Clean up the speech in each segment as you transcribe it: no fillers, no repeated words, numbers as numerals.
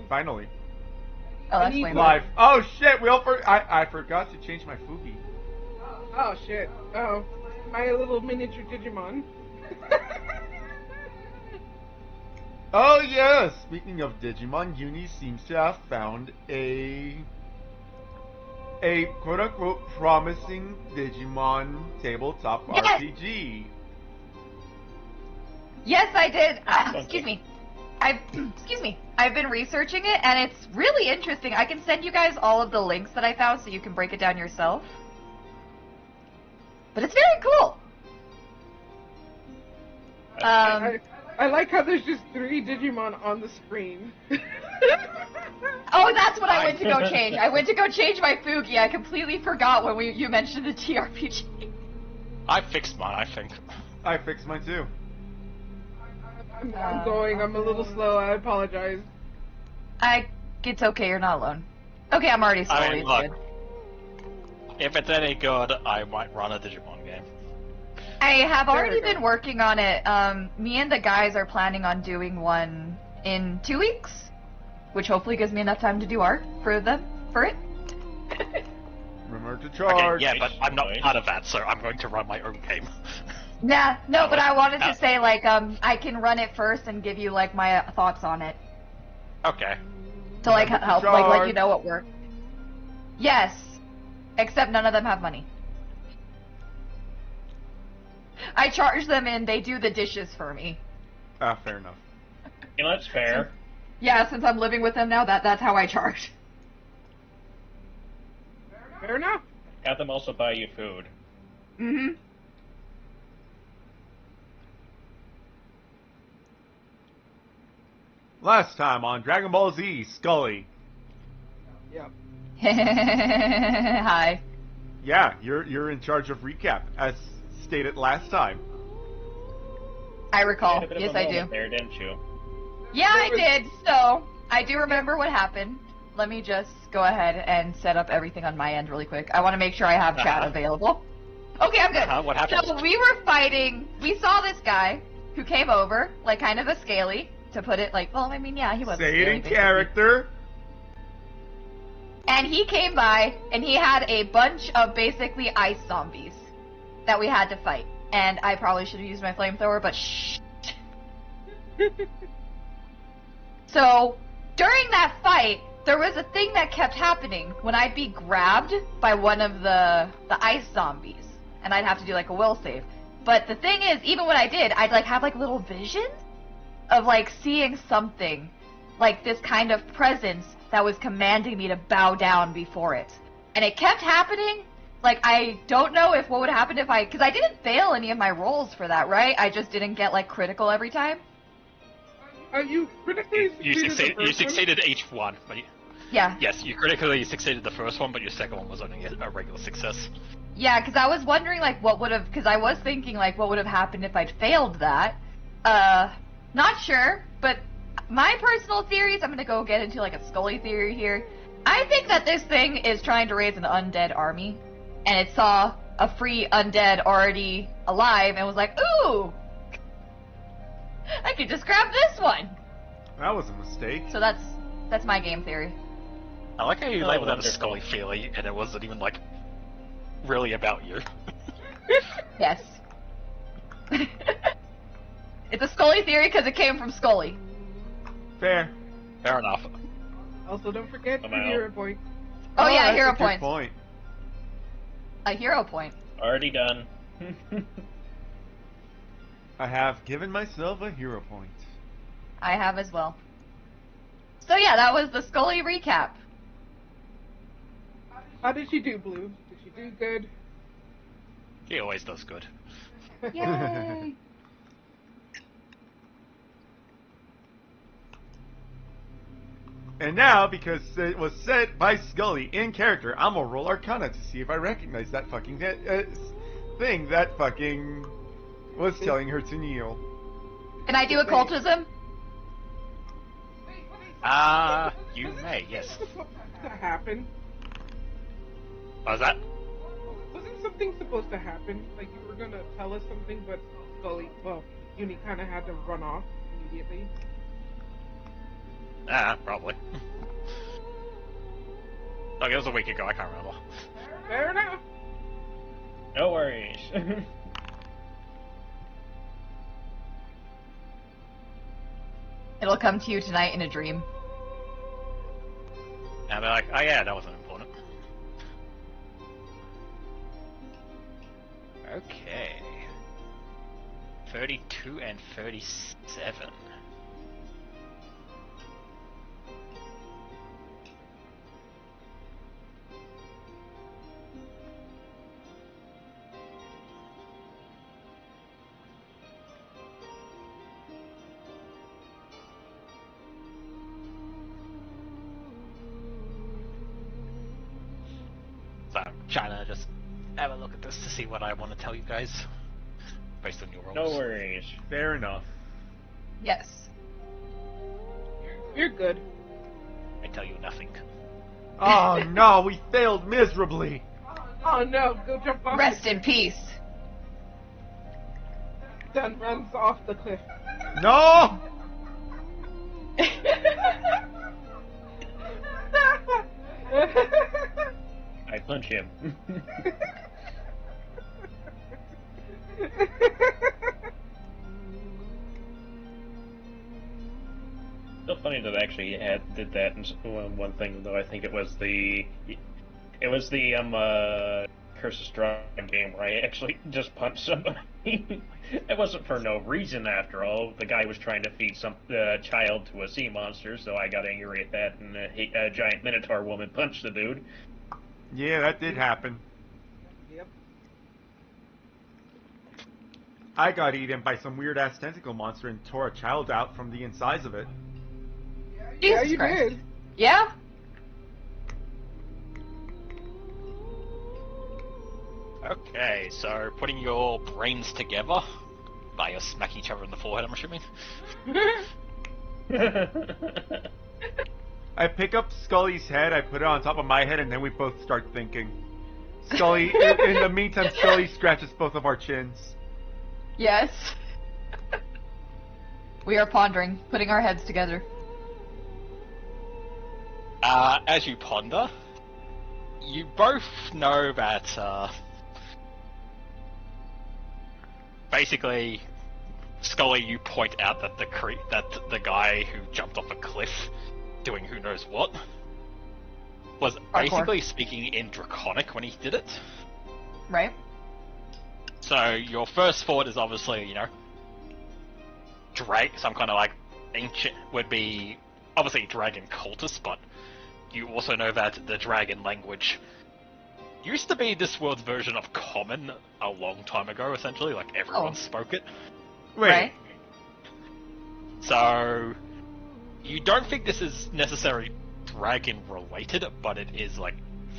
Finally. Oh, that's way more. Live. Oh shit, I forgot to change my Fugi. Oh shit. Oh, my little miniature Digimon. Oh yes! Speaking of Digimon, Uni seems to have found a quote-unquote promising Digimon tabletop Yes! RPG. Yes, I did. Excuse me. I've been researching it, and it's really interesting. I can send you guys all of the links that I found so you can break it down yourself. But it's very cool. I like how there's just 3 Digimon on the screen. Oh, that's what I went to go change. I went to go change my Fugi. I completely forgot when you mentioned the TRPG. I fixed mine, I think. I fixed mine too. I'm going. I'm a little slow. I apologize. It's okay. You're not alone. Okay, I'm already slowly. I mean, look, if it's any good, I might run a Digimon game. I have already been working on it. Me and the guys are planning on doing one in 2 weeks, which hopefully gives me enough time to do art for it. Remember to charge. Okay, yeah, but I'm not part of that, so I'm going to run my own game. Nah, no, but I wanted to say, like, I can run it first and give you, like, my thoughts on it. Okay. To, like, help, like, let you know what worked. Yes, except none of them have money. I charge them and they do the dishes for me. Ah, fair enough. You know, that's fair. Yeah, since I'm living with them now, that's how I charge. Fair enough. Have them also buy you food. Mm-hmm. Last time on Dragon Ball Z, Scully. Yep. Hi. Yeah, you're in charge of recap, as stated last time. I recall. You had a bit of Yes, a I moment do. there, didn't you? Yeah, I did. So, I do remember what happened. Let me just go ahead and set up everything on my end really quick. I want to make sure I have chat available. Okay, I'm good. What happened? So, we were fighting. We saw this guy who came over, like, kind of a scaly, to put it like, well, I mean, yeah, he was Say scaly, it in basically. character. And he came by, and he had a bunch of basically ice zombies that we had to fight. And I probably should have used my flamethrower, but shh. So, during that fight, there was a thing that kept happening when I'd be grabbed by one of the ice zombies. And I'd have to do like a will save. But the thing is, even when I did, I'd like have like little visions of like seeing something, like this kind of presence that was commanding me to bow down before it. And it kept happening. Like, I don't know if what would happen if because I didn't fail any of my rolls for that, right? I just didn't get like critical every time. You critically You succeeded each one, but Yeah. yes, you critically succeeded the first one, but your second one was only a regular success. Yeah, because I was wondering like what would have, because I was thinking like what would have happened if I'd failed that. Not sure, but my personal theories, I'm gonna go get into like a Scully theory here. I think that this thing is trying to raise an undead army, and it saw a free undead already alive and was like, ooh, I could just grab this one. That was a mistake. So that's my game theory. I like how you Oh, labeled that a wonderful. Scully feeling, and it wasn't even like really about you. Yes. It's a Scully theory because it came from Scully. Fair. Fair enough. Also, don't forget I'm your out. hero point. Oh, yeah, that's hero a good points. point. A hero point. Already done. I have given myself a hero point. I have as well. So yeah, that was the Scully recap. How did she do, Blue? Did she do good? He always does good. Yay! And now, because it was said by Scully in character, I'm gonna roll Arcana to see if I recognize that fucking thing that fucking was telling her to kneel. Can I do occultism? You may, yes. Supposed to happen? What was that? Wasn't something supposed to happen? Like you were gonna tell us something, but Scully, well, Uni kind of had to run off immediately. Probably. Like, it was a week ago, I can't remember. Fair enough. No worries. It'll come to you tonight in a dream. And they're like, oh yeah, that wasn't important. Okay. 32 and 37. So I'm trying to just have a look at this to see what I want to tell you guys based on your rolls. No worries. Fair enough. Yes. You're good. I tell you nothing. Oh no, we failed miserably. Oh no, go jump off. Rest in peace. Then runs off the cliff. No! I punch him. Still funny that I actually did that. And one thing though, I think it was the Curse of Strahd game where I actually just punched somebody. It wasn't for no reason after all. The guy was trying to feed some child to a sea monster, so I got angry at that, and a giant Minotaur woman punched the dude. Yeah, that did happen. Yep. I got eaten by some weird ass tentacle monster and tore a child out from the insides of it. Yeah, Jesus you Christ. did. Yeah? Okay, so putting your brains together. By you smack each other in the forehead, I'm assuming. I pick up Scully's head, I put it on top of my head, and then we both start thinking. Scully, in the meantime, Scully scratches both of our chins. Yes. We are pondering, putting our heads together. As you ponder, you both know that, basically, Scully, you point out that the guy who jumped off a cliff, doing who knows what, was basically speaking in Draconic when he did it. Right? So your first thought is obviously, some kind of like ancient would be obviously dragon cultist, but you also know that the dragon language used to be this world's version of Common a long time ago, essentially, like everyone spoke it. Wait, Right? So you don't think this is necessarily dragon related, but it is like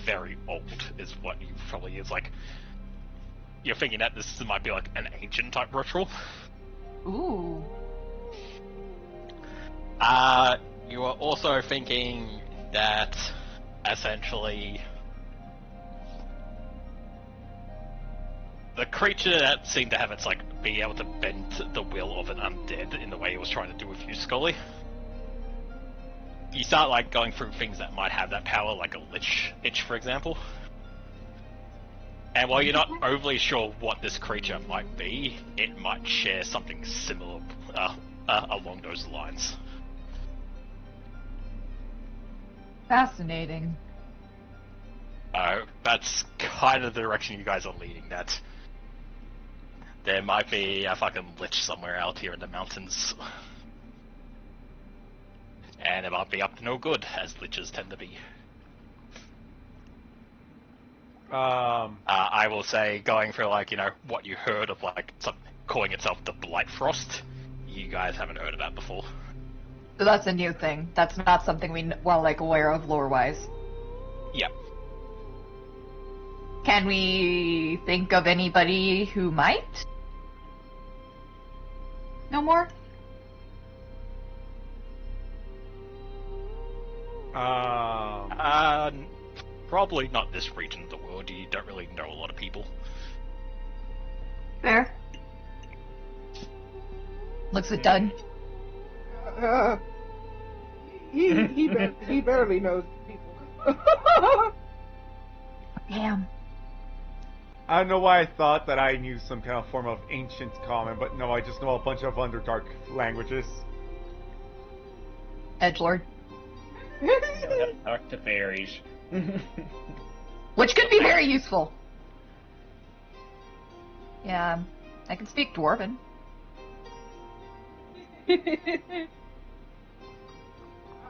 very old, is what you probably is like. You're thinking that this might be like an ancient type ritual. Ooh. You are also thinking that essentially the creature that seemed to have its like be able to bend the will of an undead in the way it was trying to do with you, Scully. You start like going through things that might have that power, like a lich itch, for example. And while you're not overly sure what this creature might be, it might share something similar along those lines. Fascinating. That's kind of the direction you guys are leading, that there might be a fucking lich somewhere out here in the mountains. And it might be up to no good, as liches tend to be. I will say, going for like, what you heard of like calling itself the Blight Frost, you guys haven't heard of that before. So that's a new thing. That's not something we aware of lore-wise. Yep. Can we think of anybody who might? No more? Probably not this region of the world. You don't really know a lot of people. Fair. Looks it done. He barely knows people. Damn. I don't know why I thought that I knew some kind of form of ancient common, but no, I just know a bunch of Underdark languages. Edgelord. Talk to fairies. Which could be very useful. Yeah, I can speak Dwarven.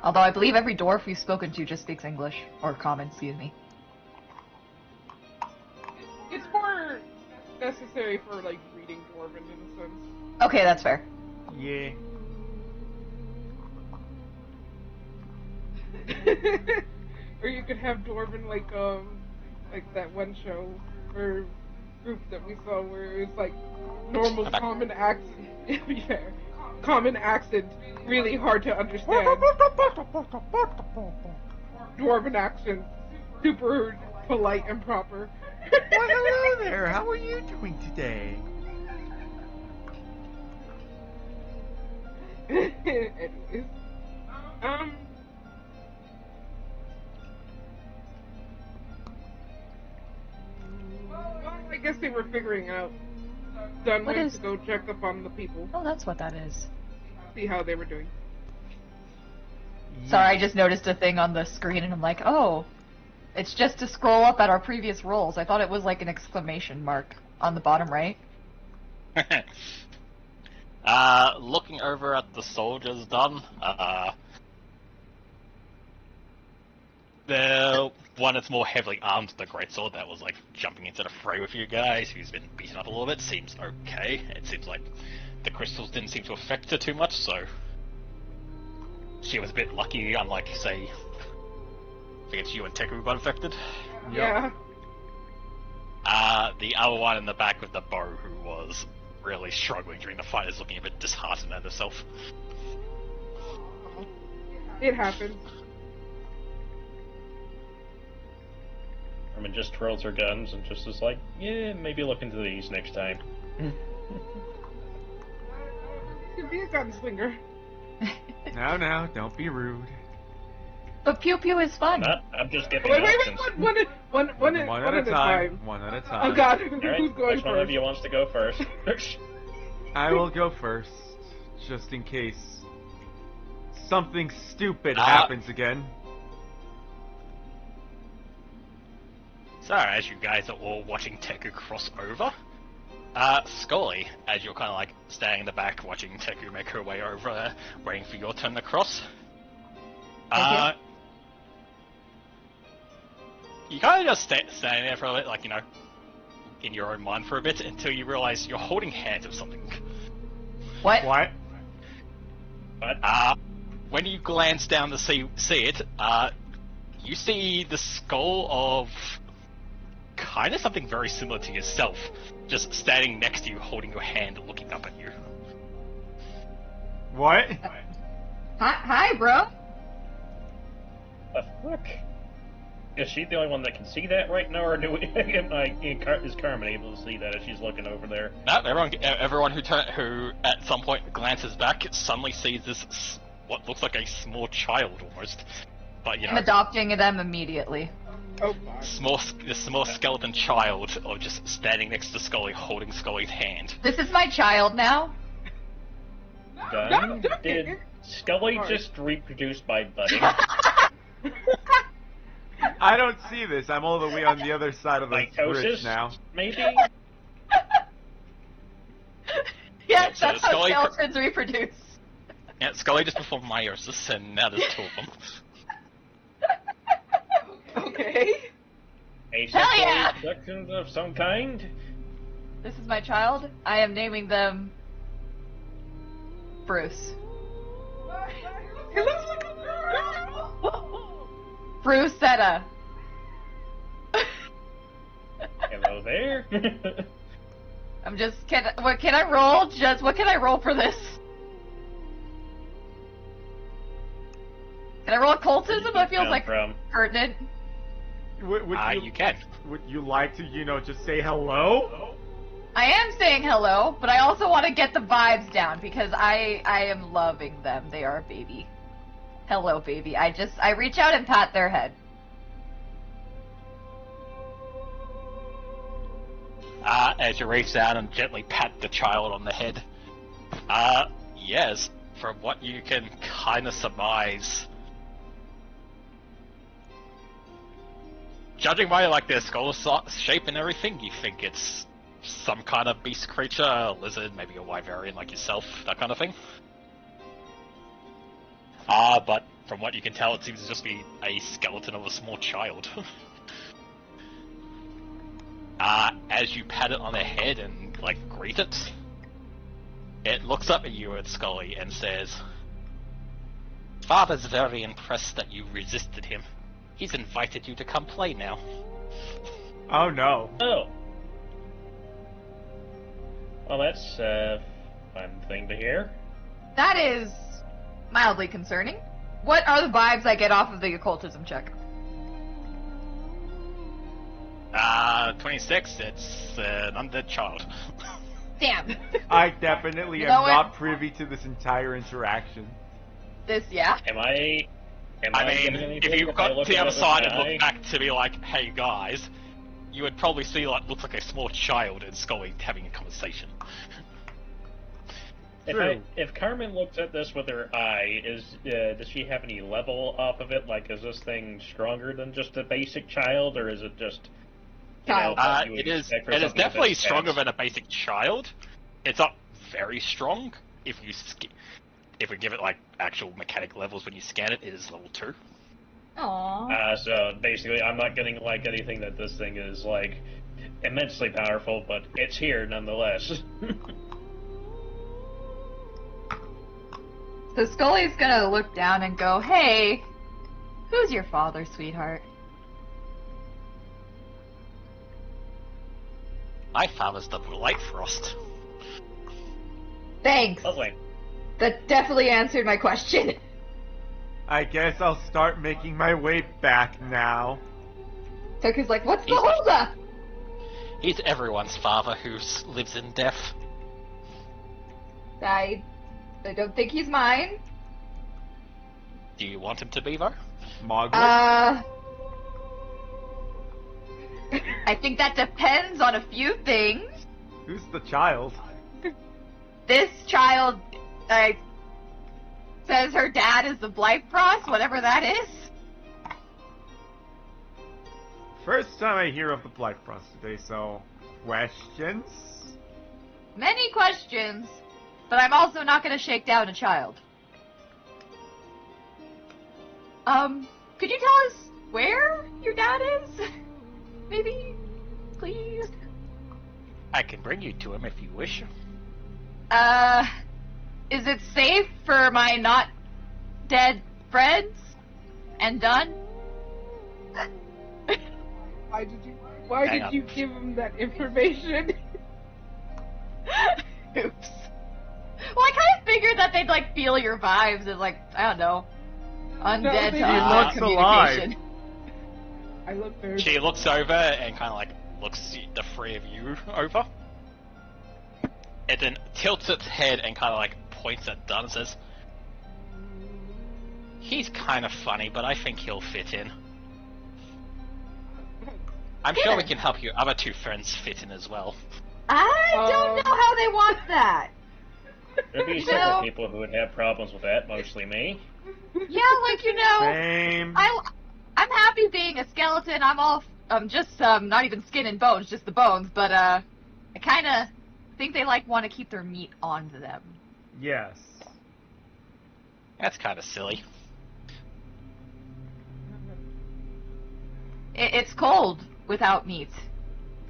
Although I believe every dwarf we've spoken to just speaks English. Or common, excuse me. It's more necessary for, like, reading Dwarven in a sense. Okay, that's fair. Yeah. Or you could have Dwarven like that one show or group that we saw where it's like normal common accent. To be fair, common accent, really hard to understand. Dwarven accent, super polite and proper. Well, hello there. How are you doing today? Anyways, well, I guess they were figuring out. Done What went is- to go check up on the people, Oh, that's what that is. see how they were doing. Sorry, I just noticed a thing on the screen and I'm like, oh, it's just to scroll up at our previous rolls. I thought it was like an exclamation mark on the bottom right. Looking over at the soldiers done, the one that's more heavily armed, the greatsword that was like jumping into the fray with you guys, who's been beaten up a little bit, seems okay. It seems like the crystals didn't seem to affect her too much, so she was a bit lucky, unlike, say, I think it's you and Teku who got affected. Yeah. The other one in the back with the bow, who was really struggling during the fight, is looking a bit disheartened at herself. It happens. Herman just twirls her guns and just is like, yeah, maybe look into these next time. You could be a gunslinger. Now, don't be rude. But pew pew is fun. I'm just giving Wait, options. one One at a time. One at a time. Oh god, Alright, who's going which one of first? you wants to go first? I will go first, just in case something stupid Ah. happens again. So, as you guys are all watching Teku cross over, Scully, as you're kind of like standing in the back watching Teku make her way over, waiting for your turn to cross, you kind of just standing there for a bit, like, you know, in your own mind for a bit, until you realize you're holding hands with something. What? What? But When you glance down to see it, you see the skull of kind of something very similar to yourself, just standing next to you, holding your hand, looking up at you. What? Hi, bro. the fuck? Is she the only one that can see that right now, or do we, is Carmen able to see that as she's looking over there? No, everyone who at some point glances back suddenly sees this what looks like a small child almost, but you I'm know, adopting them immediately. Oh fuck. this small skeleton child, or just standing next to Scully, holding Scully's hand. This is my child now. Done? don't Did get it. Scully Sorry. just reproduce by budding? I don't see this. I'm all the way on the other side of the bridge Mitosis? now. Maybe? Yes, So that's how Scully- skeletons reproduce. Yeah, Scully just performed meiosis, and now there's two of them. Okay. Asexual Hell yeah! reproductions of some kind? This is my child. I am naming them Bruce. It looks like a girl. Brucetta. Hello there. I'm just can I roll? Just what can I roll for this? Can I roll occultism? That feels like from? pertinent. Would You can. Would you like to, just say hello? I am saying hello, but I also want to get the vibes down because I am loving them. They are a baby. hello, baby. I reach out and pat their head. As you reach down and gently pat the child on the head. Yes, from what you can kind of surmise. Judging by like their skull shape and everything, you think it's some kind of beast creature, a lizard, maybe a wyverian like yourself, that kind of thing. But from what you can tell, it seems to just be a skeleton of a small child. As you pat it on the head and, like, greet it, it looks up at you at Scully and says, "Father's very impressed that you resisted him. He's invited you to come play now." Oh no. Oh. Well, that's a fun thing to hear. That is mildly concerning. What are the vibes I get off of the occultism check? 26, it's an undead child. Damn. I definitely You am know what? not privy to this entire interaction. Yeah. Am I I mean, getting anything if you if got I look to the at other it with side my and eye? look back to be like, "Hey guys," you would probably see like looks like a small child and Scully having a conversation. If Carmen looks at this with her eye, does she have any level off of it? Like, is this thing stronger than just a basic child, or is it just Child. what you would It is expect for it is something of definitely this stronger advanced? than a basic child. It's not very strong. If we give it like actual mechanic levels when you scan it, it is level 2. Aww. So basically, I'm not getting like anything that this thing is like immensely powerful, but it's here nonetheless. So Scully's gonna look down and go, "Hey, who's your father, sweetheart?" My father's the Light Frost. Thanks. Lovely. That definitely answered my question. I guess I'll start making my way back now. Toku's like, "What's the He's- holdup?" He's everyone's father who lives in death. I don't think he's mine. Do you want him to be though? Mogwai? I think that depends on a few things. Who's the child? This child, says her dad is the Blyfrost, whatever that is. First time I hear of the Blyfrost today, so questions? Many questions, but I'm also not gonna shake down a child. Could you tell us where your dad is? Maybe? Please? I can bring you to him if you wish. Is it safe for my not dead friends? And done? Why did Hang you on. give him that information? Oops. Well, I kind of figured that they'd, like, feel your vibes and, like, I don't know, undead they to didn't. undead He looks alive. communication. I look very. She looks over and kind of like looks the three of you over. It then tilts its head and kind of like points at Dunn and says, "He's kind of funny, but I think he'll fit in. I'm sure we Good. can help your other two friends fit in as well." I don't know how they want that. There'd be You several know- people who would have problems with that, mostly me. Yeah, like, you know, Same. I'm happy being a skeleton. I'm just not even skin and bones, just the bones. But I kind of think they want to keep their meat on them. Yes. That's kind of silly. It's cold without meat.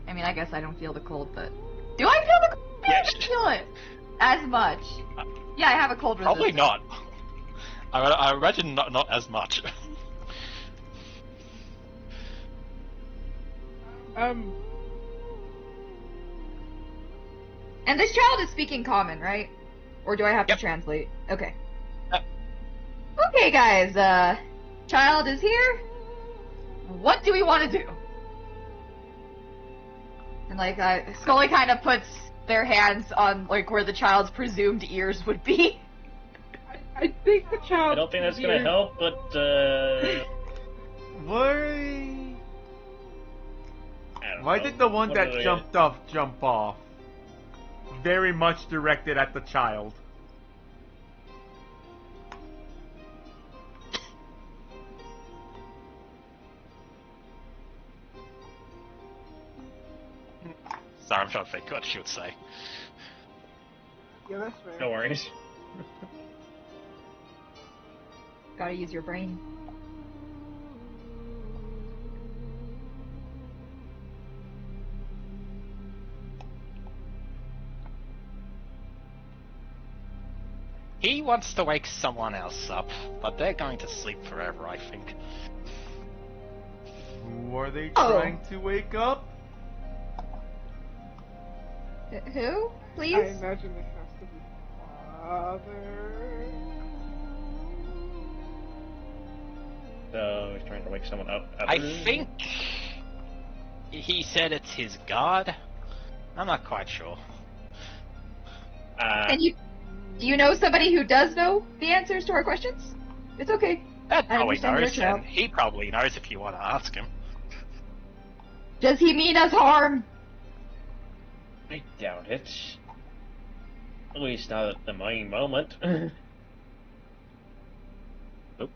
I mean, I guess I don't feel the cold, but do I feel the cold? I Yes. don't feel it as much. Yeah, I have a cold resistance. Probably not. I imagine not as much. And this child is speaking common, right? Or do I have Yep. to translate? Okay. Yep. Okay, guys. Child is here. What do we want to do? And Scully kind of puts their hands on like where the child's presumed ears would be. I think the child. I don't think that's gonna help, but Why did the one that jumped off jump off? Very much directed at the child. Sorry, I'm trying to think what she would say. Yeah, that's fair. No worries. Gotta use your brain. He wants to wake someone else up, but they're going to sleep forever, I think. Who are they Oh. trying to wake up? Who? Please? I imagine it has to be father. So he's trying to wake someone up. I think he said it's his god. I'm not quite sure. And do you know somebody who does know the answers to our questions? It's okay. That I probably understand knows, your and child. he probably knows if you want to ask him. Does he mean us harm? I doubt it. At least not at the main moment. Oop.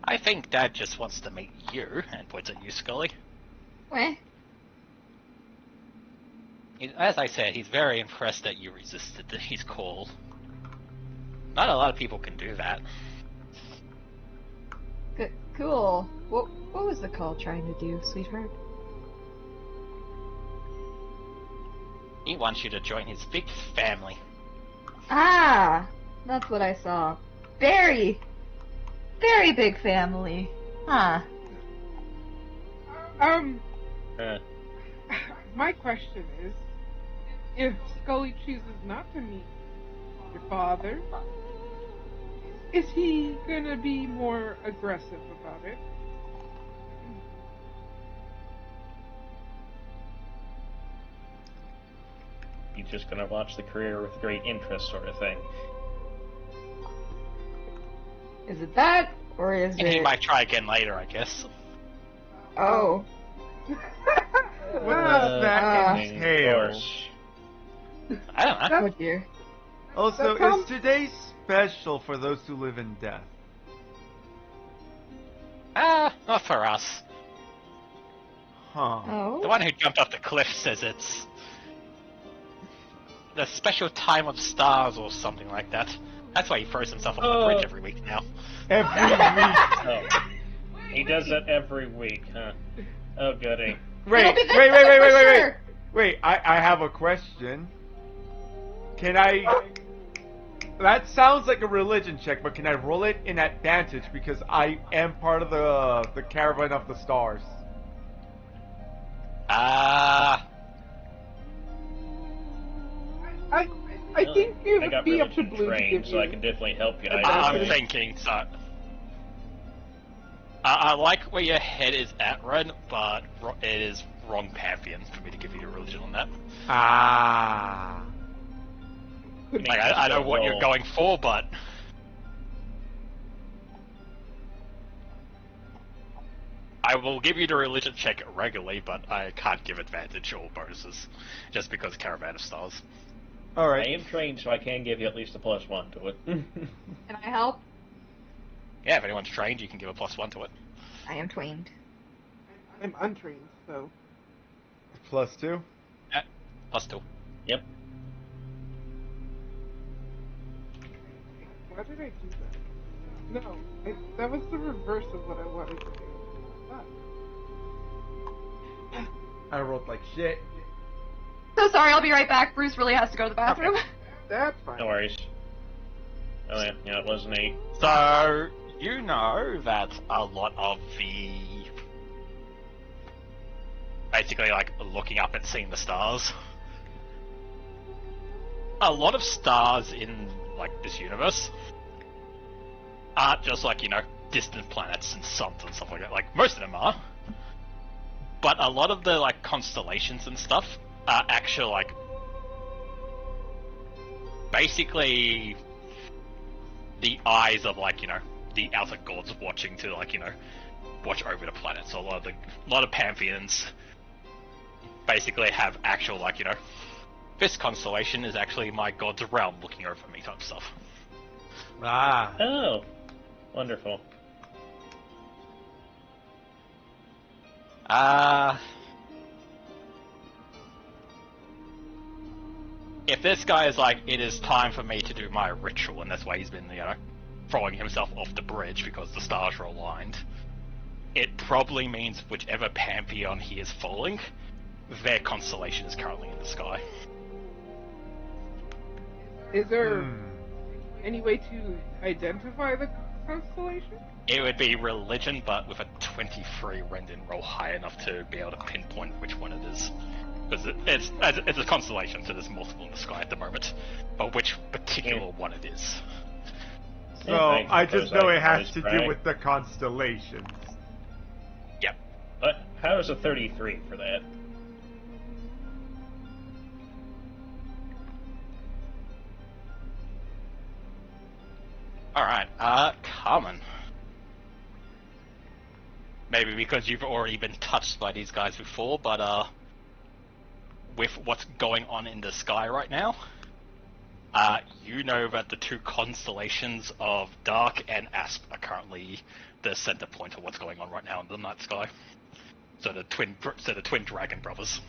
I think Dad just wants to meet you, and points at you, Scully. Weh. As I said, he's very impressed that you resisted his call. Not a lot of people can do that. Cool. What was the call trying to do, sweetheart? He wants you to join his big family. Ah, that's what I saw. Very big family. Huh. My question is, if Scully chooses not to meet your father, is he gonna be more aggressive about it? He's just gonna watch the career with great interest, sort of thing. Is it that, or is And he it... might try again later, I guess. Oh. What does that Of entail? course. I don't know. Oh dear. Also, That sounds- is today special for those who live in death? Not for us. Huh. Oh. The one who jumped off the cliff says it's the special time of stars or something like that. That's why he throws himself off the bridge every week now. Every week. Oh. He does that every week, huh? Oh, goody. Wait, It'll be this wait, time for wait. sure. Wait, I have a question. Can I... That sounds like a religion check, but can I roll it in advantage because I am part of the caravan of the stars? I think it I would got be up to religion Blue to trained, give so I you. can definitely help you. I'm thinking so. I like where your head is at, Ren, but it is wrong pantheon for me to give you a religion on that. Ah. Like, I know what you're going for, but I will give you the religion check regularly, but I can't give advantage or bonuses just because Caravan of Stars. I Alright. am trained, so I can give you at least a +1 to it. Can I help? Yeah, if anyone's trained, you can give a +1 to it. I am trained. I'm untrained, so. +2? Yeah, +2. Yep. Why did I do that? No, that was the reverse of what I wanted to do. I rolled like shit. So sorry, I'll be right back. Bruce really has to go to the bathroom. That's fine. No worries. Oh yeah, it was an 8. So, you know that a lot of the... basically, like, looking up and seeing the stars. A lot of stars in, like, this universe aren't just, like, you know, distant planets and suns and stuff like that. Like, most of them are. But a lot of the, like, constellations and stuff are actually, like, basically the eyes of the outer gods watching to watch over the planet. So a lot of pantheons basically have actual this constellation is actually my god's realm looking over me type stuff. Ah. Oh, wonderful. If this guy is it is time for me to do my ritual, and that's why he's been, throwing himself off the bridge because the stars are aligned, it probably means whichever pantheon he is following, their constellation is currently in the sky. Is there any way to identify the constellation? It would be religion, but with a 23 rend-in roll high enough to be able to pinpoint which one it is. Because it's a constellation, so there's multiple in the sky at the moment. But which particular one it is. So, I just know it has to do with the constellations. Yep. But how is a 33 for that? Alright, Carmen. Maybe because you've already been touched by these guys before, but with what's going on in the sky right now, you know that the two constellations of Dark and Asp are currently the center point of what's going on right now in the night sky. So the twin dragon brothers.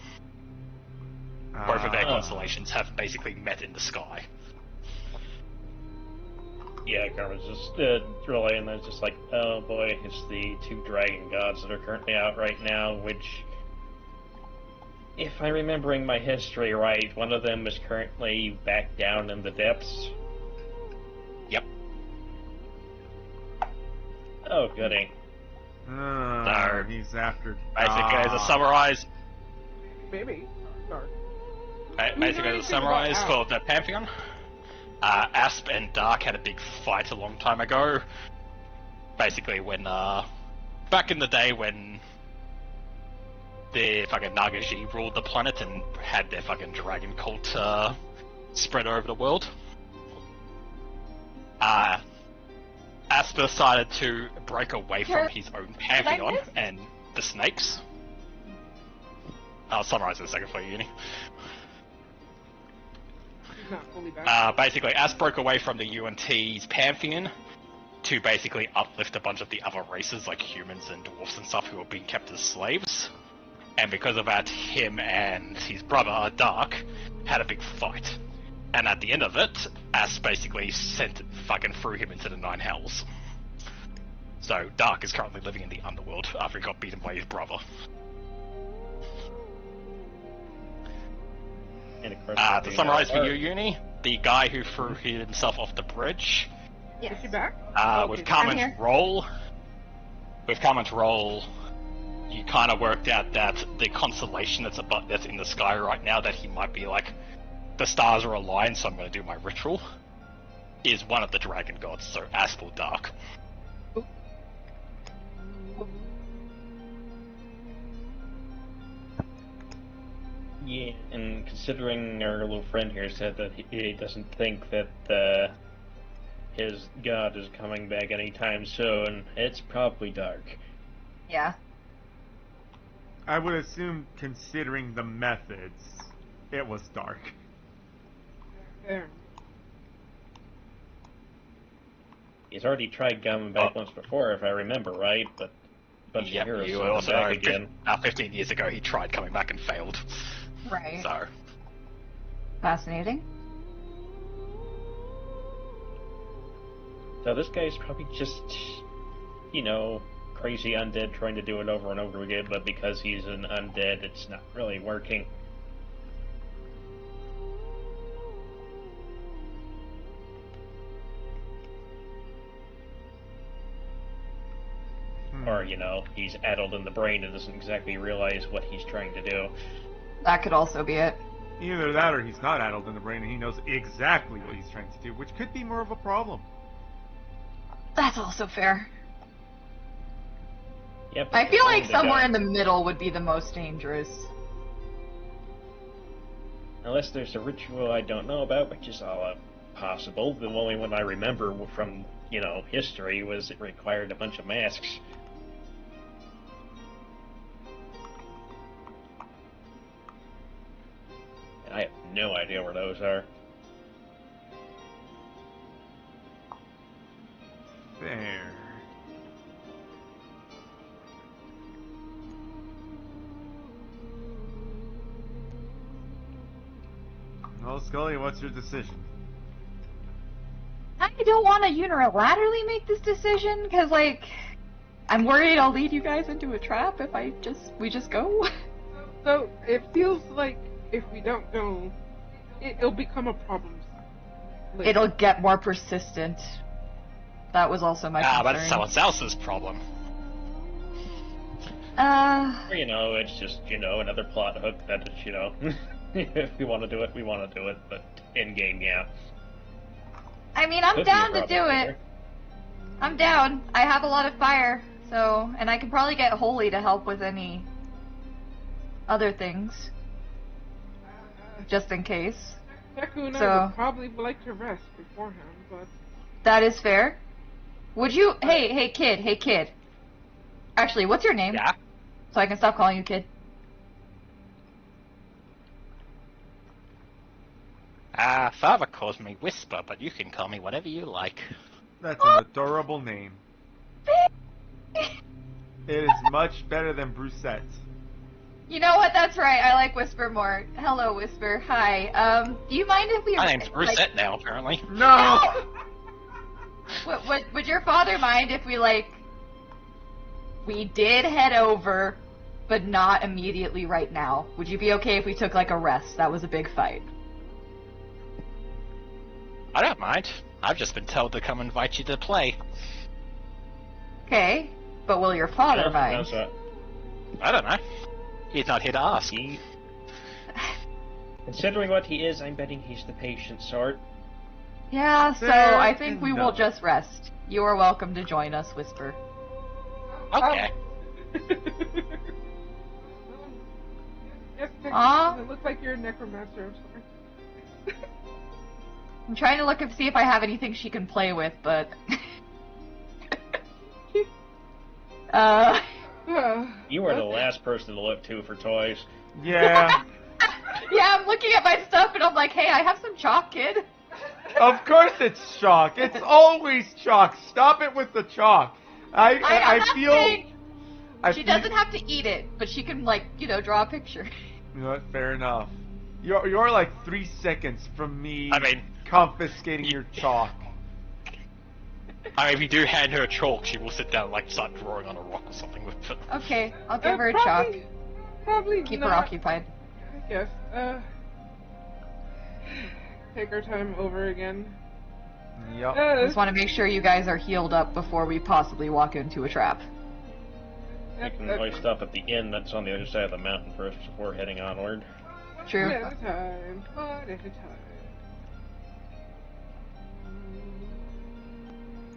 Both of their constellations have basically met in the sky. Yeah, Carmen's just relaying that. It's just like, oh boy, it's the two dragon gods that are currently out right now, which, if I'm remembering my history right, one of them is currently back down in the depths. Yep. Oh, goody. He's after... Basically, as a summarize... Maybe. Sorry. Basically, as a summarize for the Pantheon, Asp and Dark had a big fight a long time ago. Basically, when, back in the day when the fucking Nagaji ruled the planet and had their fucking dragon cult, spread over the world. Asp decided to break away from his own Pantheon and the snakes. I'll summarize in a second for you, Uni. Not fully back. Basically, Asp broke away from the UNT's Pantheon to basically uplift a bunch of the other races, like humans and dwarfs and stuff, who were being kept as slaves. And because of that, him and his brother, Dark, had a big fight. And at the end of it, Asp basically threw him into the Nine Hells. So, Dark is currently living in the underworld after he got beaten by his brother. And of course, to summarize for you, Uni, the guy who threw himself off the bridge, Is she back? with Okay. Carmen's roll, you kind of worked out that the constellation that's in the sky right now, that he might be the stars are aligned, so I'm going to do my ritual, is one of the dragon gods, so Asp or Dark. Yeah, and considering our little friend here said that he doesn't think that his god is coming back anytime soon, it's probably Dark. Yeah. I would assume, considering the methods, it was Dark. There. He's already tried coming back once before, if I remember right, but a bunch of heroes you sent him also back know, again. 15 years ago he tried coming back and failed. Right. So, Fascinating. So this guy's probably just, crazy undead trying to do it over and over again, but because he's an undead, it's not really working. Or, he's addled in the brain and doesn't exactly realize what he's trying to do. That could also be it. Either that or he's not addled in the brain and he knows exactly what he's trying to do, which could be more of a problem. That's also fair. Yep. I feel like the somewhere guy. in the middle would be the most dangerous. Unless there's a ritual I don't know about, which is all up. possible. The only one I remember from, history was it required a bunch of masks. And I have no idea where those are. There. Well, Scully, what's your decision? I don't want to unilaterally make this decision, because, like, I'm worried I'll lead you guys into a trap if we just go. So it feels like if we don't go, it'll become a problem. later. It'll get more persistent. That was also my concern. but it's someone else's problem. Or, it's just, another plot hook that, if we want to do it, we want to do it, but in-game, yeah. I mean, I'm Could be a down to problem do later. it. I'm down. I have a lot of fire, so, and I can probably get Holy to help with any other things, just in case. Deku and I So- would probably like to rest beforehand, but That is fair. Would you? Hey, kid. Actually, what's your name? Yeah? So I can stop calling you kid. Father calls me Whisper, but you can call me whatever you like. That's an adorable name. It is much better than Brusette. You know what? That's right. I like Whisper more. Hello, Whisper. Hi. Do you mind if we? My name's Brusette now, apparently. No! Would your father mind if we did head over, but not immediately right now? Would you be okay if we took like a rest? That was a big fight. I don't mind. I've just been told to come invite you to play. Okay, but will your father Yeah, mind? how's that? I don't know. He's not here to ask. Considering what he is, I'm betting he's the patient sort. Yeah, so Fair I think we will enough. just rest. You are welcome to join us, Whisper. Okay. yes, Aw. it looks like you're a necromancer. I'm sorry. I'm trying to look and see if I have anything she can play with, but You were the last person to look to for toys. Yeah. yeah, I'm looking at my stuff and I'm like, hey, I have some chalk, kid. Of course it's chalk. It's always chalk. Stop it with the chalk. I'm I not feel. saying I she feel- doesn't have to eat it, but she can draw a picture. You know what? Fair enough. You're like 3 seconds from me I mean, confiscating your chalk. if you do hand her a chalk, she will sit down and start drawing on a rock or something with it. Okay, I'll give her a chalk. Probably Keep not. her occupied. Yes. Take our time over again. Yup. I just want to make sure you guys are healed up before we possibly walk into a trap. You can always stop at the inn that's on the other side of the mountain first before heading onward. True. One at a time. One at a time.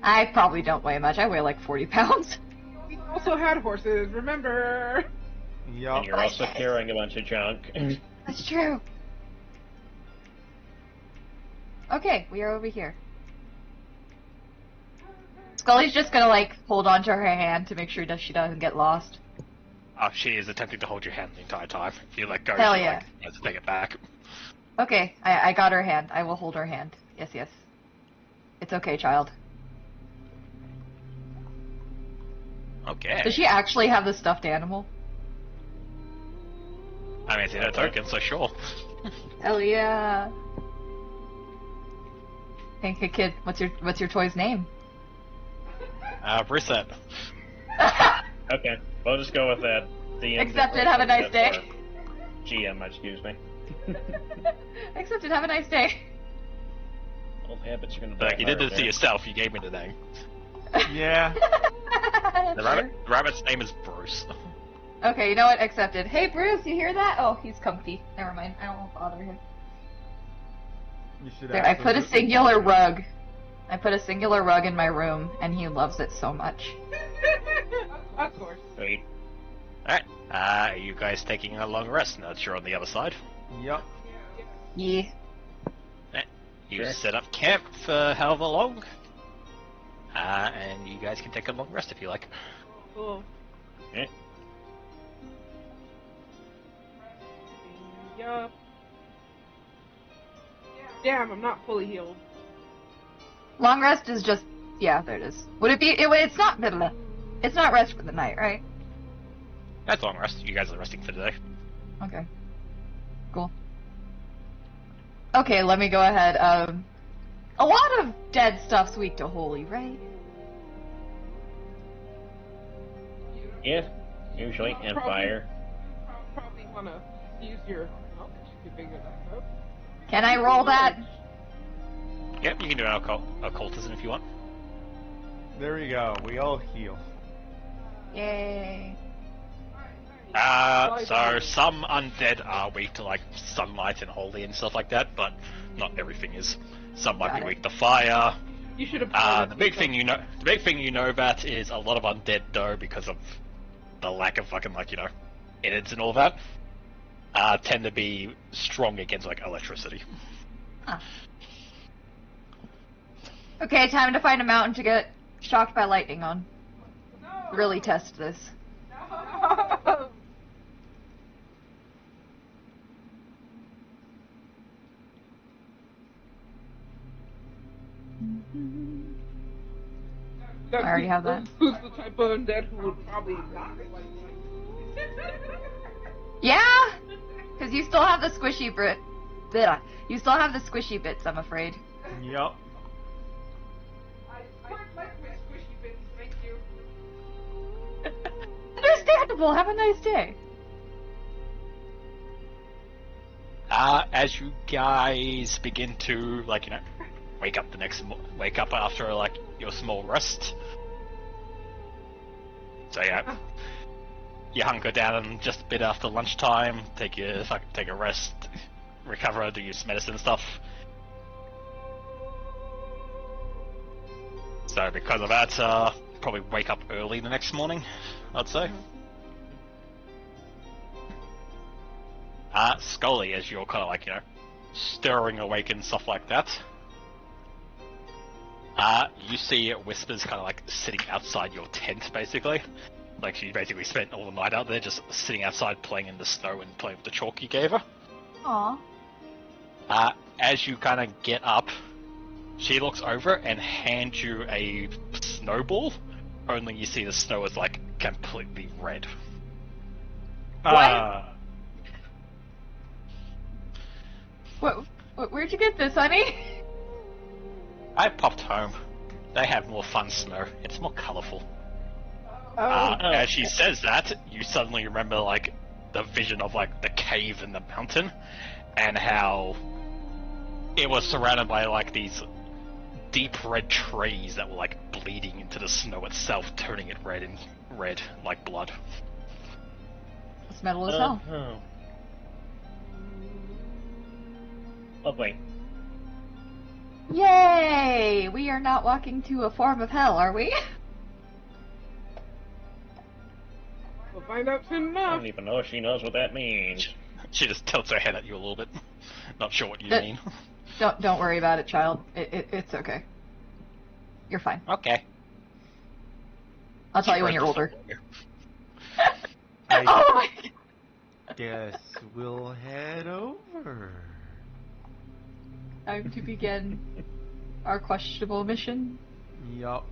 I probably don't weigh much. I weigh like 40 pounds. We also had horses, remember? Yup. And you're also carrying a bunch of junk. That's true. Okay, we are over here. Scully's just gonna hold on to her hand to make sure that she doesn't get lost. Oh, she is attempting to hold your hand the entire time. If you let go, Hell she yeah. has to take it back. Okay, I got her hand. I will hold her hand. Yes, yes. It's okay, child. Okay. Does she actually have the stuffed animal? I mean, it's in a token, so sure. Hell yeah. Hey, kid, what's your toy's name? Reset. Okay, we'll just go with that. The Accepted, have a nice day. GM, excuse me. Accepted, have a nice day. Old habits are gonna Like, you did backfire this to there. yourself, you gave me the name. Yeah. The rabbit's name is Bruce. Okay, you know what? Accepted. Hey, Bruce, you hear that? Oh, he's comfy. Never mind. I don't want to bother him. You should There, I put a absolutely- singular rug. I put a singular rug in my room, and he loves it so much. Of course. Sweet. Alright, are you guys taking a long rest now that you're on the other side? Yup. Yeah. You Sure. set up camp for however long, and you guys can take a long rest if you like. Cool. Yeah. Yup. Damn, I'm not fully healed. Long rest is just, yeah, there it is. Would it be, it's not, it's not rest for the night, right? That's long rest. You guys are resting for today. Okay. Cool. Okay, let me go ahead. A lot of dead stuff's weak to holy, right? Yeah, usually, and Probably- fire. Probably want to use your knowledge to figure that out. Can I roll that? Yep, you can do an occultism if you want. There we go. We all heal. Yay. So some undead are weak to like sunlight and holy and stuff like that, but not everything is. Some might Got be it. weak to fire. You should have. The big thing you know about is a lot of undead though, because of the lack of fucking like innards and all that, tend to be strong against like electricity. Huh. Okay, time to find a mountain to get shocked by lightning on. Really test this. I already have that. Who's the type of undead who would probably not like Yeah, because you still have the squishy bit. You still have the squishy bits, I'm afraid. Yup. I like my squishy bits, thank you. Understandable. Have a nice day. As you guys begin to wake up after like your small rest. So yeah, you hunker down just a bit after lunchtime, take a rest, recover, do your medicine stuff. So because of that, probably wake up early the next morning, I'd say. Scully, as you're kind of stirring awake and stuff like that, you see Whispers kind of sitting outside your tent, basically. Like she basically spent all the night out there just sitting outside playing in the snow and playing with the chalk you gave her. Aw. As you kind of get up, she looks over and hands you a snowball, only you see the snow is completely red. Where'd you get this, honey? I popped home. They have more fun snow. It's more colourful. As she says that, you suddenly remember the vision of the cave in the mountain, and how it was surrounded by these deep red trees that were bleeding into the snow itself, turning it red like blood. It's metal as hell. Lovely. Yay! We are not walking to a form of hell, are we? We'll find out soon I enough. don't even know if she knows what that means. She just tilts her head at you a little bit. Not sure what you mean. Don't worry about it, child. It's okay. You're fine. Okay. I'll tell you when you're older. I Oh my god. guess we'll head over. Time to begin our questionable mission. Yup.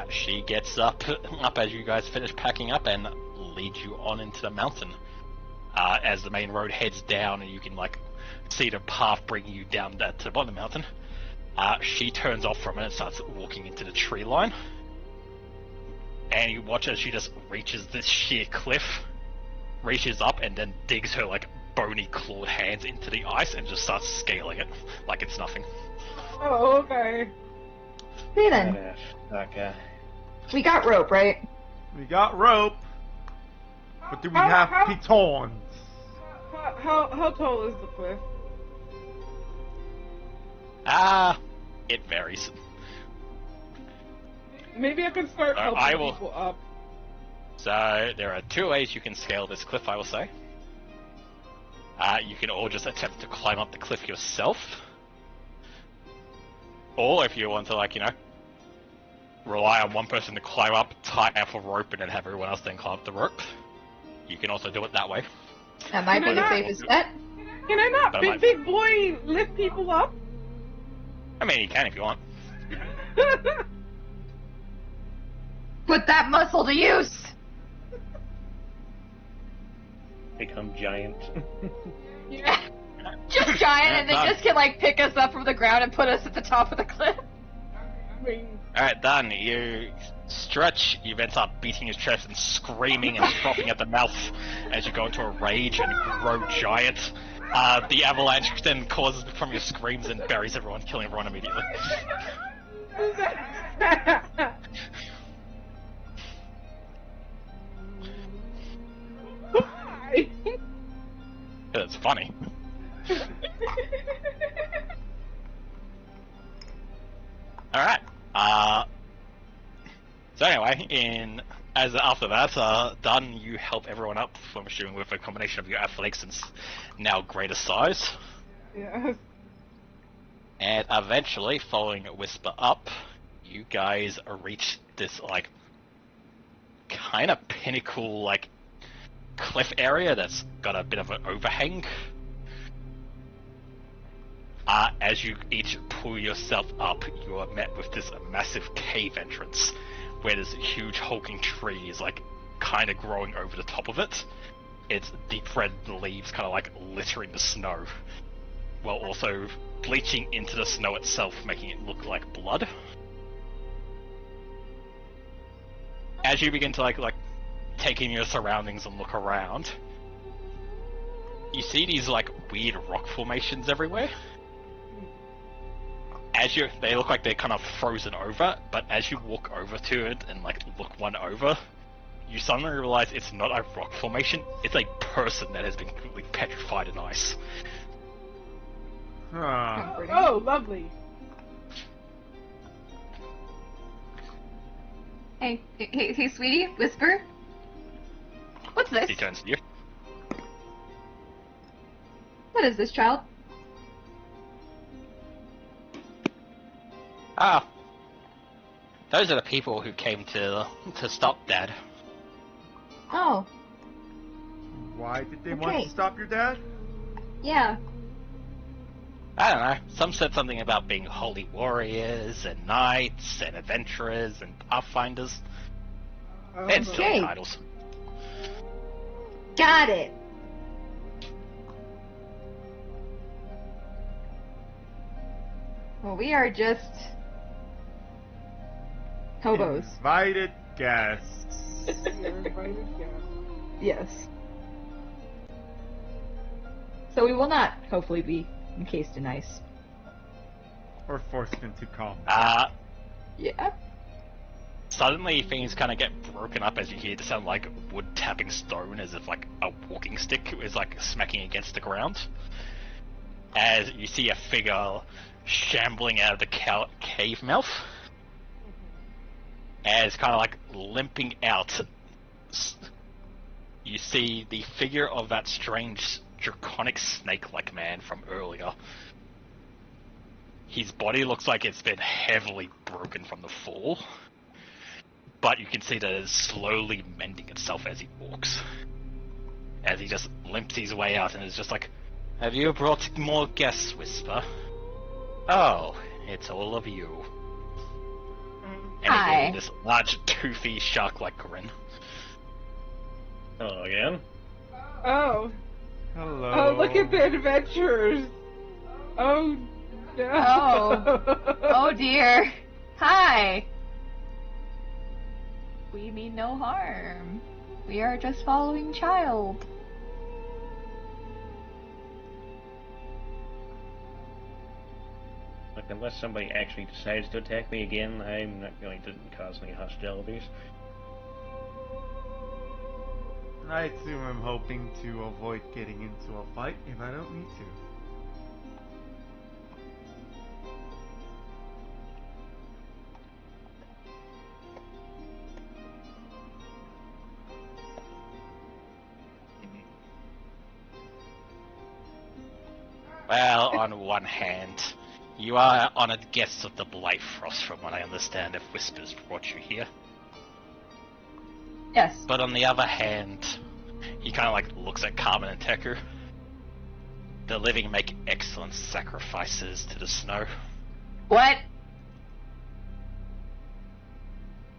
She gets up as you guys finish packing up and leads you on into the mountain. As the main road heads down and you can see the path bringing you down to the bottom of the mountain, she turns off from it and starts walking into the tree line. And you watch as she just reaches this sheer cliff, reaches up and then digs her bony clawed hands into the ice and just starts scaling it like it's nothing. Oh, okay. See then. Okay. We got rope, right? We got rope. But do we How- have how- pitons? How tall is the cliff? It varies. Maybe I can start helping I will- people up. So there are two ways you can scale this cliff, I will say. You can all just attempt to climb up the cliff yourself. Or if you want to, like, you know, rely on one person to climb up, tie up a rope, and then have everyone else then climb up the rope, you can also do it that way. That might be Can the I not- safest bet. Can I not, But big boy, lift people up? I mean, you can if you want. Put that muscle to use! Become giant. Yeah. Just giant, and they done. just can, like, pick us up from the ground and put us at the top of the cliff. I mean, Alright, done. You stretch, you then start beating your chest and screaming and frothing at the mouth as you go into a rage and grow giant. The avalanche then causes from your screams and buries everyone, killing everyone immediately. why? It's funny. Alright. So anyway, after that, done, you help everyone up, I'm assuming with a combination of your athletics and now greater size. Yes. And eventually, following Whisper up, you guys reach this, like, kind of pinnacle, like, cliff area that's got a bit of an overhang. As you each pull yourself up, you are met with this massive cave entrance, where this huge hulking tree is, like, kind of growing over the top of it. Its deep red leaves kind of, like, littering the snow, while also bleaching into the snow itself, making it look like blood. As you begin to, like take in your surroundings and look around, you see these, like, weird rock formations everywhere. They look like they're kind of frozen over, but as you walk over to it and, like, look one over, you suddenly realize it's not a rock formation, it's a person that has been completely petrified in ice. Huh. Oh, lovely. Hey, sweetie, Whisper? What's this? He turns to you. What is this, child? Ah, those are the people who came to stop Dad. Oh, Why did they want Okay. to stop your dad? yeah. I don't know. Some said something about being holy warriors and knights and adventurers and pathfinders. And silly Okay. titles. Got it. Well, we are just hobos. Invited guests. You're invited guests. Yes. So we will not, hopefully, be encased in ice. Or forced into calm. Yeah. Suddenly things kind of get broken up as you hear the sound like wood tapping stone, as if like a walking stick is like smacking against the ground. As you see a figure shambling out of the cave mouth, as kind of like limping out, you see the figure of that strange draconic snake-like man from earlier. His body looks like it's been heavily broken from the fall, but you can see that it's slowly mending itself as he walks. As he just limps his way out and is just like, "Have you brought more guests, Whisper? Oh, it's all of you." And Hi. he gave this large, toothy, shark-like grin. Hello again. Oh. Hello. Oh, look at the adventurers. Oh, no. Oh dear. Hi. We mean no harm. We are just following child. Look, unless somebody actually decides to attack me again, I'm not going to cause any hostilities. I too am hoping to avoid getting into a fight if I don't need to. on one hand, you are honored guests of the Blightfrost, from what I understand, if Whispers brought you here. Yes. But on the other hand, he kind of like looks at Carmen and Teku. The living make excellent sacrifices to the snow. What?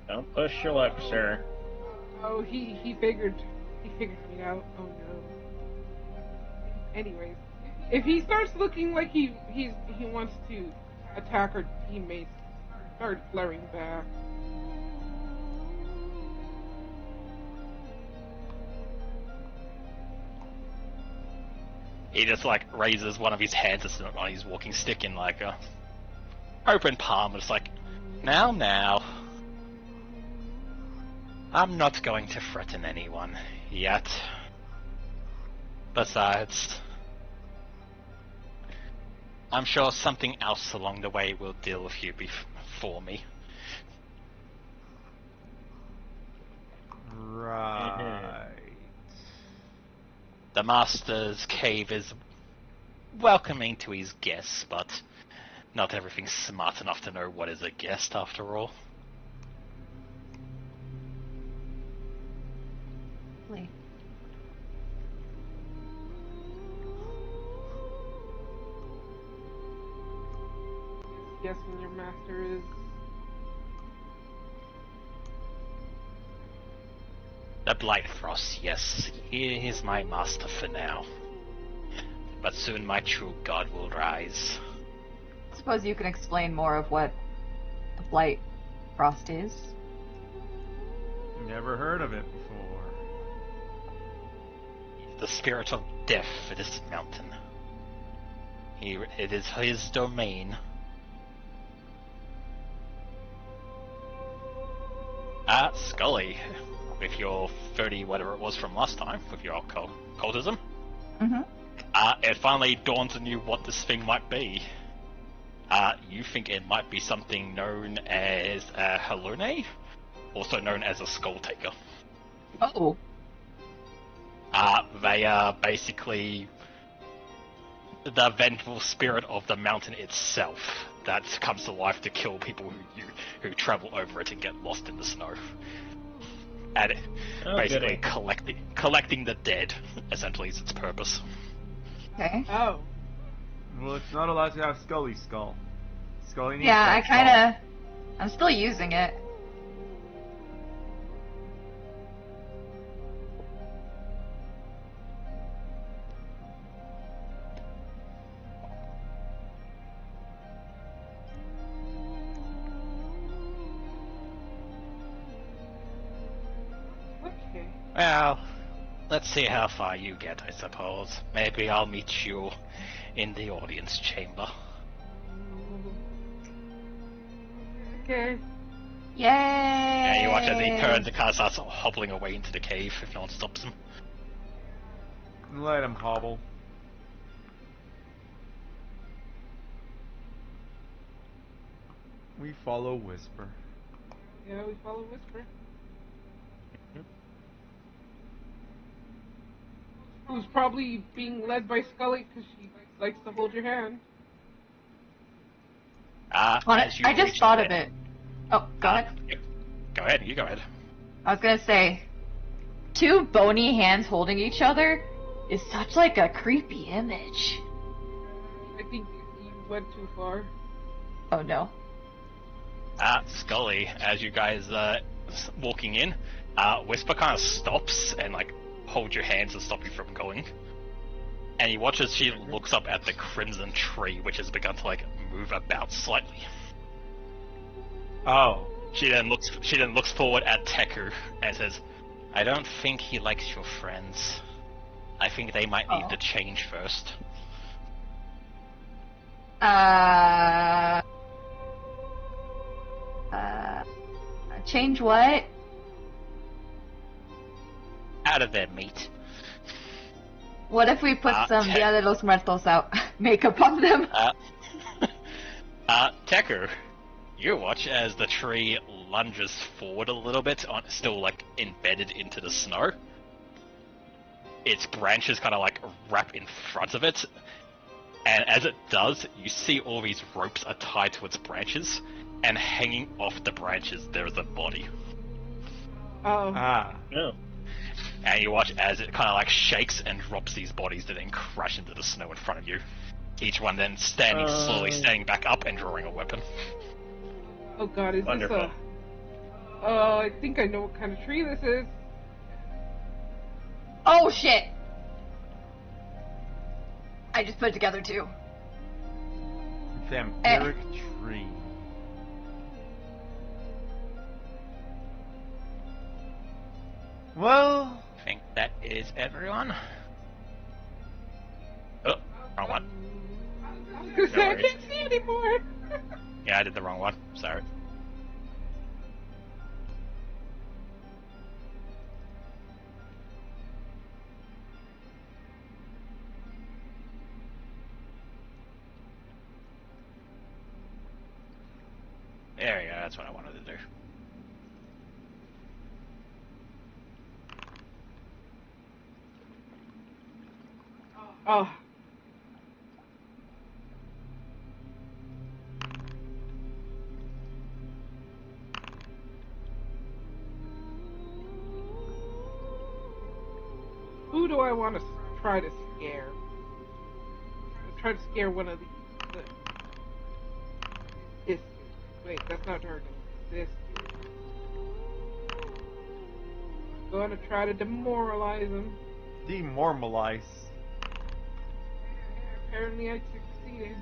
Don't push your luck, sir. Oh, he figured me out. Oh no. Anyways, if he starts looking like he wants to attack our teammates, start flaring back. He just like raises one of his hands on his walking stick in like a open palm, just like, now. I'm not going to threaten anyone yet. Besides, I'm sure something else along the way will deal with you before me. Right. The Master's Cave is welcoming to his guests, but not everything's smart enough to know what is a guest after all. Guessing your master is. The Blightfrost, yes, he is my master for now. But soon my true god will rise. Suppose you can explain more of what the Blight Frost is. Never heard of it before. The spirit of death for this mountain. It is his domain. Scully, with your 30 whatever it was from last time, with your occultism, it finally dawns on you what this thing might be. You think it might be something known as a Halune, also known as a Skull Taker. Oh. They are basically the vengeful spirit of the mountain itself that comes to life to kill people who travel over it and get lost in the snow. And basically collecting the dead, essentially, is its purpose. Okay. Oh. Well, it's not allowed to have Scully's skull. Scully needs Yeah, that I kinda... I'm still using it. Okay. Well, let's see how far you get, I suppose. Maybe I'll meet you in the audience chamber. Okay. Yay! Yeah, you watch as he turns and kind of starts hobbling away into the cave if no one stops him. Let him hobble. We follow Whisper. Yeah, we follow Whisper. Who's probably being led by Scully because she likes to hold your hand. I just thought of it. Oh, go ahead. Go ahead, you go ahead. I was gonna say, two bony hands holding each other is such like a creepy image. I think you went too far. Oh no. Scully, as you guys walking in, Whisper kind of stops and like holds your hands and stop you from going. And he watches, she looks up at the crimson tree, which has begun to like move about slightly. Oh. She then looks forward at Teku and says, I don't think he likes your friends. I think they might need to change first. Change what? Out of their meat. What if we put some Dia de los Muertos out makeup on them? Teku, you watch as the tree lunges forward a little bit, still like embedded into the snow. Its branches kind of like wrap in front of it, And as it does, you see all these ropes are tied to its branches, and hanging off the branches there is a body. Oh. Ah. No. And you watch as it kind of like shakes and drops these bodies that then crash into the snow in front of you. Each one then slowly standing back up and drawing a weapon. Oh god, is Wonderful. this a... I think I know what kind of tree this is. Oh shit! I just put it together too. Vampiric tree. Well, I think that is everyone. Oh, wrong one. Because No I worries. can't see anymore. Yeah, I did the wrong one. Sorry. There we go, that's what I wanted to do. Oh. Who do I want to try to scare? Try to scare one of this. Wait, that's not target. This. Gonna try to demoralize him. demoralize. Apparently I succeeded.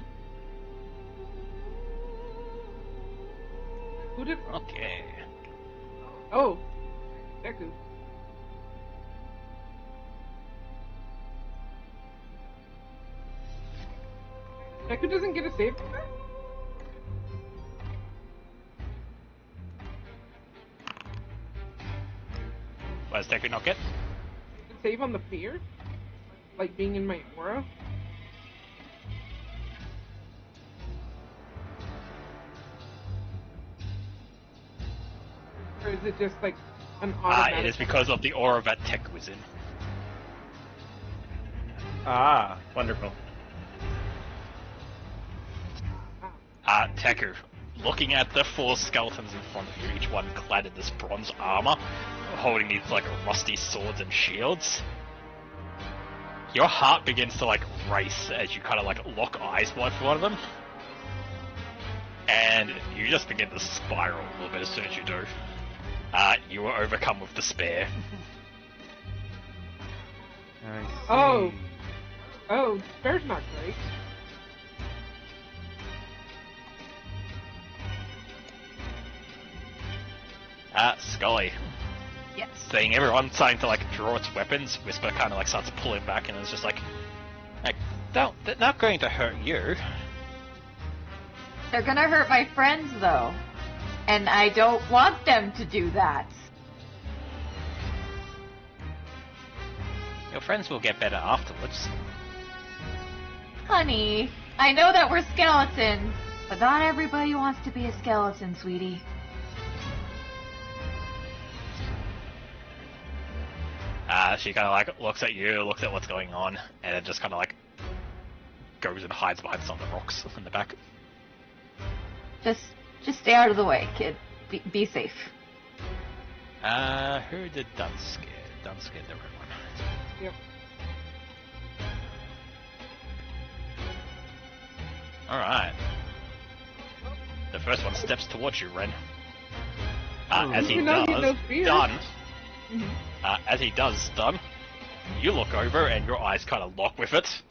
Who did... Okay. Oh! Deku. Deku doesn't get a save from that? What does Deku not get? A save on the fear? Like being in my aura? Or is it just like an automatic... It is because of the aura that Tech was in. Ah. Wonderful. Teku, looking at the four skeletons in front of you, each one clad in this bronze armor, holding these like rusty swords and shields, your heart begins to like race as you kind of like lock eyes with one of them, and you just begin to spiral a little bit as soon as you do. You are overcome with despair. I see. Oh. Oh, despair's not great. Scully, Yes. seeing everyone starting to like draw its weapons, Whisper kind of like starts pulling back and is just like, don't, they're not going to hurt you. They're gonna hurt my friends, though. And I don't want them to do that. Your friends will get better afterwards. Honey, I know that we're skeletons, but not everybody wants to be a skeleton, sweetie. She kind of like looks at you, looks at what's going on, and then just kind of like goes and hides behind some of the rocks in the back. Just stay out of the way, kid. Be safe. Who did Dun scare? Dun scared everyone. Yep. Alright. The first one steps towards you, Ren. As he Even though he does, knows fear. Dun, Mhm. as he does, Dun, you look over and your eyes kind of lock with it,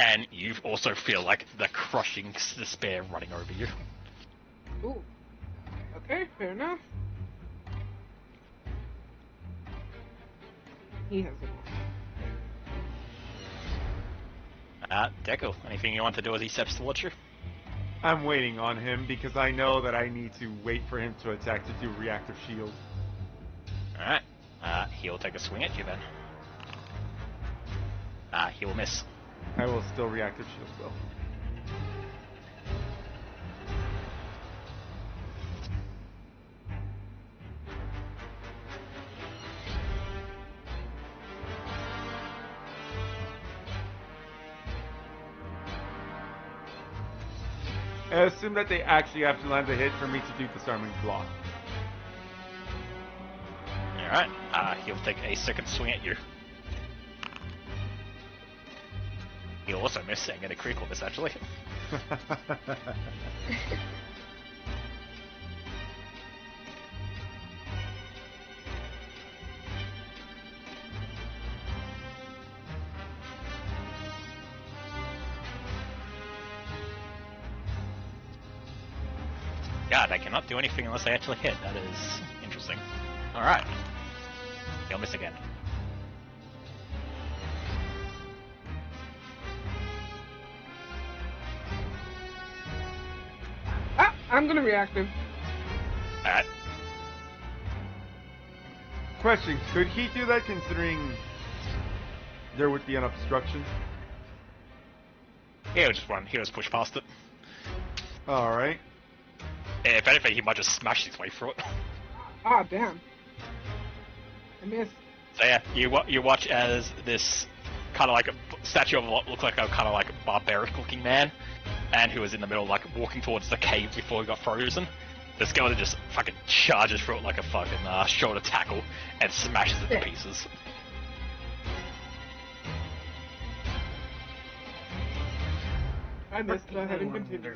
and you also feel like the crushing despair running over you. Ooh. Okay, fair enough. He has it. Deku, anything you want to do as he steps towards you? I'm waiting on him because I know that I need to wait for him to attack to do reactive shield. Alright. He'll take a swing at you then. He'll miss. I will still reactive shield though. I assume that they actually have to land a hit for me to do disarming block. Alright, he'll take a second swing at you. He'll also miss and get a critical miss, actually. God, I cannot do anything unless I actually hit. That is interesting. Alright. He'll miss again. Ah, I'm gonna react him. Alright. Question, could he do that considering there would be an obstruction? He'll just run. He'll just push past it. Alright. If anything, he might just smash his way through it. Ah, damn. I missed. So yeah, you watch as this kind of like a statue of what looks like a kind of like barbaric-looking man, and who was in the middle, like walking towards the cave before he got frozen. The skeleton just fucking charges through it like a fucking shoulder tackle and smashes it to pieces. I missed. Go ahead and continue.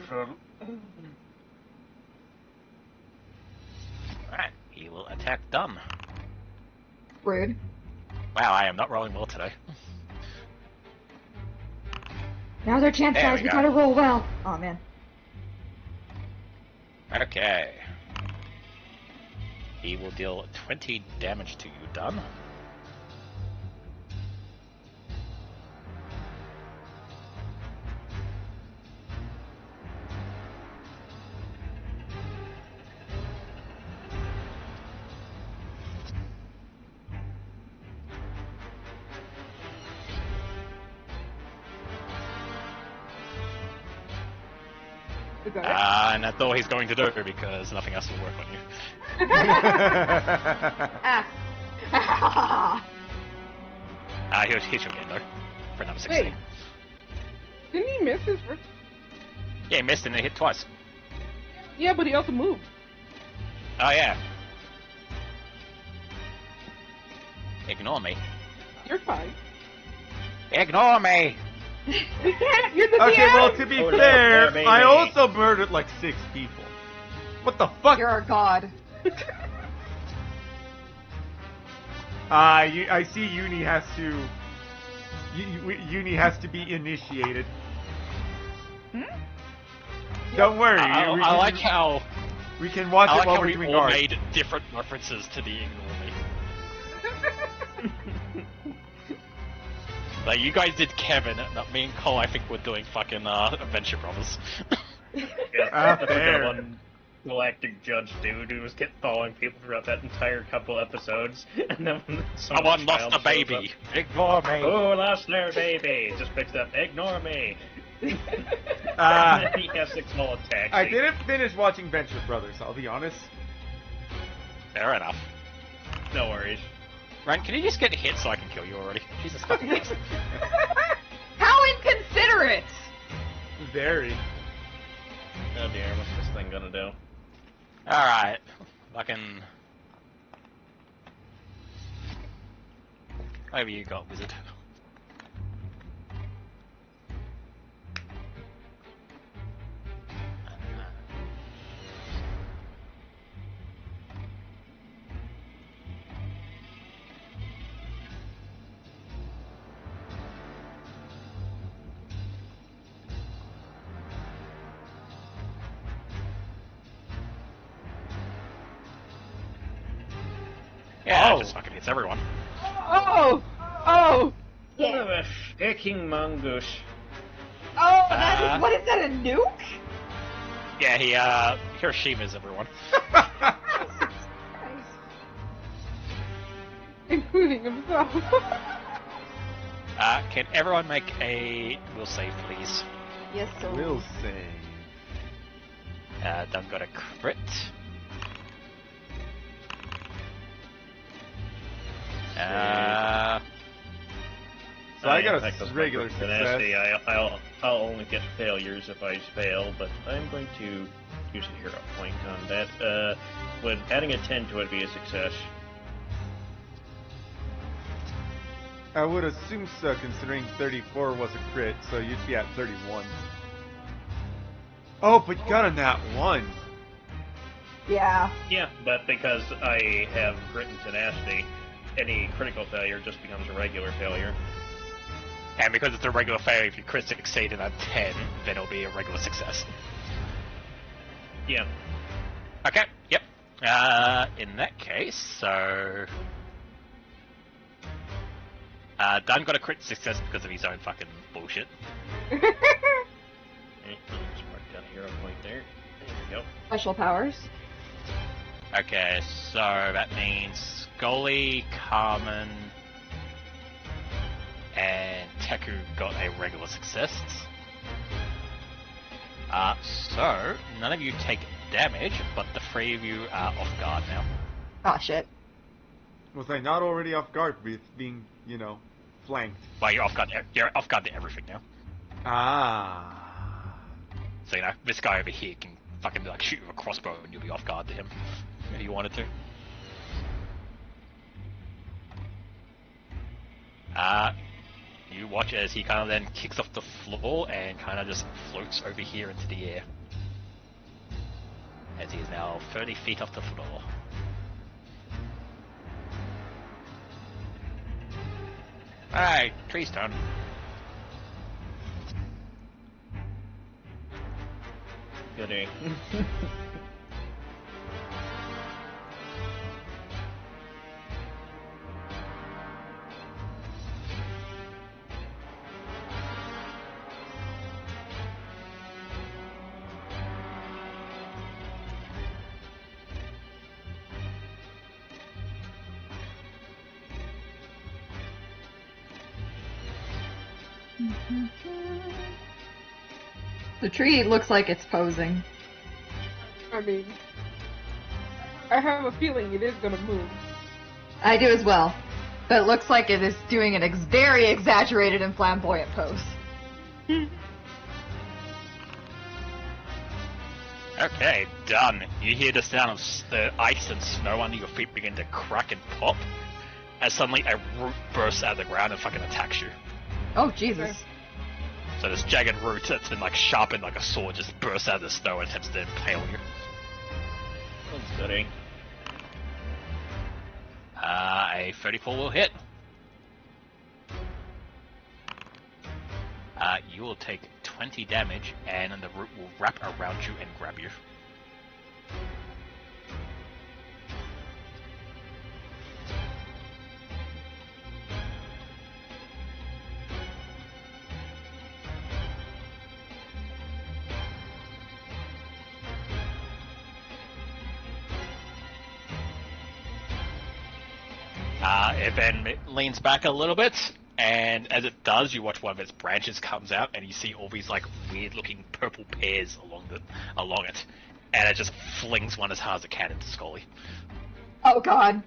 Alright, he will attack Dunn. Rude. Wow, I am not rolling well today. Now's our chance, There guys. we We go. gotta roll well. Oh man. Okay. He will deal 20 damage to you, Dunn. Is that it? And that's all he's going to do because nothing else will work on you. Ah. He'll hit you again though, for number 16. Wait. Didn't he miss his first? Yeah, he missed and he hit twice. Yeah, but he also moved. Oh yeah. Ignore me. You're fine. Ignore me! We can't. You're the Okay, DM. well, to be Oh, no, fair, there, baby. I also murdered like 6 people. What the fuck? You're a god. I see Uni has to... Uni has to be initiated. Hmm? Don't worry. I like how we can watch I it like while how we're we doing all art. made different references to the ignore me. Like you guys did Kevin, not me and Cole. I think we're doing fucking Adventure Brothers. Yeah, Ah, that's fair. like one galactic judge dude who was kept following people throughout that entire couple episodes, and then when Someone lost child a shows baby. Ignore up, me. oh, lost their baby. Just picks up. Ignore me. Ah. And then he has 6 small attacks. I didn't finish watching Venture Brothers, I'll be honest. Fair enough. No worries. Ryan, can you just get hit so I can kill you already? Jesus fucking Christ. How inconsiderate! Very. Oh dear, what's this thing gonna do? Alright. Fucking... Whatever you got, wizard. Yeah, Oh. it just fucking hits everyone. Oh! Oh! Son of a fucking mongoose. Oh, that is, what is that, a nuke? Yeah, he, Hiroshima's everyone. Including himself. Can everyone make a will save, please? Yes, sir. Will save. Done got a crit. So I got a That goes regular back to success. Nasty. I'll only get failures if I fail, but I'm going to use a hero point on that. Would adding a 10 to it be a success? I would assume so, considering 34 was a crit, so you'd be at 31. Oh, but you got a nat 1. Yeah. Yeah, but because I have grit and tenacity, any critical failure just becomes a regular failure. And because it's a regular failure, if you crit succeed in a 10, then it'll be a regular success. Yeah. Okay, yep. In that case, so... Dunn got a crit success because of his own fucking bullshit. Okay, let's mark down a hero point there. There we go. Special powers. Okay, so that means Scully, Carmen, and Teku got a regular success. So, none of you take damage, but the 3 of you are off guard now. Oh shit. Was I not already off guard with being, flanked? Well, you're off guard to everything now. Ah. So, this guy over here can fucking shoot you with a crossbow and you'll be off guard to him if you wanted to. You watch as he kind of then kicks off the floor and kind of just floats over here into the air. As he is now 30 feet off the floor. Alright, tree's turn. Goody. The tree looks like it's posing. I mean, I have a feeling it is gonna move. I do as well. But it looks like it is doing an very exaggerated and flamboyant pose. Okay, done. You hear the sound of the ice and snow under your feet begin to crack and pop, as suddenly a root bursts out of the ground and fucking attacks you. Oh, Jesus. So this jagged root that's been sharpened like a sword just bursts out of the snow and attempts to impale you. That's goody. A 34 will hit. You will take 20 damage, and the root will wrap around you and grab you. It then leans back a little bit, and as it does, you watch one of its branches comes out, and you see all these weird-looking purple pears along it, and it just flings one as hard as it can into Scully. Oh, God.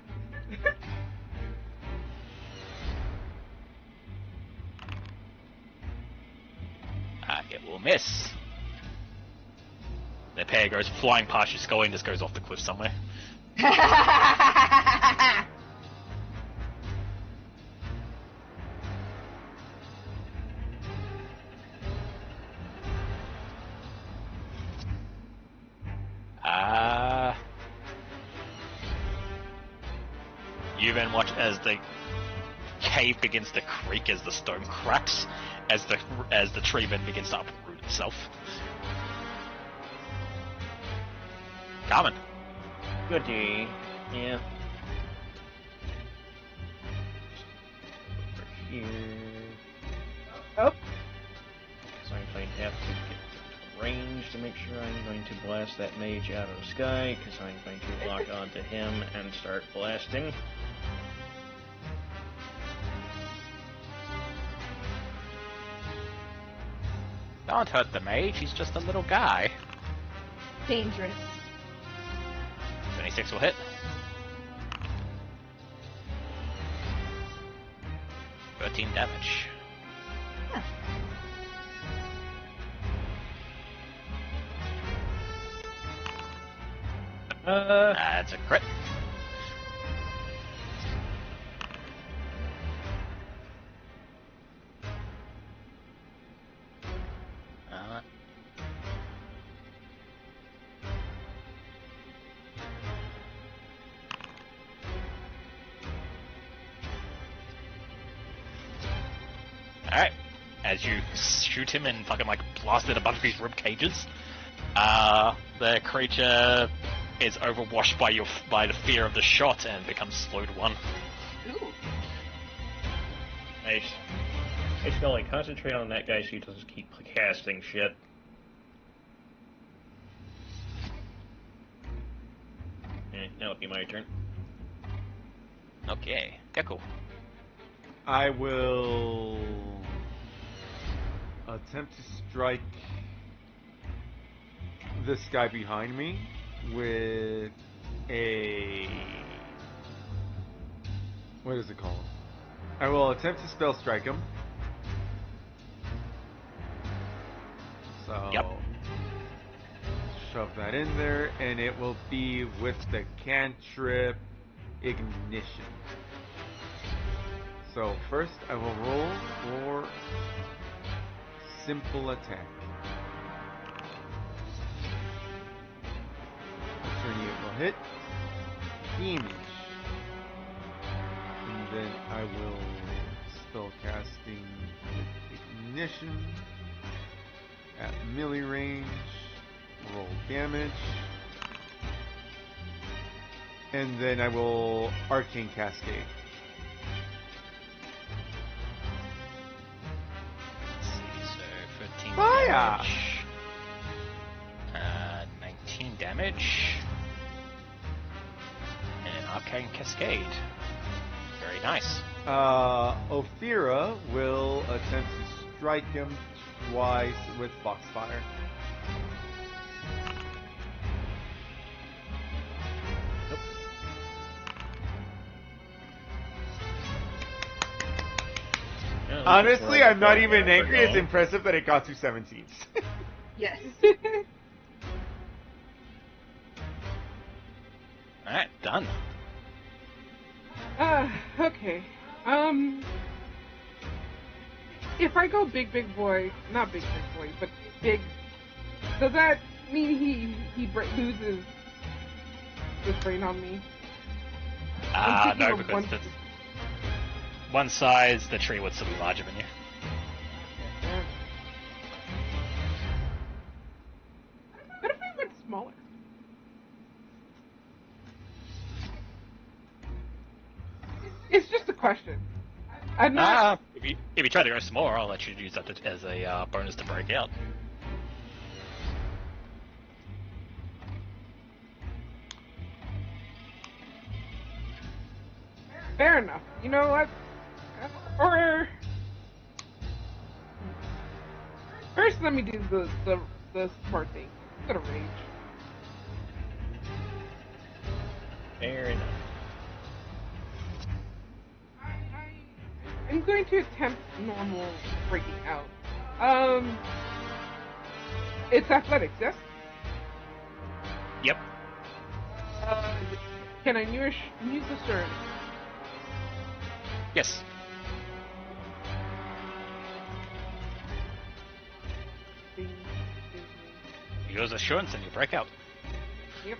It will miss. The pear goes flying past your Scully and just goes off the cliff somewhere. You then watch as the cave begins to creak as the stone cracks, as the tree then begins to uproot itself. Carmen. Goody. Yeah. Over here. Oh. So I'm going to have to get range to make sure I'm going to blast that mage out of the sky, because I'm going to lock onto him and start blasting. Don't hurt the mage, he's just a little guy. Dangerous. 26 will hit. 13 damage. Huh. That's a crit. Alright. As you shoot him and fucking like blasted a bunch of his rib cages, the creature is overwashed by the fear of the shot and becomes slowed 1. Ooh. Nice. Hey, Scully, concentrate on that guy so he doesn't keep casting shit. Now it'll be my turn. Okay, Gecko. I will attempt to strike this guy behind me with a... what is it called? I will attempt to spell strike him. So... Yep. shove that in there, and it will be with the cantrip ignition. So first I will roll for simple attack. Attorney it will hit. Damage. And then I will spell casting with ignition at melee range. Roll damage. And then I will arcane cascade. Fire! Damage. 19 damage. And Arcane Cascade. Very nice. Ophira will attempt to strike him twice with Foxfire. Nope. Honestly, I'm not even angry. It's impressive that it got to 17s. Yes. Alright, done. Okay. If I go big boy, not big boy, but big, does that mean he loses his brain on me? I'm thinking No, of because one size, the tree would still be larger than you. What if I went smaller? It's just a question. I'm not. If you try to go smaller, I'll let you use that as a bonus to break out. Fair enough. You know what? Or first, let me do the smart thing. I'm gonna rage. Fair enough. I'm going to attempt normal breaking out. It's athletics, yes? Yep. Can I use the sword? Yes. Ding, ding, You use assurance and you break out. ding. Yep.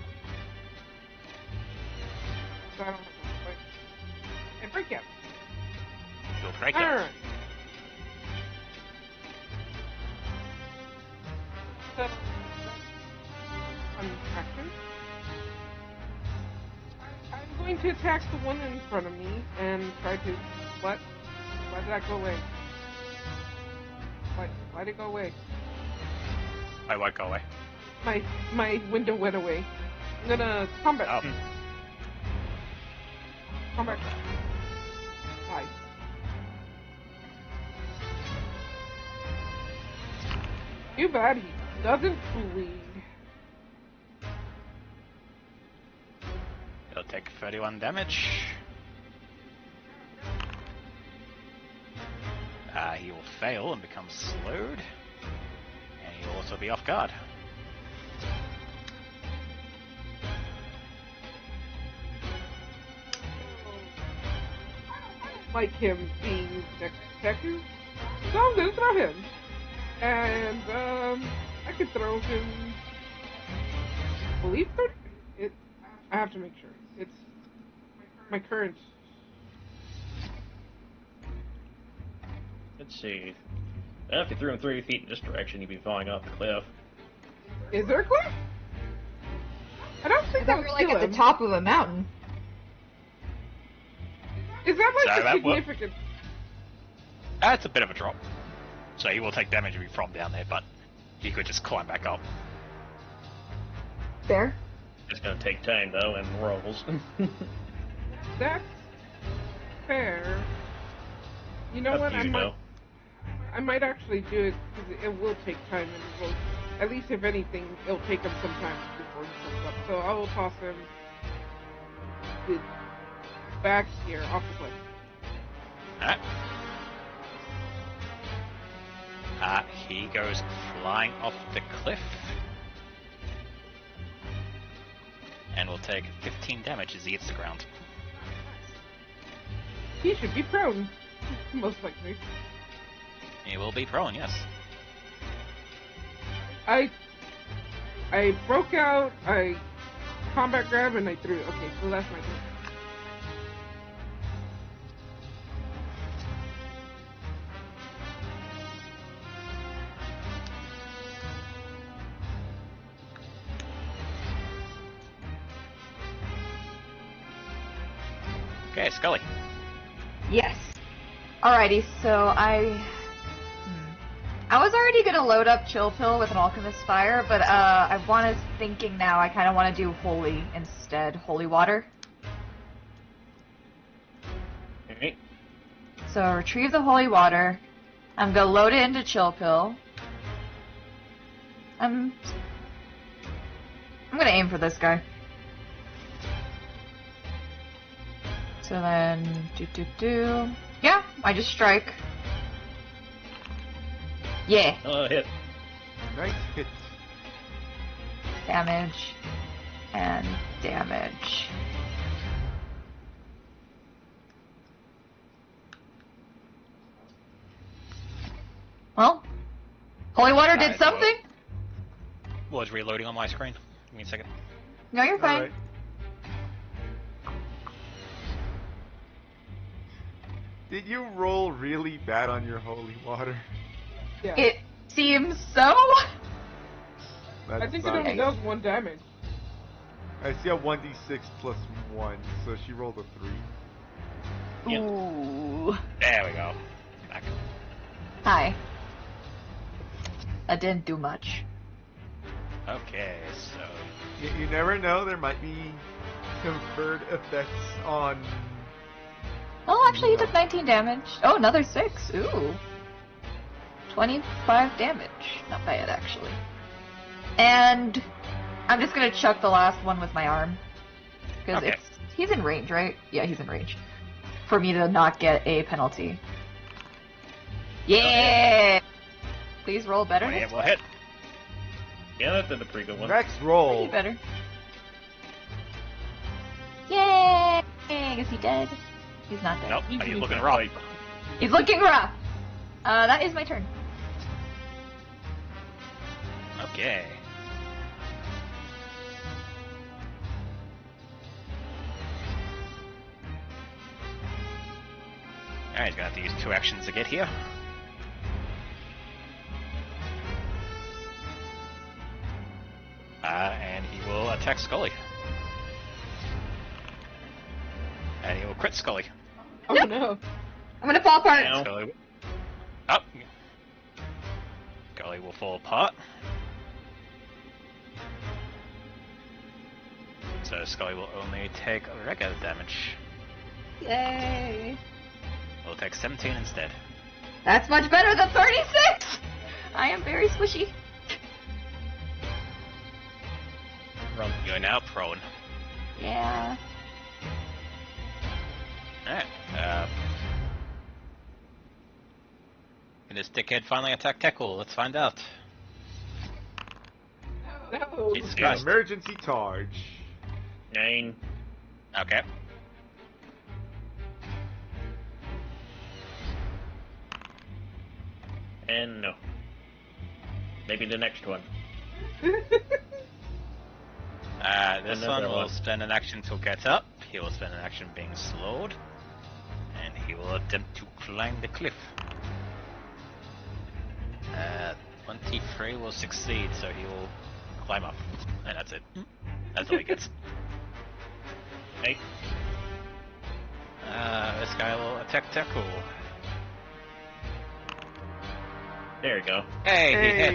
So I don't have to fight. And break out. You'll break out. Alright. So, action. I'm going to attack the one in front of me and try to. What? Why did that go away? Why did it go away? I won't go away. My window went away. I'm gonna combat. Oh. Combat. Bye. Too bad he doesn't bleed. He'll take 31 damage. He will fail and become slowed. And he'll also be off guard. like him being next detective, so I'm gonna throw him. And I could throw him. I believe 30. I have to make sure. It's my current. Let's see. If you threw him 30 feet in this direction, you'd be falling off the cliff. Is there a cliff? I don't think I that thought would we were like kill at him. the top of a mountain. Is that like So a that will- significant? That's a bit of a drop. So he will take damage from down there, but he could just climb back up. Fair. It's gonna take time though, and rolls. That's fair. You know Up what? to you, though. I might actually do it because it will take time, and it will, at least if anything, it'll take him some time before he comes up. So I will toss him back here off the cliff. Alright. He goes flying off the cliff. And will take 15 damage as he hits the ground. He should be prone, most likely. He will be prone, yes. I broke out, I combat grab, and I threw it. Okay, so that's my turn. Okay, Scully. Yes. Alrighty, so I was already gonna load up Chill Pill with an Alchemist Fire, but I was thinking now I kind of want to do Holy instead, Holy Water. Alright. So retrieve the Holy Water. I'm gonna load it into Chill Pill. I'm gonna aim for this guy. So then, yeah, I just strike. Yeah, Oh, hit. Nice hit. damage, and damage. Well, Holy Water did Alright, something? Was reloading on my screen. Give me a second. No, you're fine. Alright. Did you roll really bad on your holy water? Yeah. It seems so. That I think it sucks. only does 1 damage. I see a 1d6 plus 1, so she rolled a 3. Yep. Ooh. There we go. Back. Hi. That didn't do much. Okay, so You never know, there might be conferred effects on... Oh, actually, he took 19 damage. Oh, another 6. Ooh. 25 damage. Not bad, actually. And I'm just gonna chuck the last one with my arm. Because Okay. he's in range, right? Yeah, he's in range. For me to not get a penalty. Yeah! Please roll better. yeah, we'll hit. Yeah, that did a pretty good one. Next Pretty roll. better. Yay! I guess he dead. He's not dead. Nope, Easy he's looking to rough. fight. He's looking rough. That is my turn. Okay. Alright, he's gonna have to use 2 actions to get here. And he will attack Scully. And he will crit Scully. Oh no. I'm gonna fall apart. Ow. Scully. Up. Scully will fall apart. So Scully will only take regular damage. Yay! We'll take 17 instead. That's much better than 36! I am very squishy. Run. You're now prone. Yeah. Alright. Can this dickhead finally attack Teckle? Let's find out. No. Jesus An Christ. emergency charge. 9. Okay. And no. Maybe the next one. This Another one will one. spend an action to get up. He will spend an action being slowed. And he will attempt to climb the cliff. 23 will succeed, so he will climb up. And that's it. That's all he gets. Hey, This guy will attack tackle. there you go. Hey, he Hey!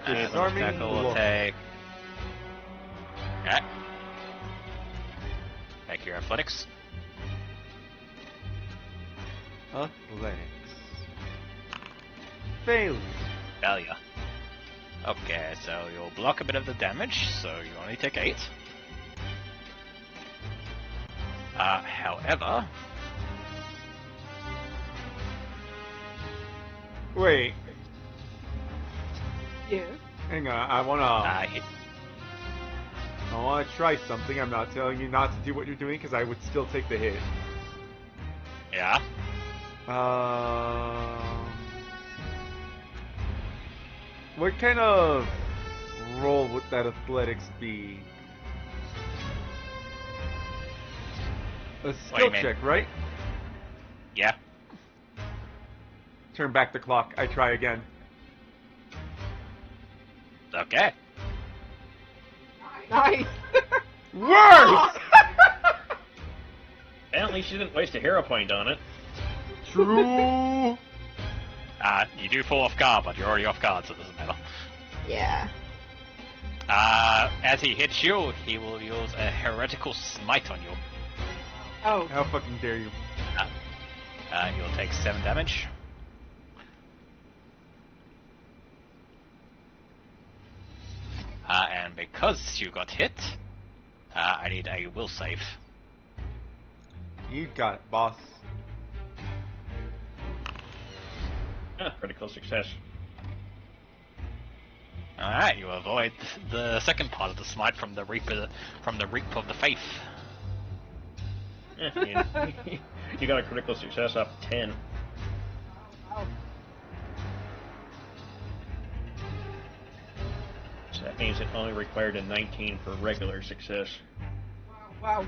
hits. Disarming Tackle will blow. take. Okay. Make your athletics. Athletics. Failure. Failure. Okay, so you'll block a bit of the damage, so you only take 8. However, Wait, Yeah. hang on. I wanna try something. I'm not telling you not to do what you're doing because I would still take the hit. yeah. What kind of roll would that athletics be? A do you skill mean? check, right? Yeah. Turn back the clock. I try again. Okay. Nice. Worse! Apparently she didn't waste a hero point on it. True. You do fall off guard, but you're already off guard, so it doesn't matter. Yeah. As he hits you, he will use a heretical smite on you. Oh. How fucking dare you? You'll take 7 damage. And because you got hit, I need a will save. You got it, boss. Critical success. Alright, you avoid the second part of the smite from the Reap of the Faith. You got a critical success up 10. Wow. So that means it only required a 19 for regular success. Wow.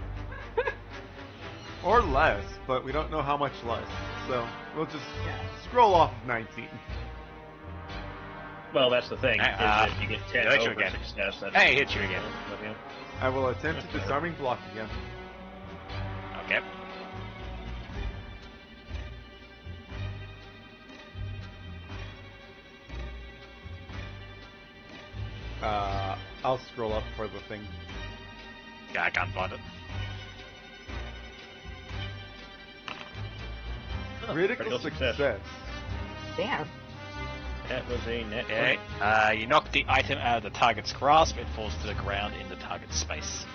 Or less, but we don't know how much less. So we'll just scroll off of 19. Well, that's the thing. Is that you get 10 he'll hit you over again. success. That's Hey, hit you again. I will attempt to disarming block again. Okay. I'll scroll up for the thing. Yeah, I can't find it. Critical success. Damn. That was a net. Okay. You knock the item out of the target's grasp, it falls to the ground in the target's space.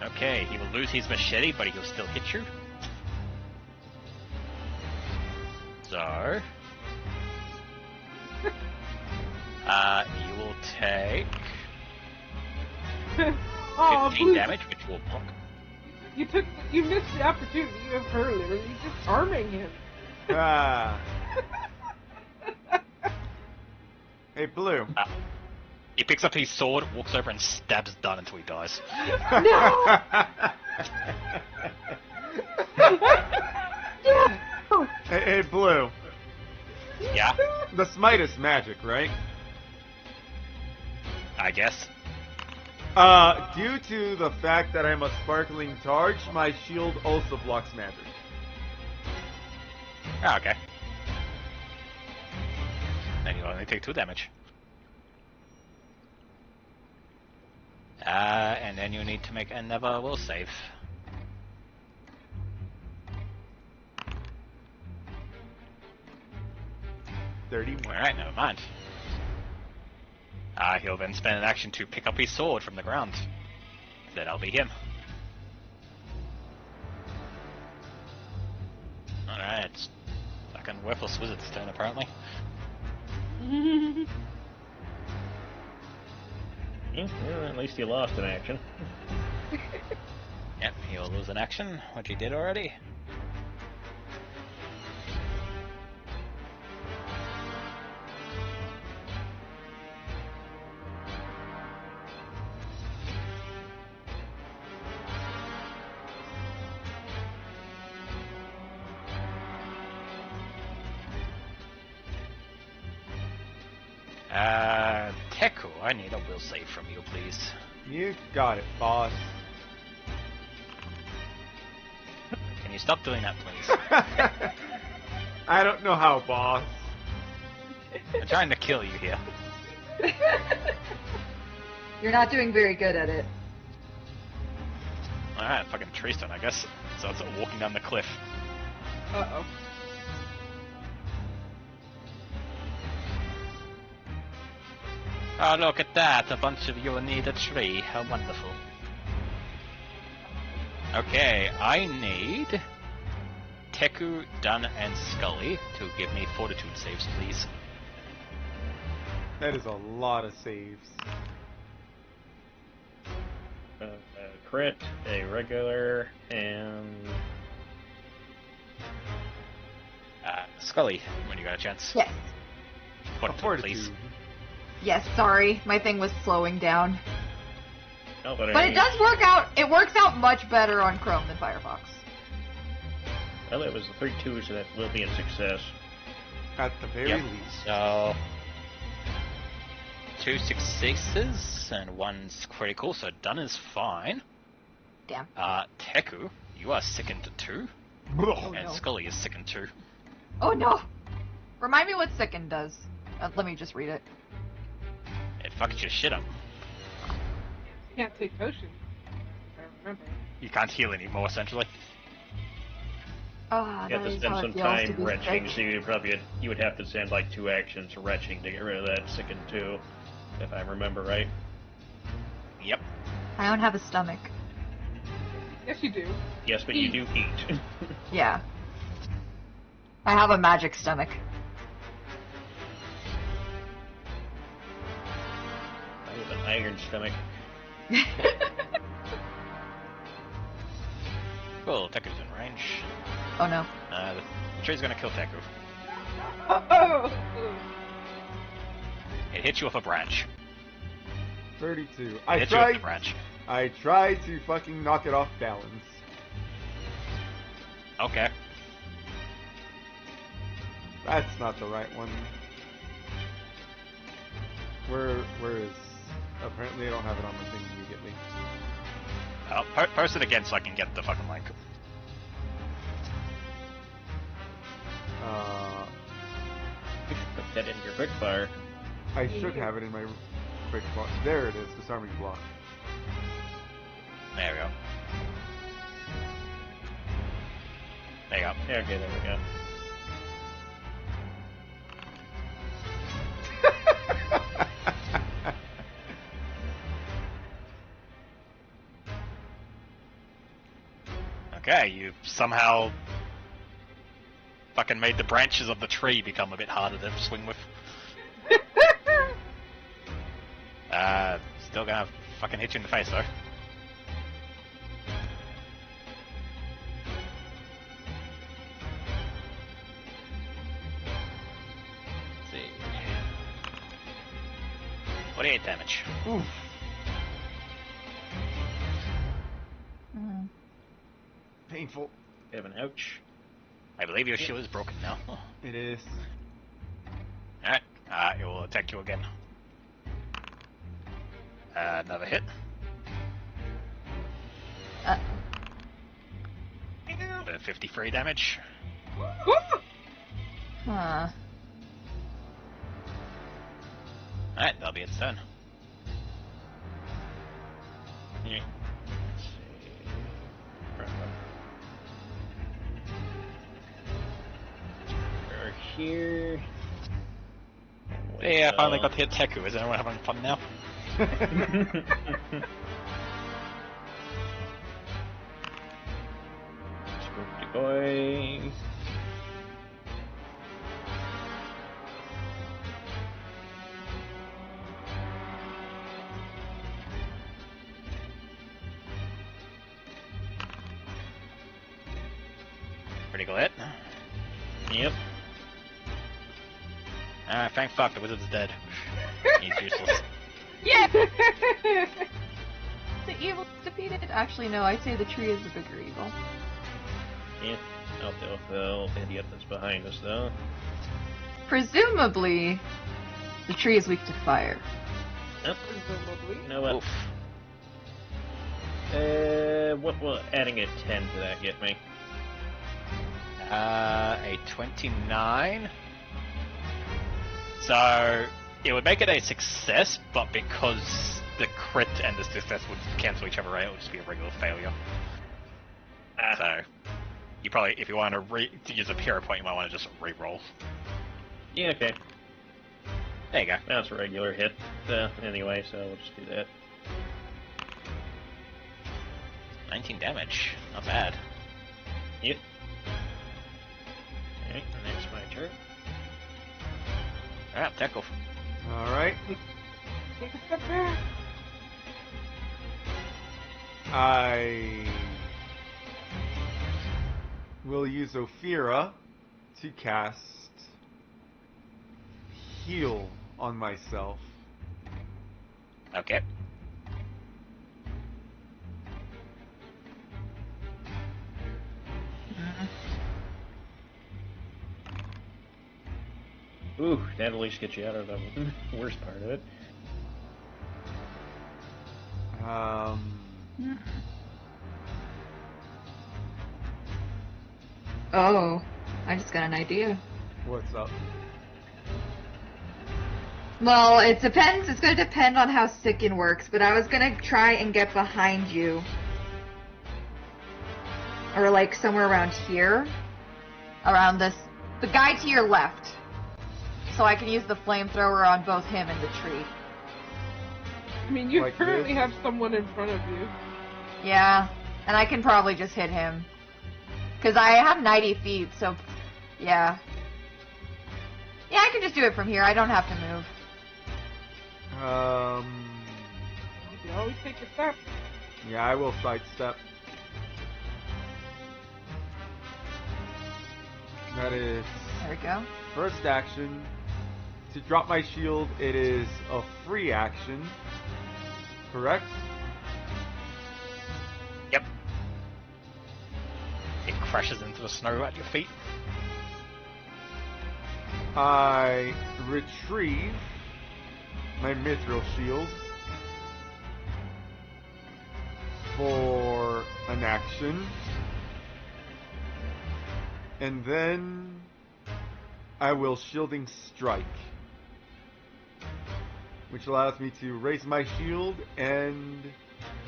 Okay, he will lose his machete, but he'll still hit you. So... you will take Oh, 15 Blue, damage, which will block. you missed the opportunity of her literally just arming him. Ah. Hey, Blue. He picks up his sword, walks over and stabs Dunn until he dies. No! Hey, Blue. Yeah, The smite is magic, right? I guess. Due to the fact that I'm a sparkling charge, my shield also blocks magic. Oh, okay. Then you only take 2 damage. And then you need to make another will save. Alright, never mind. He'll then spend an action to pick up his sword from the ground. That'll be him. Alright, it's fucking worthless wizard's turn apparently. Well, at least you lost an action. Yep, he'll lose an action, which he did already. Teku, I need a will save from you, please. You got it, boss. Can you stop doing that, please? I don't know how, boss. I'm trying to kill you here. You're not doing very good at it. Alright, fucking tree stone, I guess. So it's walking down the cliff. Uh-oh. Oh, look at that. A bunch of you need a tree. How wonderful. Okay, I need Teku, Dun, and Scully to give me fortitude saves, please. That is a lot of saves. A crit, a regular, and... Scully, when you got a chance. Yes. Fortitude, please. Yes, sorry. My thing was slowing down. Oh, but But it does work out. It works out much better on Chrome than Firefox. Well, it was the 3 2s, so that will be a success. At the very Yep. least. So, 2 successes and 1's critical, so Dun is fine. Damn. Teku, you are sickened 2, Oh, and no. Scully is sickened 2. Oh no! Remind me what Sicken does. Let me just read it. It fucks your shit up. Can't take potions. I remember. You can't heal anymore, essentially. Ah, You have that to is spend how it some feels to time be retching, sick. so you would have to send like 2 actions retching to get rid of that sicken 2, if I remember right. Yep. I don't have a stomach. Yes, you do. Yes, but you do eat. Yeah. I have a magic stomach. I have an iron stomach. Cool, Teku's in range. Oh no. The tree's gonna kill Teku. Oh! It hits you with a branch. 32. It hits you with a branch. I tried to fucking knock it off balance. Okay. That's not the right one. Where is... Apparently I don't have it on my thing immediately. Post it again so I can get the fucking link. You should put that in your quickfire. I should have it in my quick block. There it is, disarming block. There we go. There you go. Yeah, okay, there we go. Okay, you somehow fucking made the branches of the tree become a bit harder to swing with. Still gonna fucking hit you in the face though. Let's see. 48 damage. Oof. Mm. Painful. You have an ouch. I believe your shield is broken now. It is. Alright, it will attack you again. Another hit. Uh, 53 damage. huh. Alright, that'll be its turn. Yeah. Let's see. We're here. Yeah, I finally got to hit Teku. Is anyone having fun now? Spooky boy. Critical hit. Yep. Thank fuck, the wizard's dead. He's useless. Yeah! The evil is defeated. Actually, no, I say the tree is the bigger evil. Yeah. I'll deal with the old idiot that's behind us, though. Presumably, The tree is weak to fire. Yep. Presumably. You know what? Oof. What will adding a 10 to that get me? A 29. So it would make it a success, but because the crit and the success would cancel each other out, it would just be a regular failure. So you probably, if you want to use a hero point, you might want to just re-roll. Yeah, okay. There you go. That's a regular hit anyway, so we'll just do that. 19 damage. Not bad. Yep. Okay, and that's my turn. Alright, tackle. Alright. Take a step back. I will use Ophira to cast Heal on myself. Okay. Ooh, that at least gets you out of the worst part of it. Oh, I just got an idea. What's up? Well, it depends. It's going to depend on how Sicken works, but I was going to try and get behind you. Or, like, somewhere around here. Around this. The guy to your left. So I can use the flamethrower on both him and the tree. I mean, you Like currently this? have someone in front of you. Yeah, and I can probably just hit him. Because I have 90 feet, so... Yeah. Yeah, I can just do it from here. I don't have to move. You can always take a step. Yeah, I will sidestep. That is There we go. first action. To drop my shield, it is a free action. Correct? Yep. It crashes into the snow at your feet. I retrieve my mithril shield for an action. And then I will shielding strike, which allows me to raise my shield and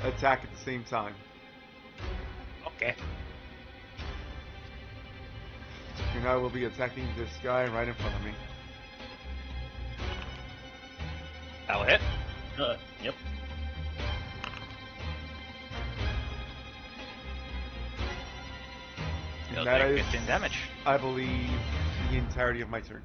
attack at the same time. Okay. And I will be attacking this guy right in front of me. That'll hit. Yep. It'll That take is, 15 damage. I believe, the entirety of my turn.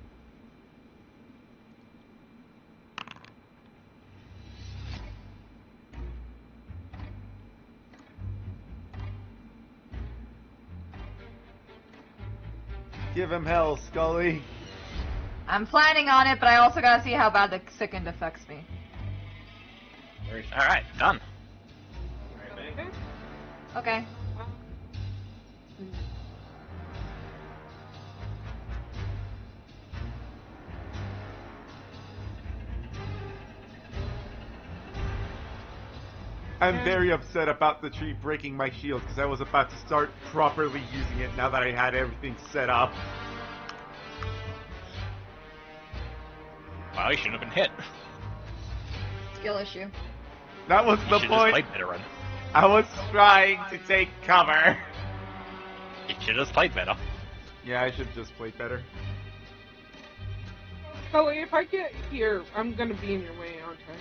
Give him hell, Scully. I'm planning on it, but I also gotta see how bad the Sickened affects me. Alright, done. Alright, man. Okay. I'm very upset about the tree breaking my shield because I was about to start properly using it now that I had everything set up. Well, you shouldn't have been hit. Skill issue. That was You the should have point. played better run. I was trying to take cover. You should have played better. Yeah, I should just play better. Scully, if I get here, I'm gonna be in your way, aren't I?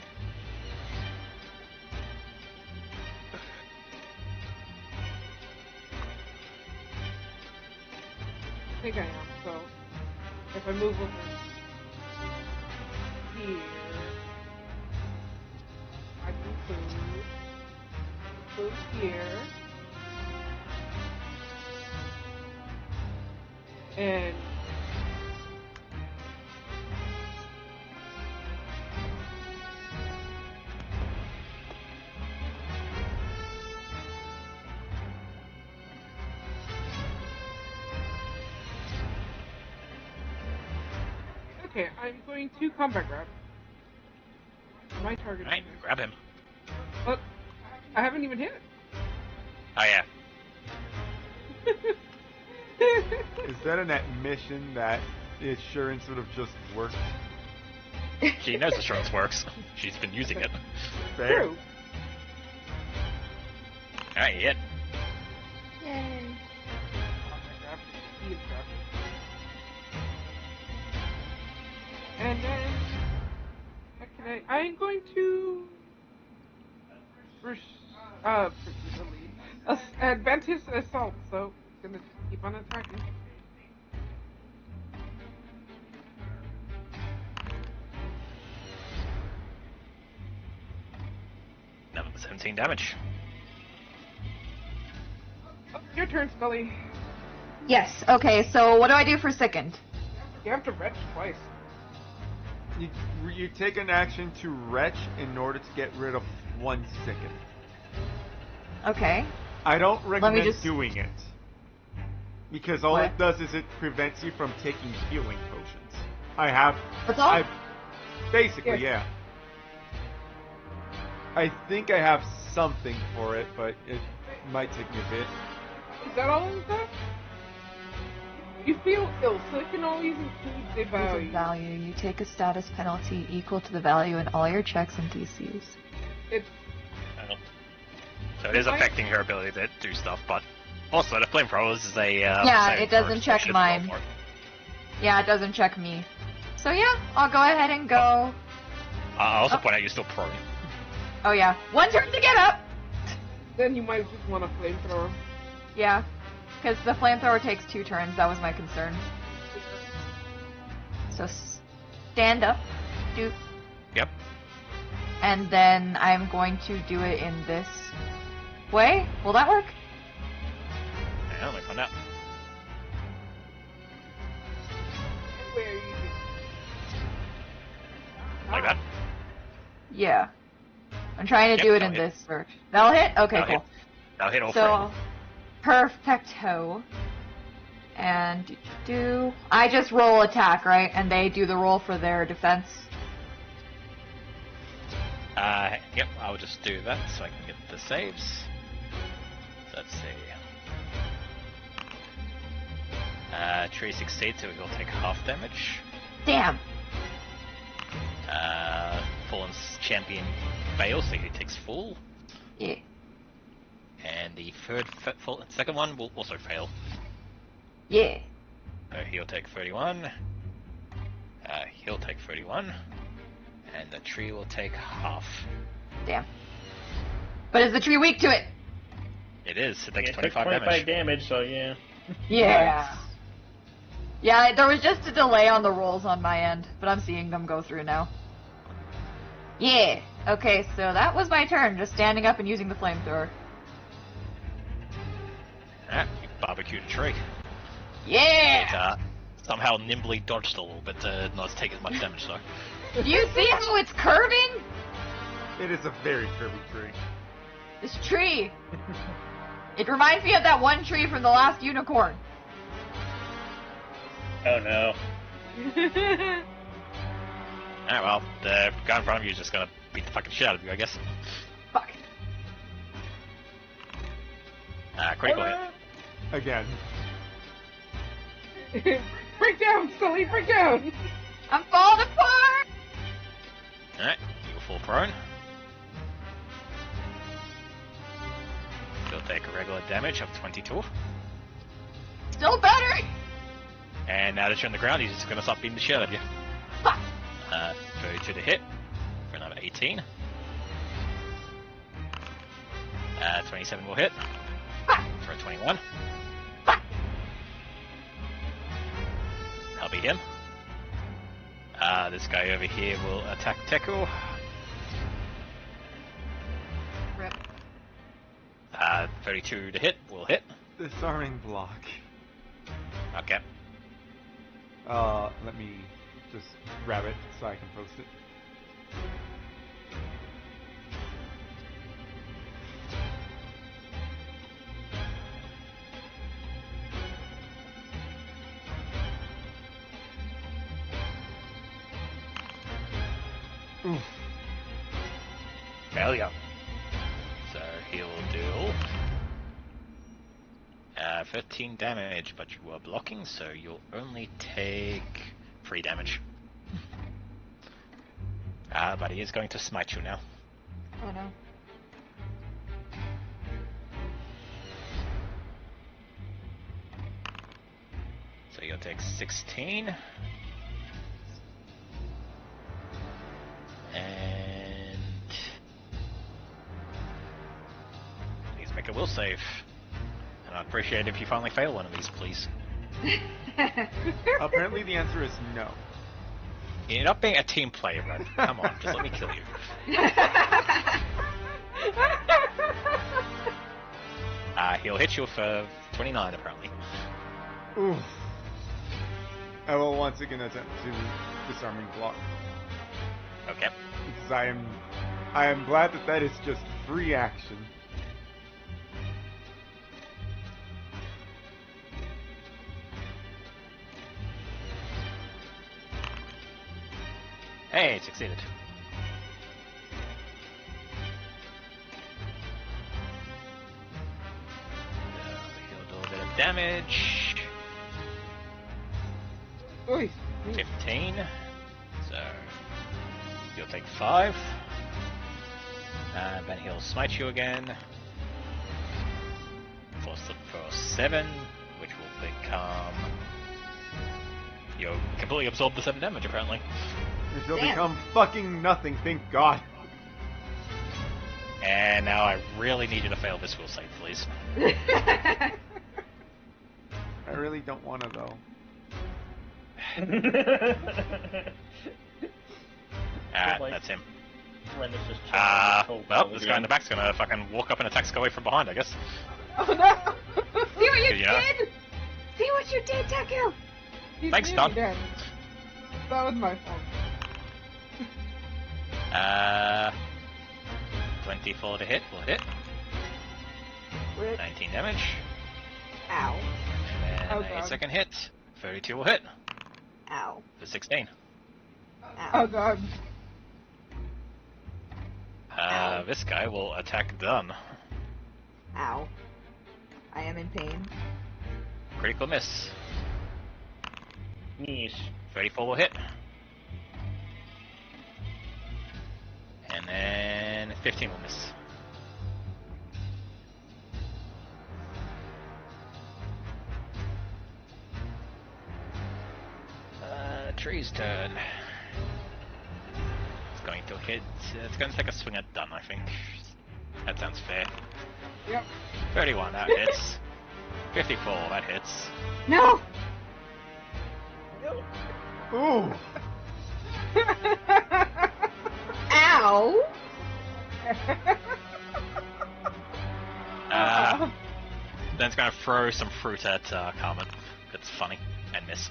I think I am, so if I move over here, I can move here, and okay, I'm going to combat grab. my target. Alright, grab him. But I haven't even hit. Oh yeah. Is that an admission that the assurance would have just worked? She knows assurance works. She's been using it. Fair. True. Alright, you hit. Yay. He is gravity. And then what can I'm going to advance his assault, so I'm gonna keep on attacking. Another 17 damage. Oh, your turn, Scully. Yes. Okay. So what do I do for sickened? You have to retch twice. You take an action to retch in order to get rid of one sicken. Okay. I don't recommend just- doing it. Because all What? it does is it prevents you from taking healing potions. I have... That's all? I basically, yeah. I think I have something for it, but it might take me a bit. Is that all of that? You feel ill, so it can always include the There's a value. value. You take a status penalty equal to the value in all your checks and DCs. It's Oh. So it is affecting her ability to do stuff, but also the flamethrower is a Yeah, saving it doesn't throw, so check should roll mine. for it. Yeah, it doesn't check me. So yeah, I'll go ahead and go. I'll also Oh. point out you're still prone. Oh yeah, one turn to get up. then you might just want to flamethrower. Yeah, because the flamethrower takes 2 turns. That was my concern. So stand up, do, Yep. and then I'm going to do it in this way. Will that work? Yeah, let me find out. Where are you? Like that. Yeah. I'm trying to Yep, do it that'll in hit. this search. That'll hit? Okay, That'll cool. I'll hit all So, three. perfecto. And I just roll attack, right? And they do the roll for their defense. Yep, I'll just do that so I can get the saves. So let's see. Tree succeeds, so he'll take half damage. Damn. Fallen's champion fails, so he takes full. Yeah. And the second one will also fail. Yeah. So he'll take 31. He'll take 31. And the tree will take half. Damn. But is the tree weak to it? It is. It takes It took 25 damage. damage, so yeah. Yeah. Yeah, there was just a delay on the rolls on my end, but I'm seeing them go through now. Yeah. Okay, so that was my turn, just standing up and using the flamethrower. Ah, you barbecued a tree. Yeah! It somehow nimbly dodged a little bit to not take as much damage, though. Do you see how it's curving? It is a very curvy tree. This tree. It reminds me of that one tree from the last unicorn. Oh no. Alright, well, the guy in front of you is just gonna beat the fucking shit out of you, I guess. Fuck. Critical hit. Again. Break down, Sully, break down! I'm falling apart! Alright, you fall prone. You'll take a regular damage of 22. Still better! And now that you're on the ground, he's just gonna start beating the shit out of you. Fuck. 32 to hit for another 18. 27 will hit Fuck. for a 21. Fuck. That'll be him. This guy over here will attack Teku. Rip. 32 to hit will hit. Disarming block. Okay. Let me just grab it so I can post it. Oof. failure. So he'll do 13 damage, but you are blocking, so you'll only take 3 damage. But he is going to smite you now. Oh no. So you'll take 16. And please make a will save. And I'd appreciate it if you finally fail one of these, please. Apparently the answer is no. You're not being a team player, Red. Come on, just let me kill you. He'll hit you for 29, apparently. Oof. I will once again attempt to disarming block. Okay. Because I am glad that that is just free action. Hey, succeeded. He'll do a bit of damage. Oy. 15. So you'll take 5. And then he'll smite you again. For 7, which will become... You'll completely absorb the 7 damage, apparently. Which will Damn. become fucking nothing, thank God. And now I really need you to fail this will save, please. I really don't want to, though. That's him. Brenda's just Well, this guy in the back's gonna fucking walk up and attack Scully from behind, I guess. Oh no! See what you You know? did? See what you did, Taku? He's Thanks, really Don. dead. That was my fault. 24 to hit, will hit. Rip. 19 damage. Ow. And then Oh, a God. second hit. 32 will hit. Ow. For 16. Ow. Oh god. Ow. This guy will attack Dunn. Ow. I am in pain. Critical miss. Yes. 34 will hit. And then 15 will miss. Tree's turn. It's going to hit. It's going to take a swing at Dunn, I think. That sounds fair. Yep. 31, that hits. 54, that hits. No! Ooh! Ow! Then it's going to throw some fruit at Carmen. It's funny. And miss.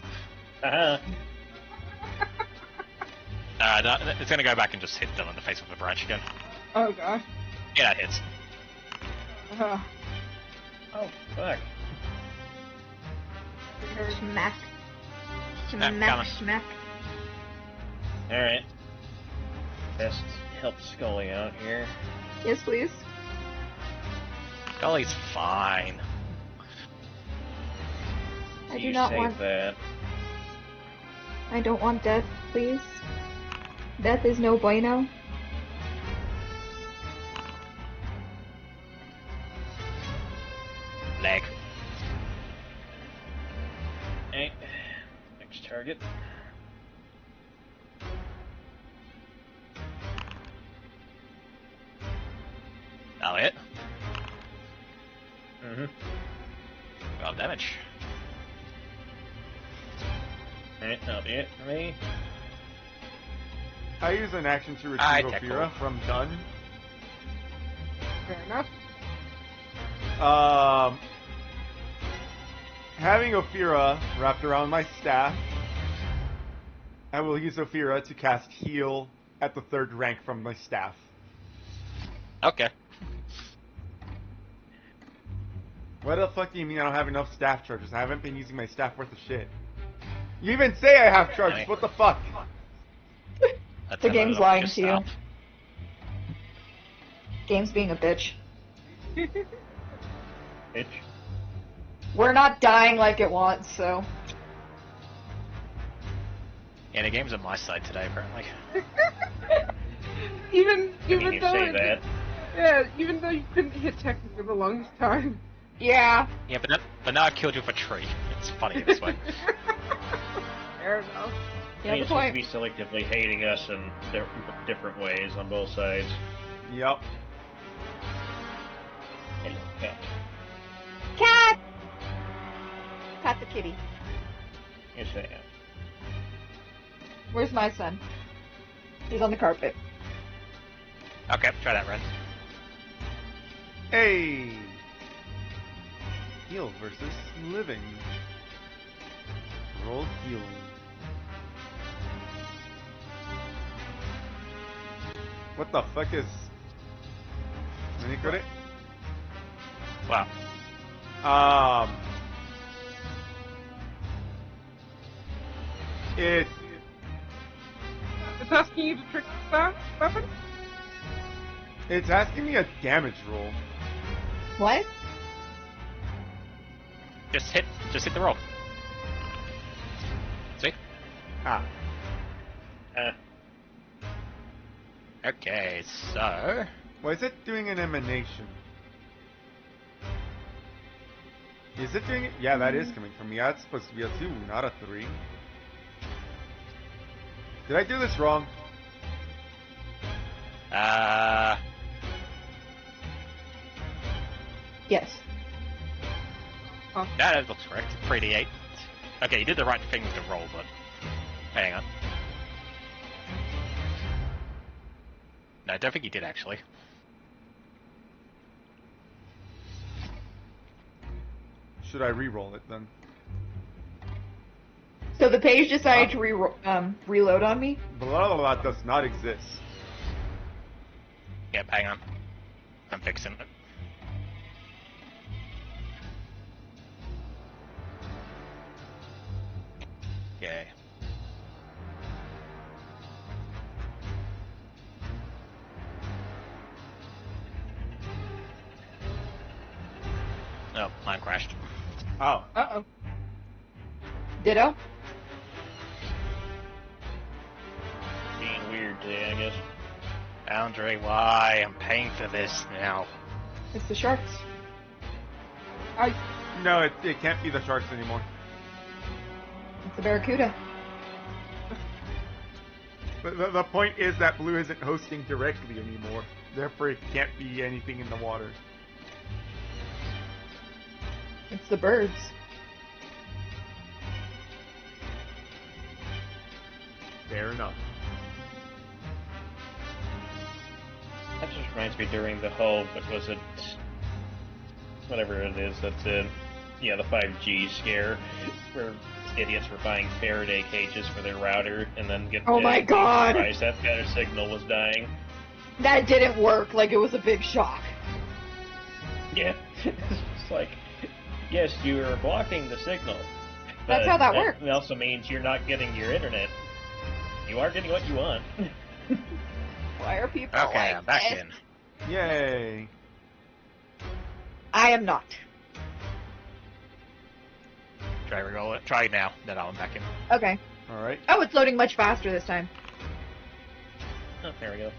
It's going to go back and just hit Dylan in the face with a branch again. Oh gosh. Yeah, that hits. Oh, fuck. Smack. coming. Smack, smack. Alright. Best help Scully out here. Yes, please. Scully's fine. I do You not save want. that. I don't want death, please. Death is no bueno. Leg. Hey. Next target. That'll hit. Mm-hmm. 12 damage. Alright, that'll be it for me. I use an action to I retrieve tackle. Ophira from Dunn. Fair enough. Having Ophira wrapped around my staff, I will use Ophira to cast Heal at the 3rd rank from my staff. Okay. What the fuck do you mean I don't have enough staff charges? I haven't been using my staff worth of shit. You even say I have charges, what the fuck? That's The a game's little lying just to you. up. Game's being a bitch. Bitch. We're not dying like it wants, so. Yeah, the game's on my side today, apparently. even I mean, you though say that. Yeah, even though you couldn't hit Texas for the longest time. Yeah. Yeah, but now I killed you with a tree. It's funny this way. Fair enough. I Yeah, mean, the it's supposed to point. be selectively hating us in different ways on both sides. Yep. Hello, cat. Cat! Cat the kitty. Yes, I am. Where's my son? He's on the carpet. Okay, try that, Ren. Hey! Heal versus living. Roll healing. What the fuck is... Minikore? Wow. It... It's asking you to trick that weapon? It's asking me a damage roll. What? Just hit the roll. See? Ah. Okay, so... Why is it doing an emanation? Is it doing it? Yeah, that is coming from me. That's supposed to be a 2, not a 3. Did I do this wrong? Yes. That looks correct. 3d8. Okay, you did the right thing with the roll, but... Hang on. No, I don't think you did, actually. Should I re-roll it then? So the page decided to reload on me? Blah blah blah does not exist. Yep, hang on. I'm fixing it. Yay. Oh, mine crashed. Oh. Uh-oh. Ditto? Being weird today, I guess. Boundary, why? I'm paying for this now. It's the sharks. No, it can't be the sharks anymore. It's the barracuda. The point is that Blue isn't hosting directly anymore. Therefore, it can't be anything in the water. It's the birds. Fair enough. That just reminds me during the whole, what was it? Whatever it is, that's it. Yeah, the 5G scare, where idiots were buying Faraday cages for their router and then get Oh my God! surprised that their signal was dying. That didn't work, like it was a big shock. Yeah. It's like, yes, you are blocking the signal. That's but how that works. It also means you're not getting your internet. You are getting what you want. Why are people Okay, like I'm back this? in. Yay. I am not. Try re-roll it. Try now, then I'm back in. Okay. Alright. Oh, it's loading much faster this time. Oh, there we go.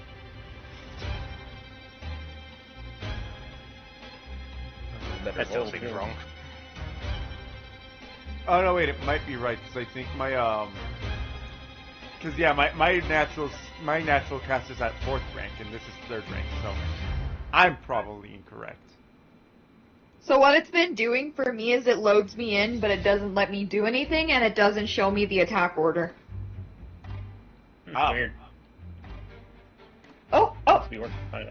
That still seems wrong. Oh no, wait, it might be right because I think my because yeah, my natural cast is at 4th rank and this is 3rd rank, so I'm probably incorrect. So what it's been doing for me is it loads me in, but it doesn't let me do anything, and it doesn't show me the attack order. Ah. Weird. Oh, Must be working fine.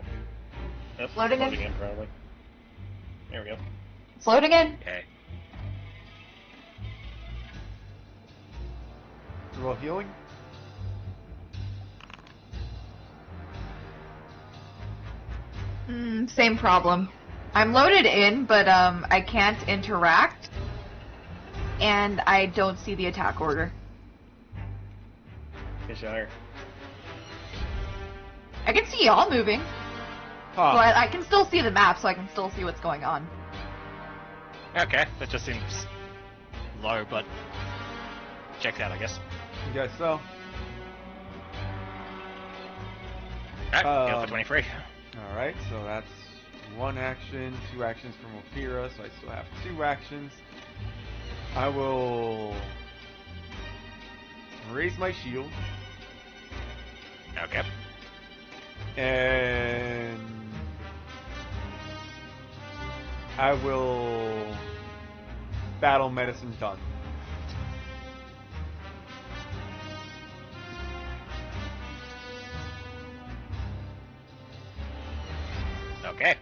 That's Loading in. in, probably. There we go. it's loading in. Okay. Roll healing. Same problem. I'm loaded in, but I can't interact, and I don't see the attack order. Desire. I can see y'all moving. Huh. But I can still see the map, so I can still see what's going on. Okay, that just seems low, but checks out, I guess. You guess so? Alright, heal for 23. Alright, so that's 1 action, 2 actions from Ophira, so I still have 2 actions. I will raise my shield. Okay. And I will battle medicine done. Okay.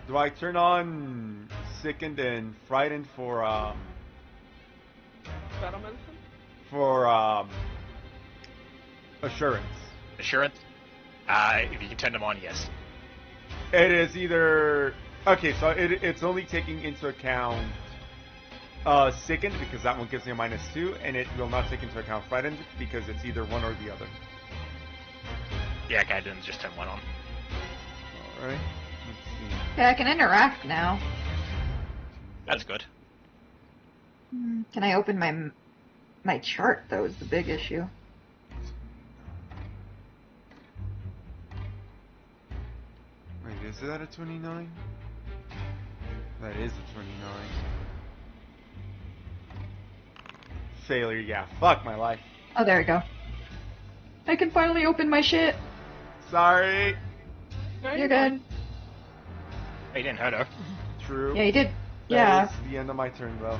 Do I turn on sickened and frightened for Battle medicine? assurance? Assurance? If you can turn them on, yes. It is either okay, so it's only taking into account sickened because that one gives me a -2, and it will not take into account frightened because it's either one or the other. Yeah, okay, then just turn one on. Alright. Let's see. Okay, I can interact now. That's good. Can I open my chart, though, is the big issue. Wait, is that a 29? That is a 29. Failure, yeah. Fuck my life. Oh, there we go. I can finally open my shit. Sorry. No, You're fine. good. He didn't hurt her. True. Yeah, you did. That Yeah. is the end of my turn, though.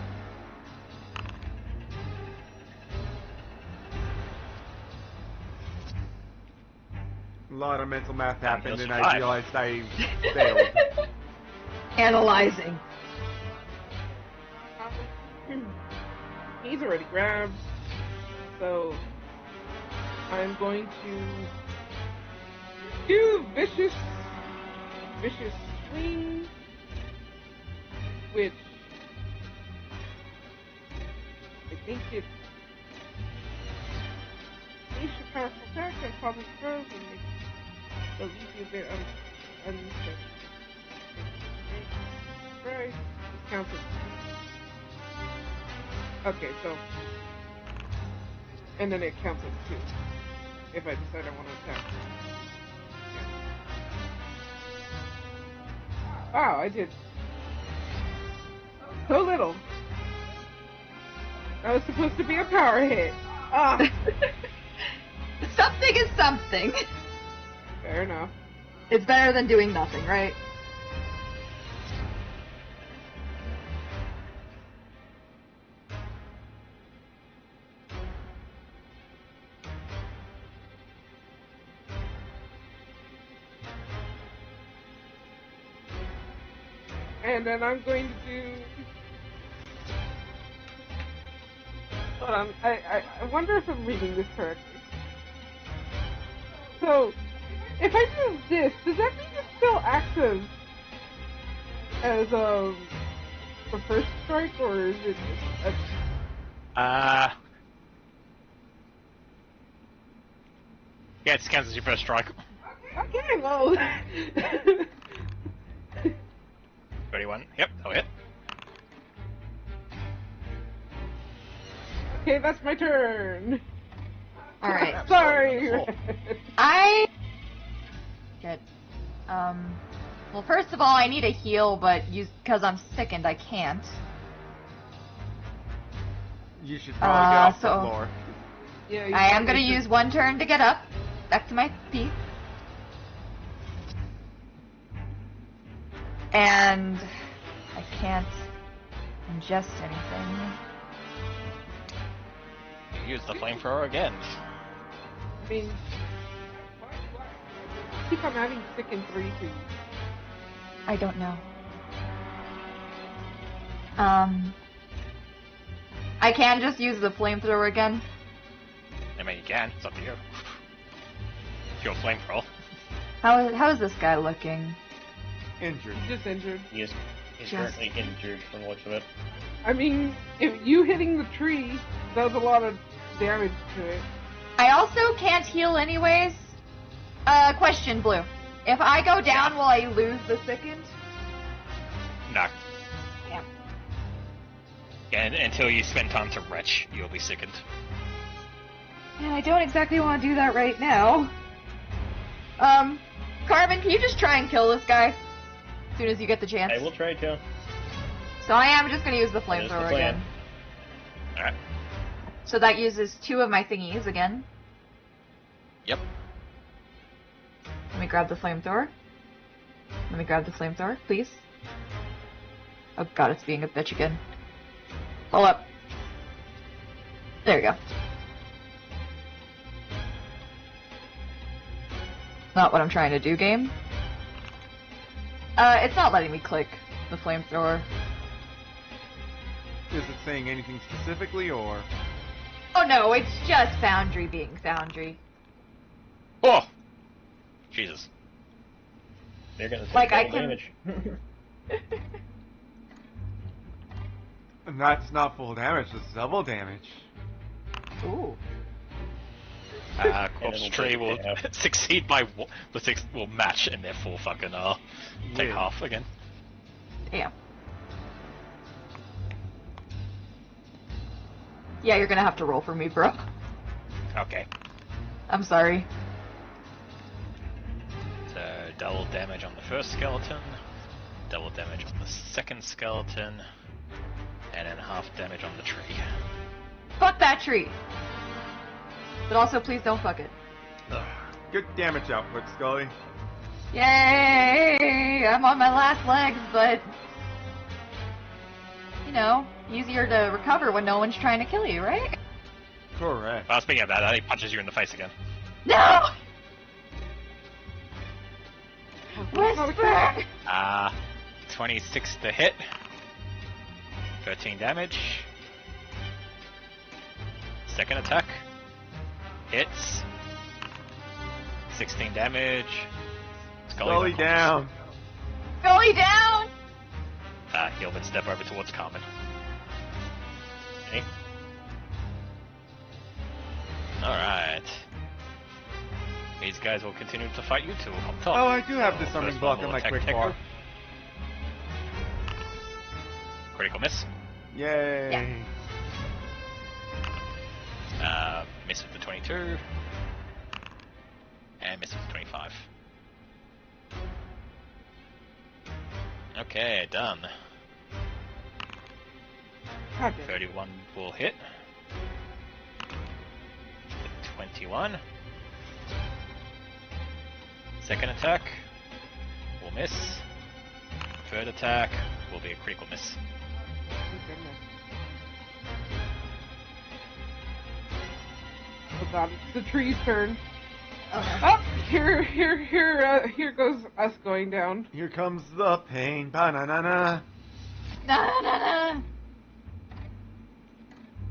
A lot of mental math happened, and I realized I failed. Analyzing. He's already grabbed, so I'm going to do vicious swing, which I think it makes a powerful attack and probably throws and makes the leave a bit unsafe. Right, this counts as. Okay, so, and then it counts as 2 if I decide I want to attack. Yeah. Wow, I did so little. That was supposed to be a power hit. Ah, Something is something. fair enough. It's better than doing nothing, right? And then I'm going to do. Hold on, I wonder if I'm reading this correctly. So, if I do this, does that mean it still acts as the first strike, or is it just Yeah, it counts as your first strike. okay, well. 31. Yep, that'll hit. Okay, that's my turn. Alright. Sorry. Good. Well, first of all, I need a heal, but because I'm sickened, I can't. You should probably get off the so- floor. Yeah, you I am probably gonna should- use 1 turn to get up, back to my feet. And I can't ingest anything. Use the flamethrower again. I mean, keep on adding sick and 3 to you. I don't know. I can just use the flamethrower again. I mean, you can. It's up to you. If you're flamethrower. How is this guy looking? Injured. He's just injured. He's Just- currently injured from the looks of it. I mean, if you hitting the tree does a lot of damage to it. I also can't heal anyways. Question, Blue. If I go down, will I lose the sickened? No. Yeah. And until you spend time to retch, you'll be sickened. Yeah, I don't exactly want to do that right now. Carmen, can you just try and kill this guy? As soon as you get the chance. I will try to. So I am just gonna use the That is the flamethrower plan. again. Alright. So that uses 2 of my thingies again. Yep. Let me grab the flamethrower. Let me grab the flamethrower, please. Oh god, it's being a bitch again. Hold up. There you go. Not what I'm trying to do, game. It's not letting me click the flamethrower. Is it saying anything specifically, or? Oh no, it's just Foundry being Foundry. Oh! Jesus. They're gonna take Like, I full can- damage. And that's not full damage, that's double damage. Ooh. Corpse it'll Tree take will half. succeed by will match and therefore fucking take Yeah. half again. Damn. Yeah, you're gonna have to roll for me, bro. Okay. I'm sorry. So double damage on the first skeleton, double damage on the second skeleton, and then half damage on the tree. Fuck that tree! But also, please don't fuck it. Good damage output, Scully. Yay! I'm on my last legs, but... You know, easier to recover when no one's trying to kill you, right? Correct. Speaking of that, he punches you in the face again. No! Whisper! 26 to hit. 13 damage. Second attack. Hits. 16 damage. Scully unconscious. down. Scully down! He'll then step over towards Carmen. Okay. Alright. These guys will continue to fight you two up top. Oh, I do have the So summoning first block one on will my attack quick Tecker. bar. Critical miss. Yay. Miss with the 22. And miss with the 25. Okay, done. God damn. 31 will hit. 21. Second attack will miss. Third attack will be a critical miss. Thank goodness. Oh god, it's the tree's turn. Okay. Oh, here goes us going down. Here comes the pain. Ba-na-na-na. Nah, nah, nah.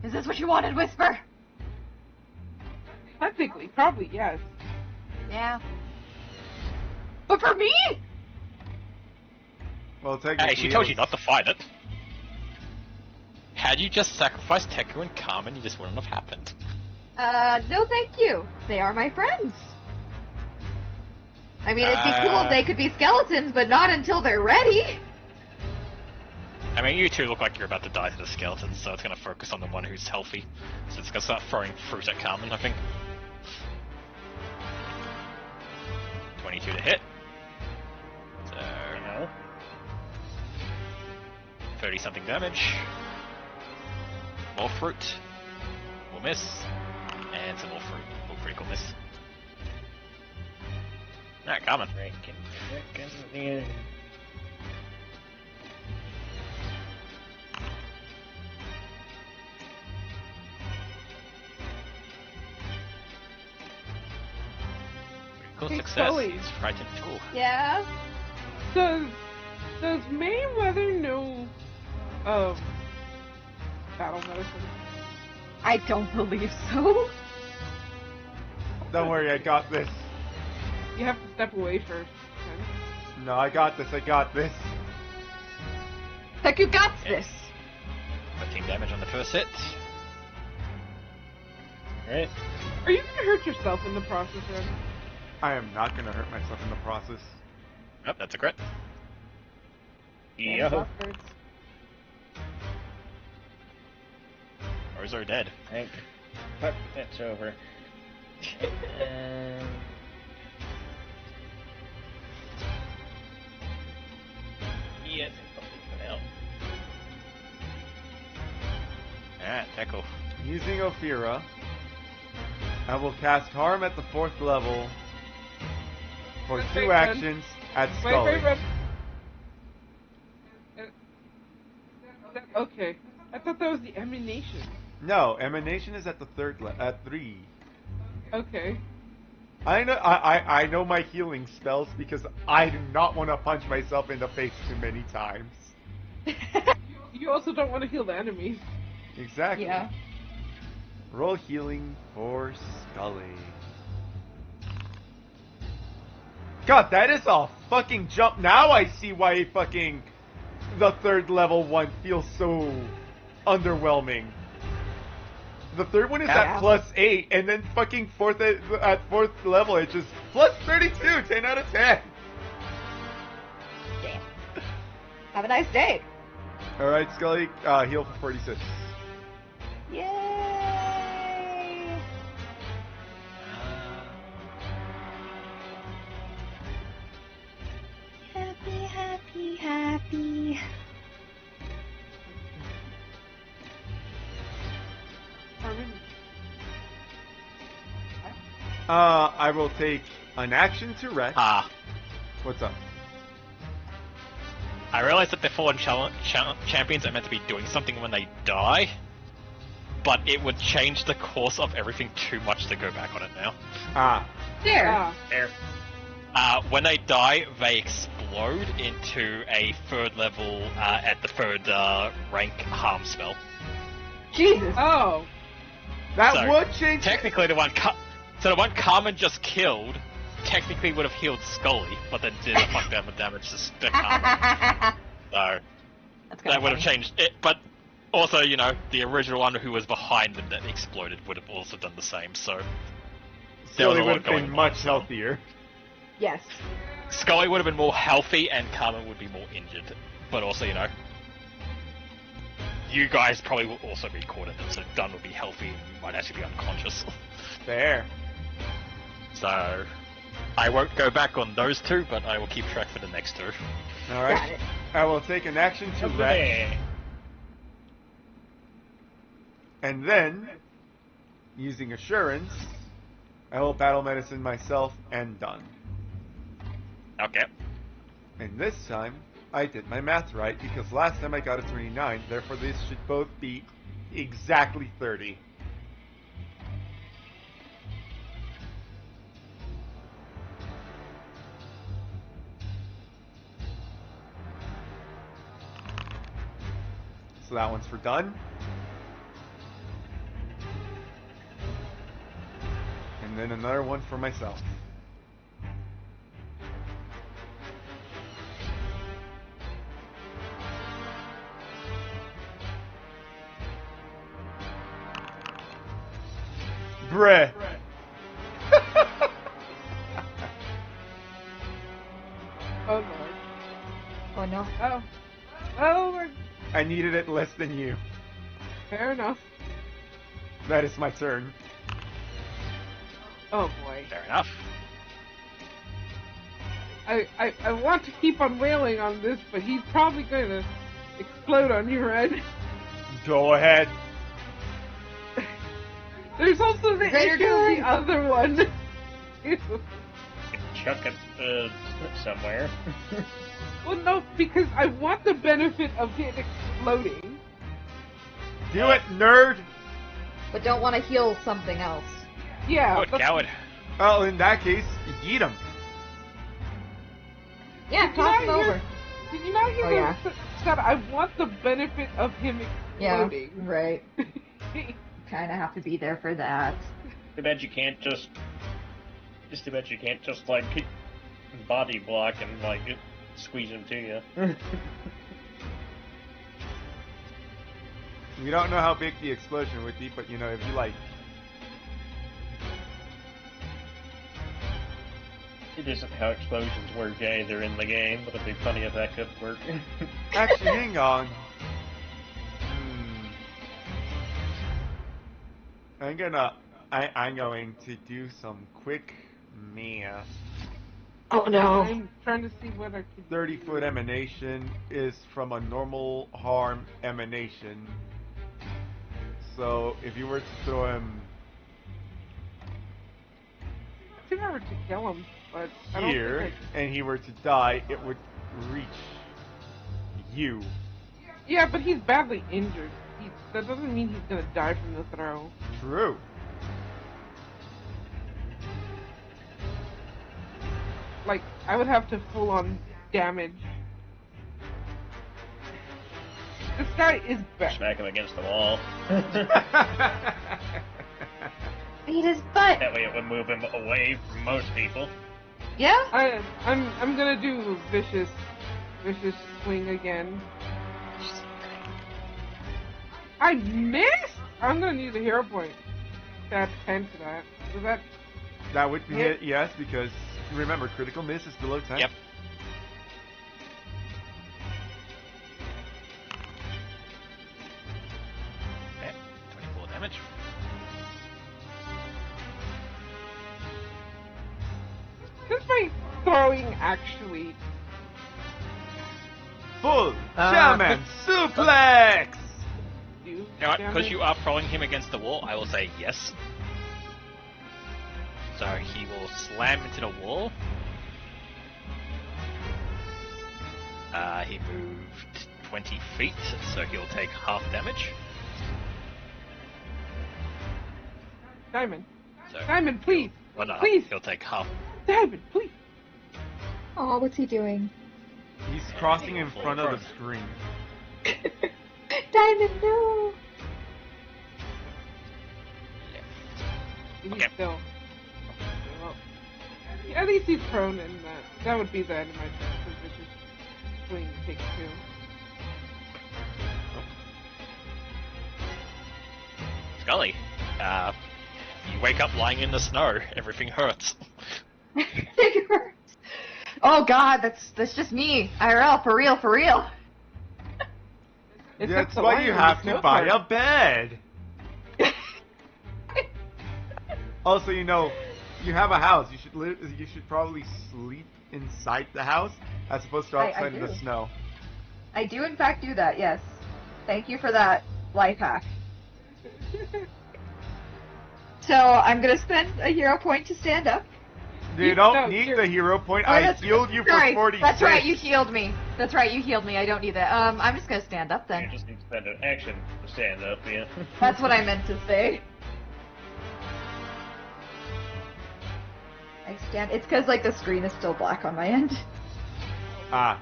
Is this what you wanted, Whisper? Technically, probably yes. Yeah. But for me? Well, technically, Hey, she told you it not to fight it. Had you just sacrificed Teku and Carmen, you just wouldn't have happened. No thank you. They are my friends. I mean, it'd be cool if they could be skeletons, but not until they're ready. I mean, you two look like you're about to die to the skeletons, so it's gonna focus on the one who's healthy. So it's gonna start throwing fruit at Carmen, I think. 22 to hit. So, No. 30 something damage. More fruit. Will miss. And some more fruit. Will critical miss. Alright, Carmen. Yeah. Critical Hey, success. Scully. He's frightened too. Yeah. Does Mayweather know of battle medicine? I don't believe so. Don't worry, I got this. You have to step away first. No, I got this. I got this. Heck, you got this. 13 damage on the first hit. Alright. Are you gonna hurt yourself in the process, Ren? I am not gonna hurt myself in the process. Yep, that's a crit. Yo. Ozo dead. Thank fuck, that's over. Yes, it's something out. Yeah, tackle. Using Ophira, I will cast Harm at the 4th level for Wait, 2 Ren. actions at Scully. Wait. Okay. I thought that was the emanation. No, Emanation is at the 3rd at 3. Okay. I know my healing spells because I do not want to punch myself in the face too many times. You also don't want to heal the enemies. Exactly. Yeah. Roll healing for Scully. God, that is a fucking jump. Now I see why fucking the 3rd level one feels so underwhelming. The 3rd one is Yeah. at +8, and then fucking at 4th level it's just +32, 10 out of 10. Damn. Have a nice day. Alright, Scully, heal for 46. Yay! Happy, happy, happy. Carmen, I will take an action to rest. What's up? I realize that the fallen champions are meant to be doing something when they die, but it would change the course of everything too much to go back on it now. There. There. When they die, they explode into a 3rd level, at the 3rd rank harm spell. Jesus. Oh. That So, would change. Technically, the one Carmen just killed technically would have healed Scully, but then did a fuck ton of damage to Carmen. So That's that would have changed it. But also, you know, the original one who was behind them that exploded would have also done the same. So there was Scully a would lot have going been on, much so healthier. Yes. Scully would have been more healthy, and Carmen would be more injured. But also, you know, you guys probably will also be caught in it. So Dunn would be healthy, and you might actually be unconscious. There. So I won't go back on those 2, but I will keep track for the next 2. Got Alright. it. I will take an action to rest. Okay. And then, using Assurance, I will battle medicine myself and done. Okay. And this time, I did my math right because last time I got a 29, therefore these should both be exactly 30. So that one's for done. And then another one for myself. Bruh. Oh lord. Oh no. Oh. Oh, Lord. I needed it less than you. Fair enough. That is my turn. Oh boy. Fair enough. I want to keep on wailing on this, but he's probably going to explode on you, Red. Go ahead. There's also the Greater issue of the good. other one. Chuck it somewhere. Well, no, because I want the benefit of it exploding. Do it, nerd! But don't want to heal something else. Yeah. Good but- coward. Well, in that case, yeet him. Yeah, Did you toss him not hear- over. Did you not hear Oh, the yeah. said I want the benefit of him Yeah, exploding? right. Kind of have to be there for that. Too bad you can't just Just too bad you can't just, like, body block and, like, squeeze him to you. We don't know how big the explosion would be, but you know, if you like... It isn't how explosions work either in the game, but it'd be funny if that could work. Actually, hang on. I'm going to do some quick math. Oh no! I'm trying to see what I can 30-foot do. emanation is from a normal harm emanation. So if you were to throw him I think I were to kill him, but I don't here think and he were to die, it would reach you. Yeah, but he's badly injured. That doesn't mean he's gonna die from the throw. True. Like, I would have to full-on damage. This guy is bad. Smack him against the wall. Eat his butt. That way it would move him away from most people. Yeah? I'm gonna do vicious swing again. I missed! I'm gonna need a hero point to add 10 to that. Does that... That would be it, yes, because remember, critical miss is below 10. Yep. Okay, 24 damage. Since my throwing actually... Full Shaman suplex! do You know what? Because damage. you are throwing him against the wall, I will say yes. So he will slam into the wall. He moved 20 feet, so he'll take half damage. Diamond. So, Diamond, please! well, no, Please! he'll take half. Diamond, please! Oh, what's he doing? He's crossing in front of the screen. Diamond, no! He's Okay. still... Well, at least he's prone, and that would be the end of my turn, because vicious swing takes 2. Scully, you wake up lying in the snow. Everything hurts. It hurts. Oh god, that's just me. IRL, for real, for real. It's That's like the why lion you in have the to buy snow a bed. Also, you know, you have a house. You should probably sleep inside the house as opposed to I outside in the do. snow. I do in fact do that, yes. Thank you for that life hack. So I'm gonna spend a hero point to stand up. You don't need the hero point. Oh, I that's- healed you sorry, for 46. That's right, you healed me. That's right, you healed me. I don't need that. I'm just gonna stand up You then. just need to spend an action to stand up, yeah. That's what I meant to say. I stand. It's because like the screen is still black on my end. Ah.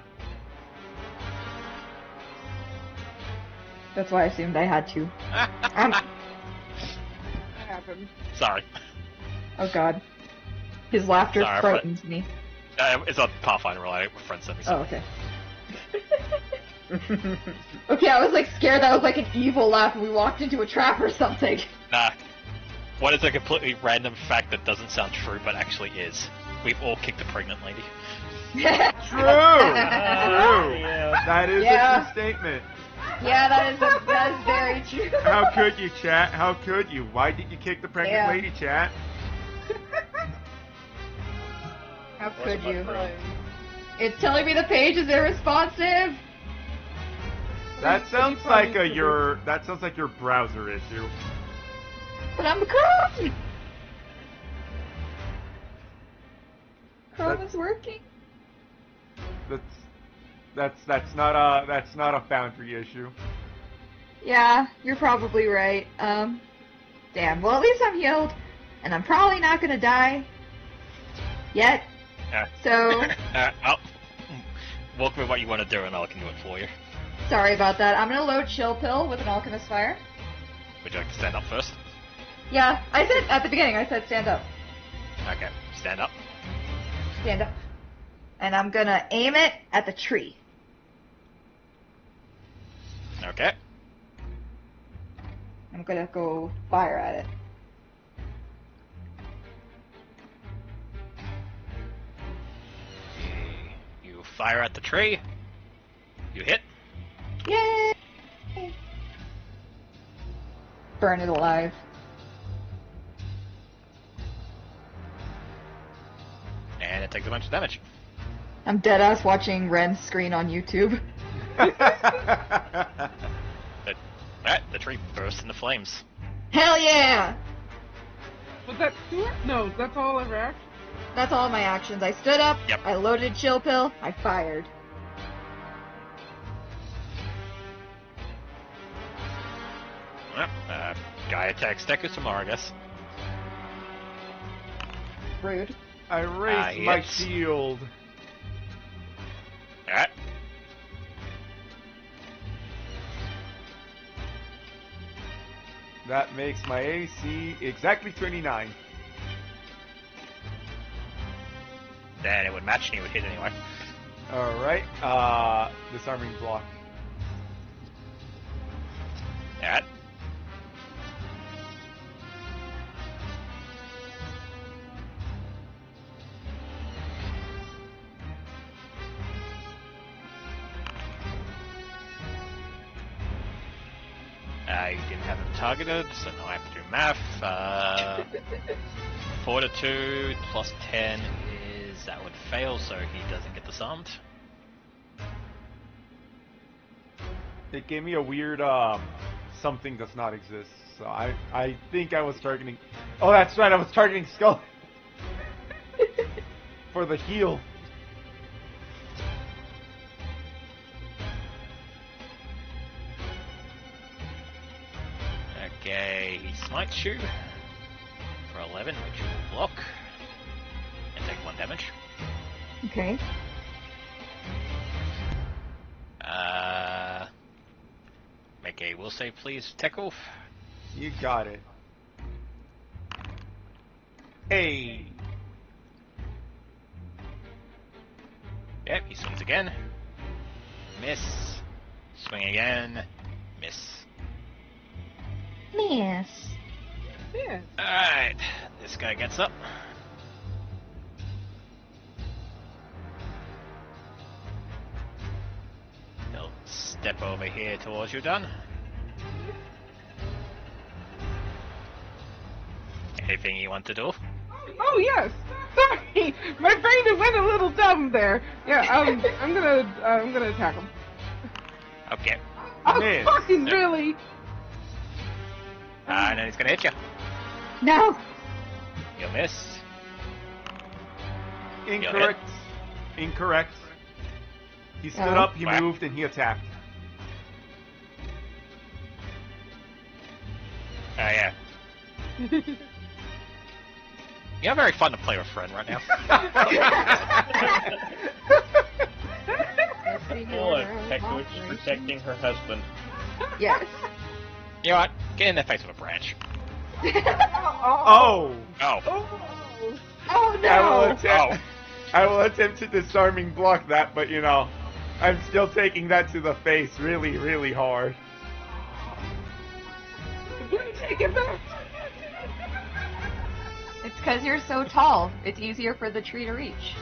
That's why I assumed I had to. That happened. Sorry. Oh god. His laughter Sorry, frightens me. It's a PathFinder related. My friend sent me Oh, something. okay. Okay, I was like scared that was like an evil laugh and we walked into a trap or something. Nah. What is a completely random fact that doesn't sound true but actually is? We've all kicked a pregnant lady. True! True! Yeah. That is Yeah. a true statement. Yeah, that is very true. How could you, chat? How could you? Why did you kick the pregnant Yeah. lady, chat? How What's could my you? problem? It's telling me the page is irresponsive. That sounds like your browser issue. But I'm Chrome. Chrome is working. That's not a Foundry issue. Yeah, you're probably right. Damn. Well, at least I'm healed, and I'm probably not gonna die yet. So Walk with what you want to do and I can do it for you. sorry about that. I'm gonna load Chill Pill with an Alchemist Fire. Would you like to stand up first? Yeah, I said at the beginning. I said stand up. Okay, stand stand up. Stand up. And I'm gonna aim it at the tree. Okay. I'm gonna go fire at it. You fire at the tree. You hit. Yay! Burn it alive. And it takes a bunch of damage. I'm deadass watching Ren's screen on YouTube. The tree bursts into flames. Hell yeah! Was that Stuart? No, that's all ever action. That's all my actions. I stood up, Yep. I loaded chill pill, I fired. Well, guy attacks Deku tomorrow, I guess. Rude. I raised my hits. shield. Alright. That makes my AC exactly 29. Then it would match and he would hit anyway. Alright, disarming block. Alright. You didn't have him targeted, so now I have to do math. Fortitude plus 10 is... that would fail, so he doesn't get disarmed. It gave me a weird, something does not exist. So I think I was targeting... Oh, that's right, I was targeting Skull. For the heal. Okay, he smites you for 11, which will block and take 1 damage. Okay. Make a will save, please, Tekwolf. You got it. Hey! Yep, he swings again. Miss. Swing again. Miss. Miss. Yeah. Alright, this guy gets up. He'll step over here towards you, Done. Anything you want to do? Oh yes. Sorry, my brain went a little dumb there. Yeah. I'm gonna attack him. Okay. Oh, Miss. fucking really? And then he's gonna hit you. No! You'll miss. Incorrect. Incorrect. He stood Oh. up, he Whack. moved, and he attacked. Yeah. You're very fun to play with, friend, right now. Look, Tekwood's protecting her husband. Yes. You know what? Get in their face with a branch. Oh! Oh. Oh. Oh I will no! attempt. I will attempt to disarming block that, but you know, I'm still taking that to the face really, really hard. Take it back. It's because you're so tall. It's easier for the tree to reach.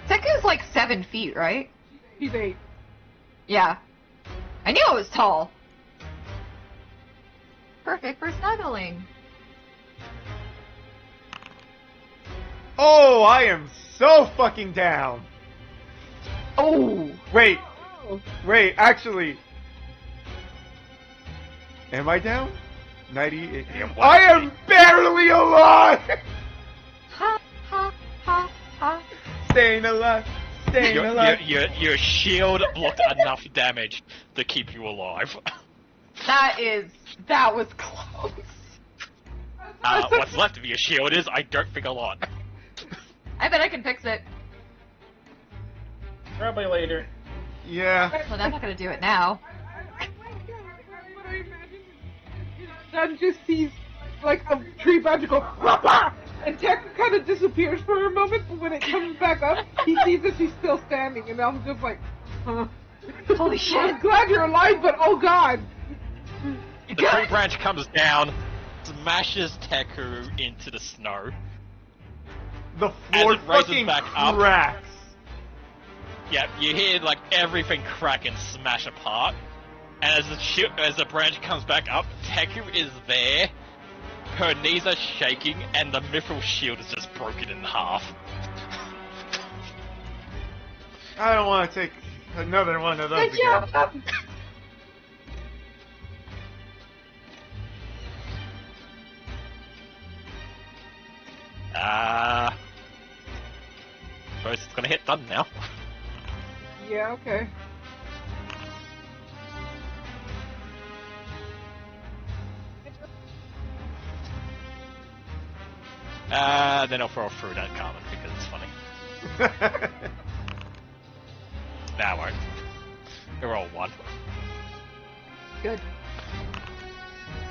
Seku's like 7 feet, right? He's 8. Yeah. I knew it was tall. Perfect for snuggling. Oh, I am so fucking down. Oh! Wait, Oh. wait, actually. Am I down? 98. You're I am barely alive! Ha ha ha ha. Staying alive. Staying alive. Your shield blocked enough damage to keep you alive. That was close. What's left of your shield is, I don't think, a lot. I bet I can fix it. Probably later. Yeah. Well, I'm not gonna do it now. What I imagine is Dun just sees like a tree branch and go, "Papa!" And Tech kind of disappears for a moment, but when it comes back up, he sees that she's still standing, and I'm just like, huh. Holy shit. I'm glad you're alive, but oh god. The tree branch comes down, smashes Teku into the snow. The As floor it raises fucking back up. cracks. Yeah, you hear like everything crack and smash apart. And as the branch comes back up, Teku is there. Her knees are shaking, and the mithril shield is just broken in half. I don't want to take another one of those Good again. job. Suppose it's gonna hit done now. Yeah, okay. Then I'll throw a fruit at Carmen because it's funny. Nah, I won't. They're all one. Good.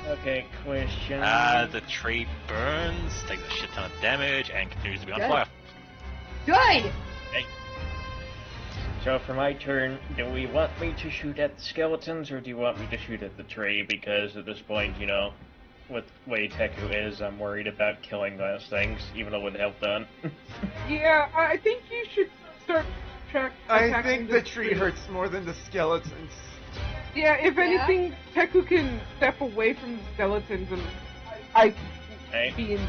Okay, question. The tree burns, takes a shit ton of damage, and continues to be on Good. fire. Good! So for my turn, do we want me to shoot at the skeletons, or do you want me to shoot at the tree? Because at this point, you know, with the way Teku is, I'm worried about killing those things, even though with help done. Yeah, I think you should start I attacking think the tree hurts more than the skeletons. Yeah, if anything, Teku can step away from the skeletons and I Right. be in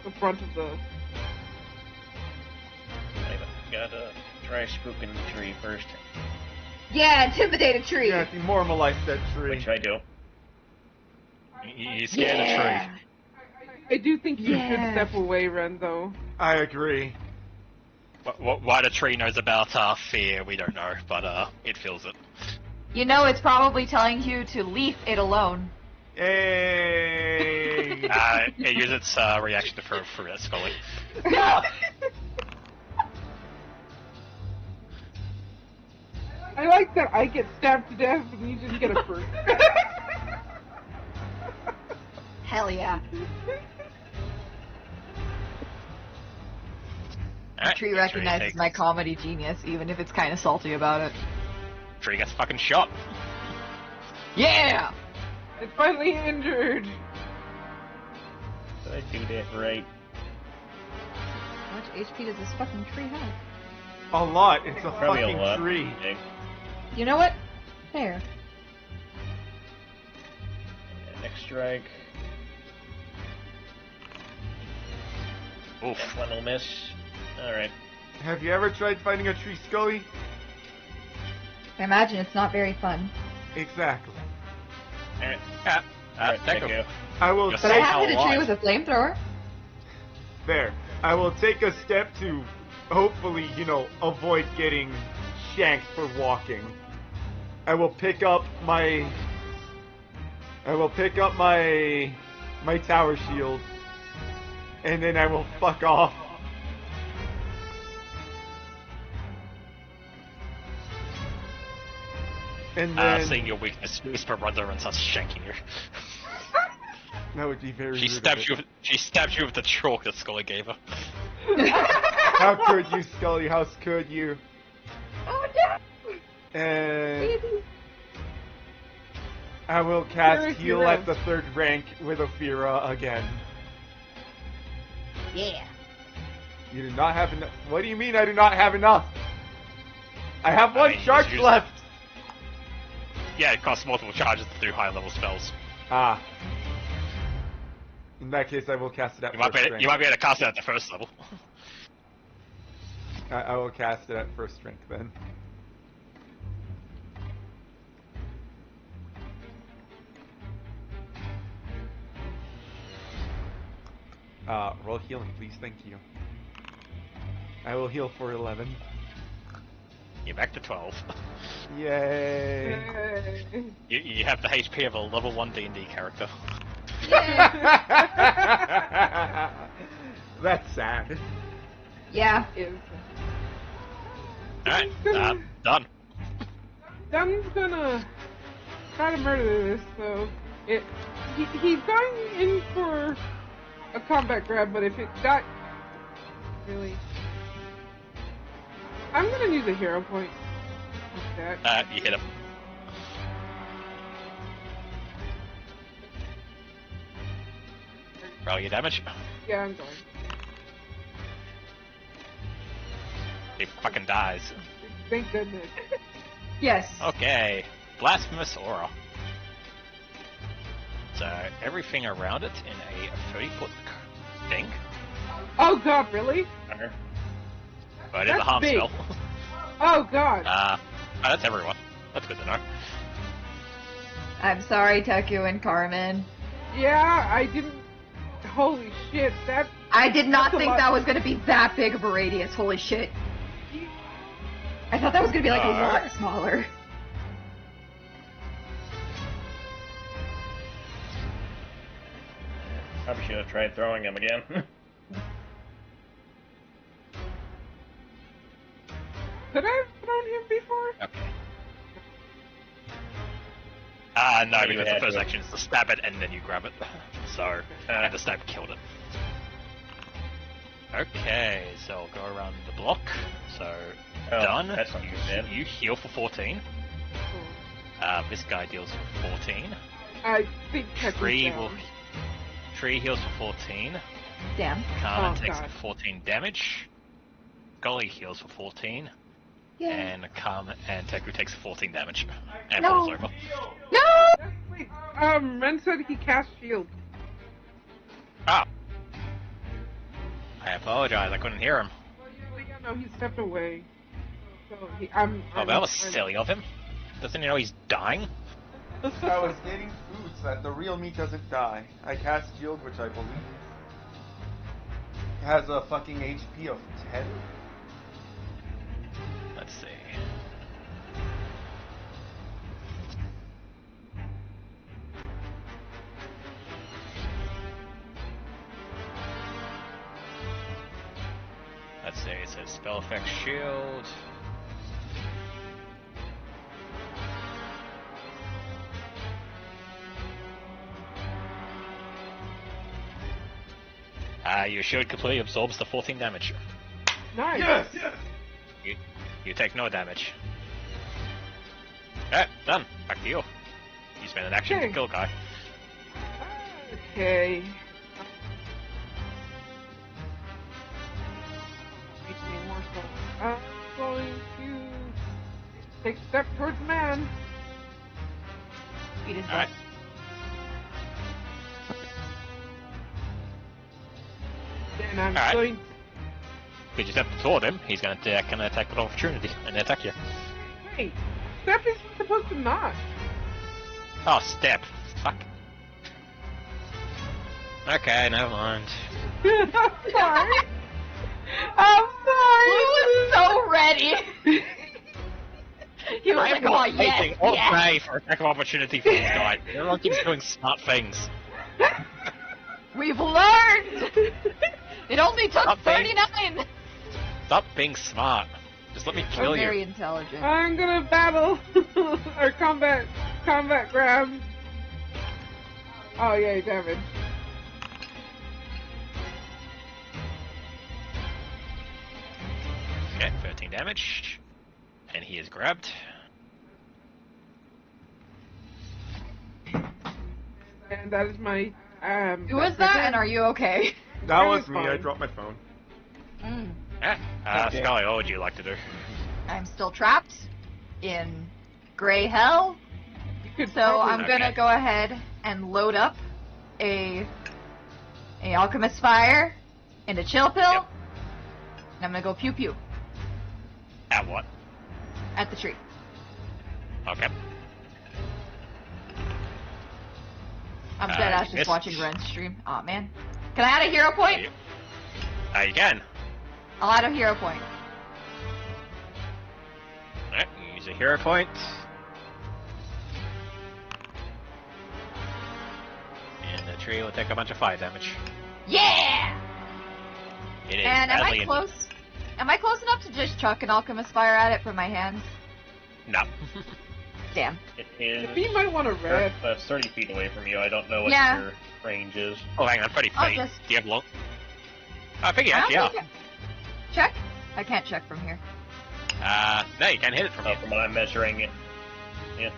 the front of the... I gotta try spooking the tree first, Yeah, intimidate a tree! Yeah, demoralize that tree. which I do. You scared the tree. I do think you should Yeah. step away, Ren, though. I agree. Why the tree knows about fear, we don't know, but it feels it. You know it's probably telling you to leave it alone. Hey. It uses its reaction to throw fruit at Scully. No! I like that I get stabbed to death and you just get a fruit. Hell yeah. Alright, Tree the recognizes takes- my comedy genius, even if it's kind of salty about it. Tree gets fucking shot. Yeah! It's finally injured. Did I do that right? How much HP does this fucking tree have? A lot. It's a Probably fucking a lot. tree. Okay. You know what? There. Next strike. Oof. That one will miss. Alright. Have you ever tried fighting a tree, Scully? I imagine it's not very fun. Exactly. Alright. Alright, Thank Teku. you. I will You're But I take have hit a tree alive. with a flamethrower. there. I will take a step to hopefully, avoid getting shanked for walking. I will pick up my tower shield, and then I will fuck off. And then Seeing your weakness, Whisper runs over and starts shanking you. that would be very. She rude of stabs it. you. She stabs you with the chalk that Scully gave her. How could you, Scully? How could you? Oh no! And I will cast Where is heal your at the 3rd rank with Ophira again. Yeah. You do not have enough. What do you mean I do not have enough? I have one mean, charge just use- left. Yeah, it costs multiple charges to do high level spells. Ah. In that case, I will cast it at You might, first be, rank. you might be able to cast it at the first level. I will cast it at 1st rank then. Roll healing, please. Thank you. I will heal for 11. You're back to 12. Yay! You have the HP of a level 1 D&D character. That's sad. Yeah. Alright, done. Dun's gonna try to murder this, so He's going in for a combat grab, but if it got really, I'm gonna use a hero point. Like that. You hit him. Roll your damage. Yeah, I'm going. He fucking dies. Thank goodness. Yes. Okay. Blasphemous Aura. So, everything around it in a 30-foot thing. Oh god, really? But it is a That's harm big. spell. Oh god. That's everyone. That's good to know. I'm sorry, Teku and Carmen. Yeah, I didn't. Holy shit, that. I did not That's a think lot. that was gonna be that big of a radius. Holy shit. I thought that was gonna be like a lot smaller. Probably should have tried throwing him again. Could I have thrown him before? Okay. No, You because the had first to. action is to stab it and then you grab it. So, the stab killed it. Okay, so I'll go around the block. So, Oh, done. that's not good. You heal for 14. This guy deals for 14. I think Teku's Tree down. will. Tree heals for 14. Damn. Carmen Oh, takes God. 14 damage. Golly heals for 14. Yeah. And Carmen and Teku takes 14 damage. And No. falls over. No! Wait, Ren said he cast shield. Ah! I apologize, I couldn't hear him. Yeah, no, he stepped away. So Oh, that was silly of him. Doesn't he know he's dying? I was getting food so that the real me doesn't die. I cast shield, which I believe has a fucking HP of 10. Let's see. Let's see, it says spell effect shield. Your shield completely absorbs the 14 damage. Nice. Yes! You take no damage. Alright, done. Back to you. You spend an action to Okay. kill a guy. Okay. Makes me more so. I'm going to take a step towards man. Beat his Alright. butt. Then I'm Alright. going. If you step toward him, he's gonna attack an attack of opportunity and attack you. Wait, step is supposed to not. Oh, step. Fuck. Okay, never mind. I'm sorry. I'm Blue sorry. was so ready. He was I like, am oh, not yes, waiting all yes. day for attack of opportunity for this guy. Everyone keeps doing smart things. We've learned! It only took Stop being- 39! Stop being smart. Just let me I'm kill very you. intelligent. I'm gonna battle or combat grab. Oh yay, damage. Okay, 13 damage. And he is grabbed. And that is my Who was that, and are you okay? That was me, fine. I dropped my phone. Okay. Scully, what would you like to do? I'm still trapped in gray hell, You could so probably- I'm gonna Okay. go ahead and load up a alchemist fire and a chill pill, Yep. and I'm gonna go pew pew At what? at the tree. Okay. I'm dead ass just missed. watching Ren's stream. Aw, man. Can I add a hero point? You can. I'll add a hero point. Alright, you use a hero point. And the tree will take a bunch of fire damage. Yeah! It is And am badly I injured. close? Am I close enough to just chuck an alchemist fire at it from my hands? No. Damn. It is. The bee might want to rest. 30 feet away from you. I don't know what Yeah. your range is. Oh, hang on, pretty I'll faint. just- Do you have long? I think you I actually don't are. think Check? I can't check from here. No, you can't hit it from here. From what I'm measuring it. Yeah.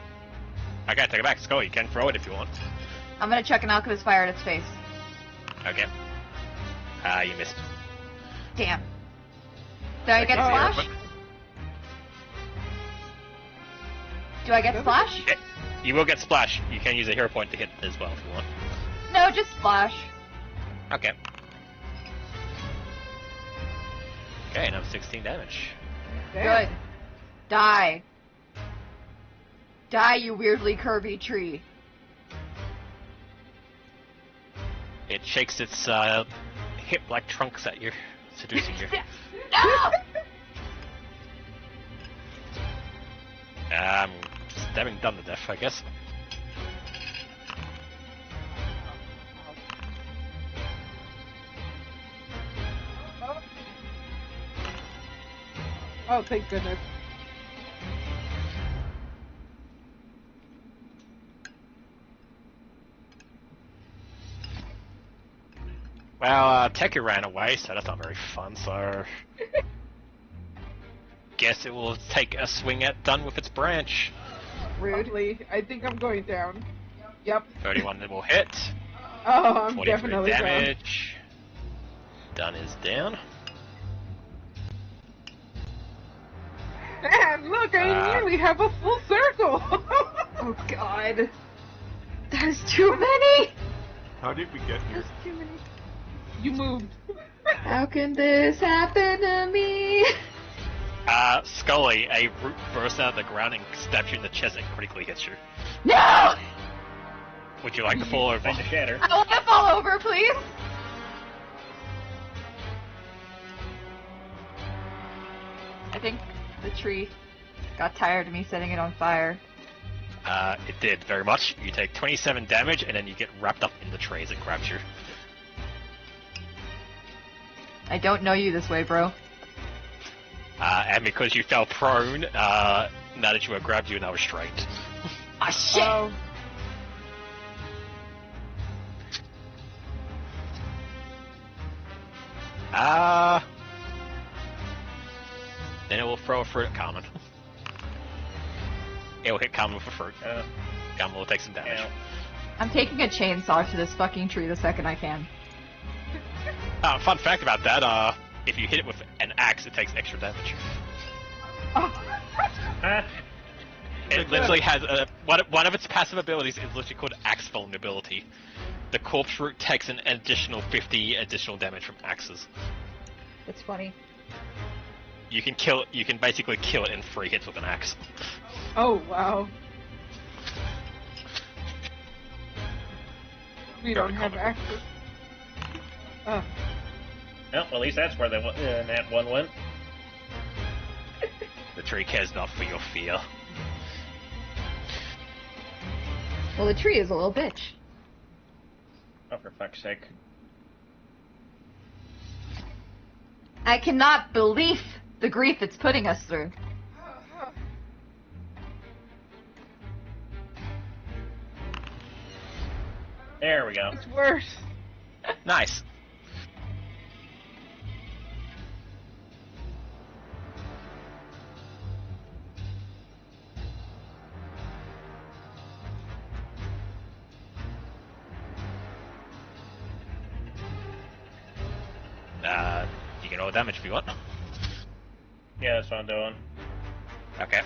I can't take it back. Skull, you can throw it if you want. I'm gonna chuck an alchemist fire at its face. Okay. You missed. Damn. Do I get Oh. splash? Do I get splash? Yeah, you will get splash. You can use a hero point to hit as well if you want. No, just splash. Okay. Okay, now 16 damage. Good. Die. Die, you weirdly curvy tree. It shakes its hip-like trunks at you, seducing you. No! Stabbing done to death, I guess. Oh, thank goodness. Well, Teku ran away, so that's not very fun, so... Guess it will take a swing at done with its branch. Rude. Probably. I think I'm going down. Yep. 31 will hit. Oh, I'm 23 definitely down. damage. Done is down. Man, look, I nearly have a full circle. Oh god. That is too many! How did we get here? That's too many. You moved. How can this happen to me? Scully, a root bursts out of the ground and stabs you in the chest and critically hits you. No! Would you like to fall over? Find a shatter. I want to fall over, please. I think the tree got tired of me setting it on fire. It did, very much. You take 27 damage, and then you get wrapped up in the tree as it grabs you. I don't know you this way, bro. And because you fell prone, now that you were grabbed, you are now restrained. Ah, shit! Oh, Then it will throw a fruit at Carmen. It will hit Carmen with a fruit. Carmen will take some damage. Yeah. I'm taking a chainsaw to this fucking tree the second I can. Fun fact about that, if you hit it with an axe, it takes extra damage. Ah, It literally has one of its passive abilities is literally called Axe Vulnerability. The corpse root takes an additional 50 additional damage from axes. It's funny. You can basically kill it in 3 hits with an axe. oh wow. We Very don't have comical. access. Oh. well, at least that's where that one went. The tree cares not for your fear. Well, the tree is a little bitch. Oh, for fuck's sake. I cannot believe the grief it's putting us through. There we go. It's worse. Nice. You can roll damage if you want. Yeah, that's what I'm doing. Okay.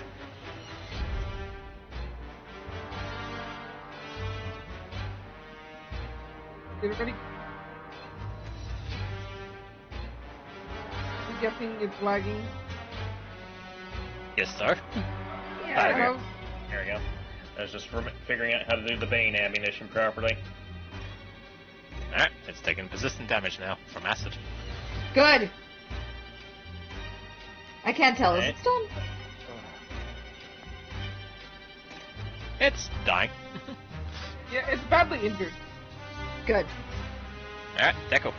Get it ready. I'm guessing it's lagging. Yes, sir. Yeah. There we go. I was just figuring out how to do the Bane ammunition properly. Alright, it's taking persistent damage now from acid. Good. I can't tell. Is Right. it still? It's dying. Yeah, it's badly injured. Good. Alright, Deco.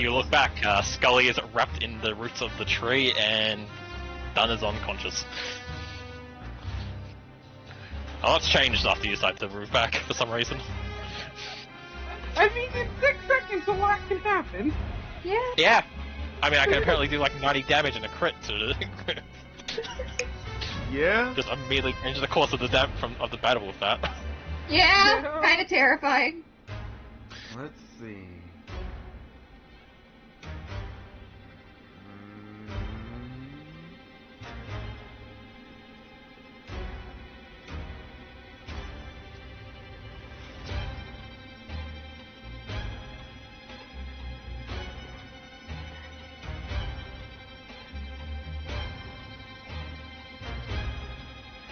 You look back, Scully is wrapped in the roots of the tree, and Dunn is unconscious. Oh, that's changed after you decided to move back for some reason. I mean, in 6 seconds, a lot can happen. Yeah. Yeah. I mean, I can apparently do like 90 damage in a crit to Yeah? just immediately change the course of the of the battle with that. Yeah, Yeah. kind of terrifying. Let's see.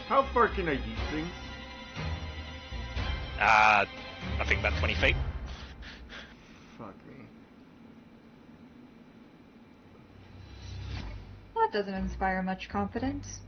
How far can I yeet things? I think about 20 feet. Fuck me. That doesn't inspire much confidence.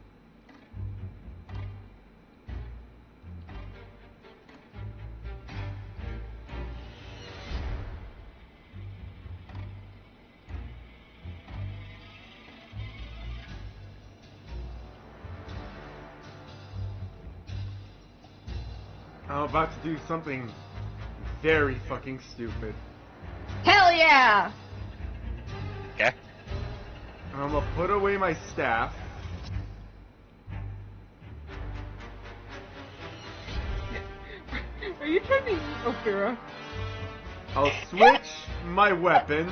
I'm about to do something very fucking stupid. Hell yeah! Okay. I'm gonna put away my staff. Are you trying to eat Ophira? I'll switch my weapon.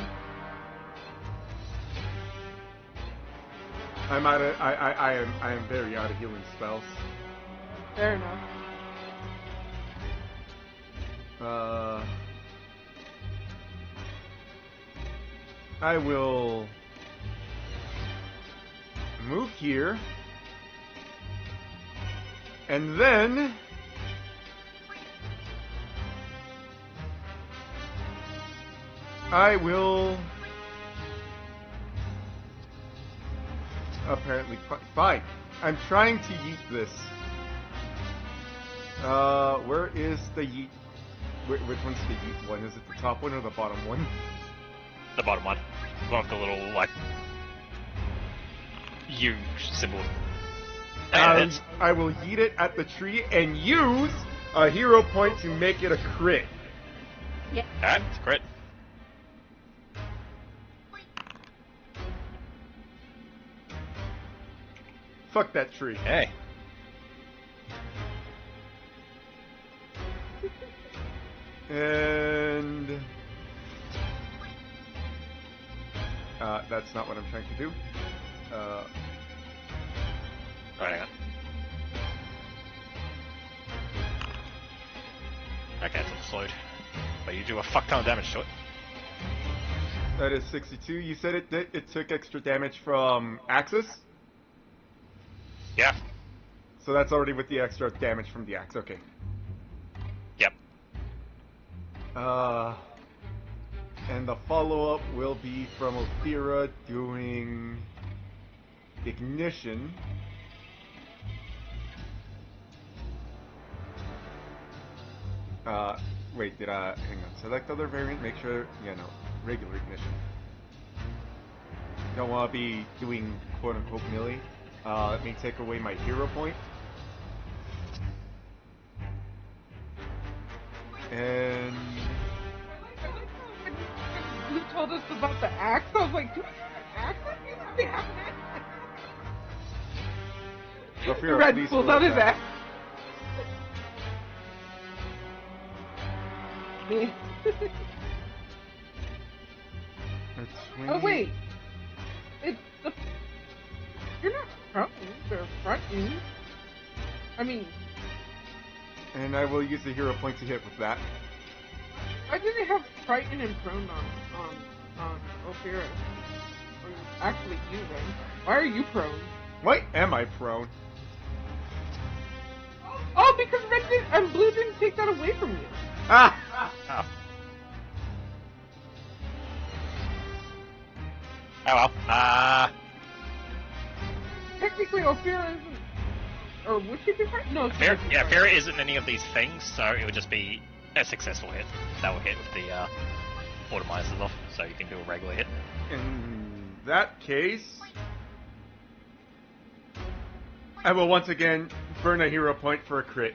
I'm out of. I am very out of healing spells. Fair enough. I will move here, and then I will apparently fine. I'm trying to yeet this. Where is the yeet? Which one's the yeet one? Is it the top one or the bottom one? The bottom one. Not the little, like, huge symbol. I will yeet it at the tree and use a hero point to make it a crit. Yeah. Alright, it's a crit. Fuck that tree. Hey. And that's not what I'm trying to do. Alright, hang on. Okay, it's slowed. But you do a fuck ton of damage to it. That is 62. You said it took extra damage from Axis? Yeah. So that's already with the extra damage from the axe. Okay. Yep. And the follow-up will be from Ophira doing ignition. Wait, hang on. Select other variant, make sure, yeah, no, regular ignition. Don't want to be doing quote-unquote melee. Let me take away my hero point. And You told us about the axe. I was like, do we have an axe? They have an axe. Ophira, Red please pulls roll out his that. axe. Oh wait, it's the. You're not prone. They're fronting. I mean, And I will use the hero point to hit with that. why did they have frightened and prone on Ophira? Or actually you then? Why are you prone? Why am I prone? Oh, because red and blue didn't take that away from you. Ah! Oh. Oh well. Technically, Ophira isn't. Or would she be frightened? No, she Fear, wouldn't be yeah, frightened. Fear isn't any of these things, so it would just be a successful hit. That will hit with the automizers off, so you can do a regular hit. In that case, I will once again burn a hero point for a crit.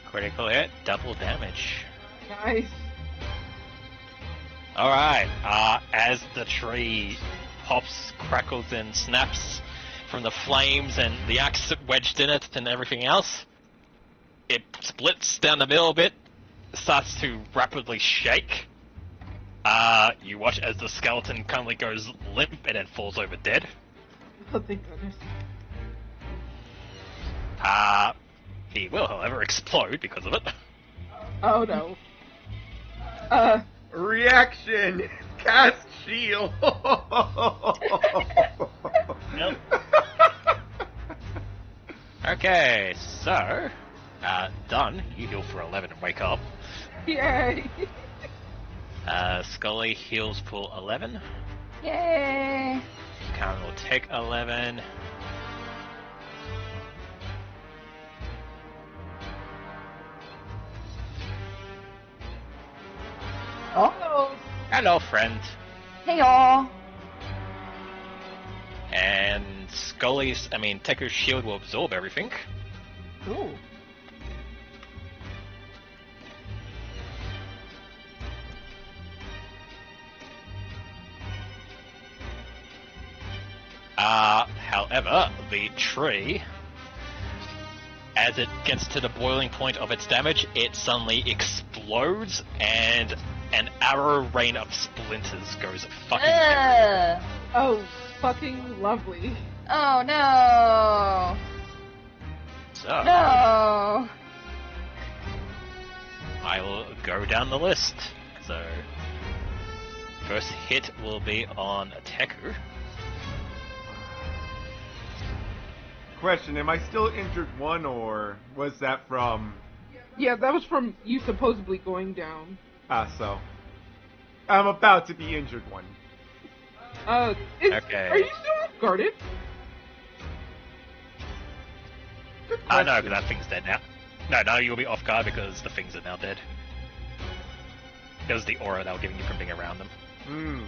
Critical hit, double damage. Nice. Alright, as the tree pops, crackles, and snaps from the flames and the axe wedged in it and everything else, it splits down the middle a bit, starts to rapidly shake. You watch as the skeleton currently goes limp and then falls over dead. Oh, thank goodness. He will, however, explode because of it. Oh no. Reaction! Cast shield! Nope. Okay, so, done. You heal for 11 and wake up. Yay! Scully heals for 11. Yay! Karen will take 11. Oh. Hello, friend. Hey, y'all. And Teku's shield will absorb everything. Ooh. However, the tree, as it gets to the boiling point of its damage, it suddenly explodes and an arrow rain of splinters goes fucking everywhere. Oh, fucking lovely. Oh no! So, No! I will go down the list. So, first hit will be on Teku. Question, am I still injured 1, or was that from... Yeah, that was from you supposedly going down. so... I'm about to be injured 1. Okay. Are you still off guarded? Good No, question. because that thing's dead now. No, you'll be off guard because the things are now dead. It was the aura they were giving you from being around them. Hmm.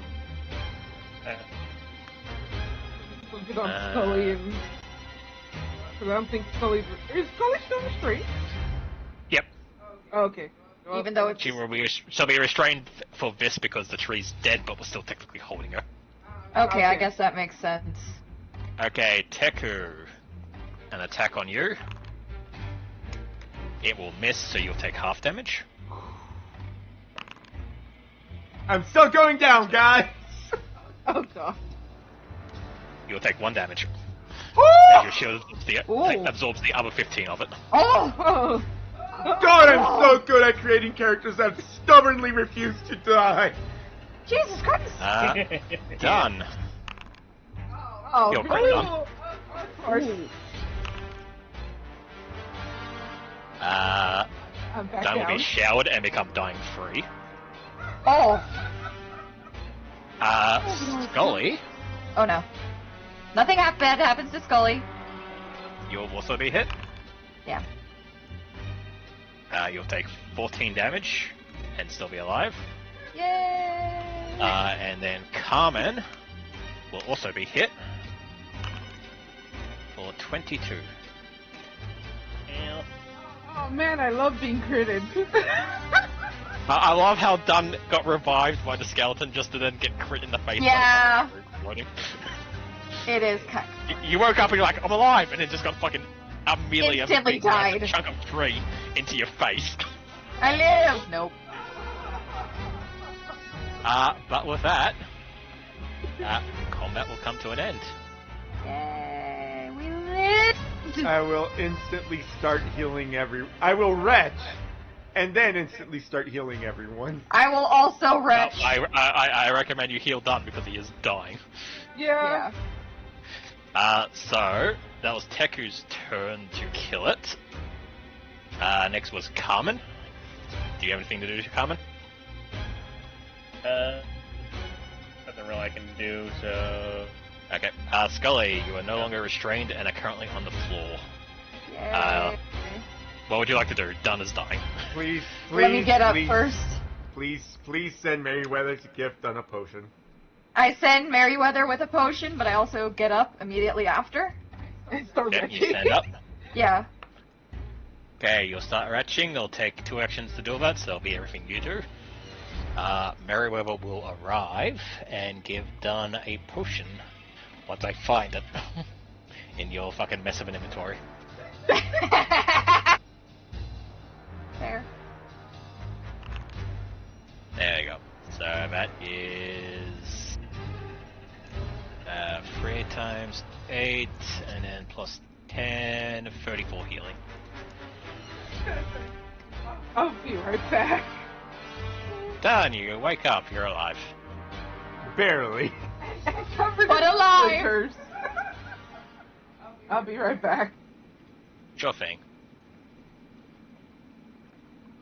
Look it on Scully and... Because I don't think Scully's... Is Scully still restrained? Yep. Oh, okay. Well, Even though it's... She'll be restrained for this because the tree's dead, but we're still technically holding her. Okay, I Okay. guess that makes sense. Okay, Teku. An attack on you. It will miss, so you'll take half damage. I'm still going down, guys! Oh, God. You'll take 1 damage. Woo! As your shield Ooh. absorbs the other 15 of it. Oh! Oh. God, I'm so good at creating characters that stubbornly refuse to die! Jesus Christ! Done. Oh, You're really? done. Of course. I'm back Done will down. be showered and become dying free. Oh! Scully, Oh no. Nothing bad happens to Scully. you'll also be hit. Yeah. You'll take 14 damage and still be alive. Yay! And then Carmen will also be hit for 22. Oh, man, I love being critted. I love how Dunn got revived by the skeleton just to then get crit in the face. Yeah. By the It is kind you woke up and you're like, I'm alive, and then just got fucking immediately Instantly a massive died. chunk of tree into your face. I live! Nope. But with that, combat will come to an end. Yay! We lived! I will instantly start healing I will retch, and then instantly start healing everyone. I will also No, retch. I recommend you heal Dunn because he is dying. Yeah. So that was Teku's turn to kill it. Next was Carmen. Do you have anything to do, Carmen? Nothing really I can do, so... Okay. Scully, you are no longer restrained and are currently on the floor. Yay. What would you like to do? Done is dying. Please, Let me get up please, first. Please send Merryweather to give Dunn a potion. I send Merryweather with a potion, but I also get up immediately after. And start Yep, you retching. stand up. Yeah. Okay, you'll start retching. It'll take 2 actions to do that, so it'll be everything you do. Merryweather will arrive and give Dunn a potion once I find it in your fucking mess of an inventory. There. There you go. So that is 3 times 8, and then plus 10, 34 healing. I'll be right back. Done, you wake up, you're alive. Barely. Covered But in alive. splinters. I'll be right back. Sure thing.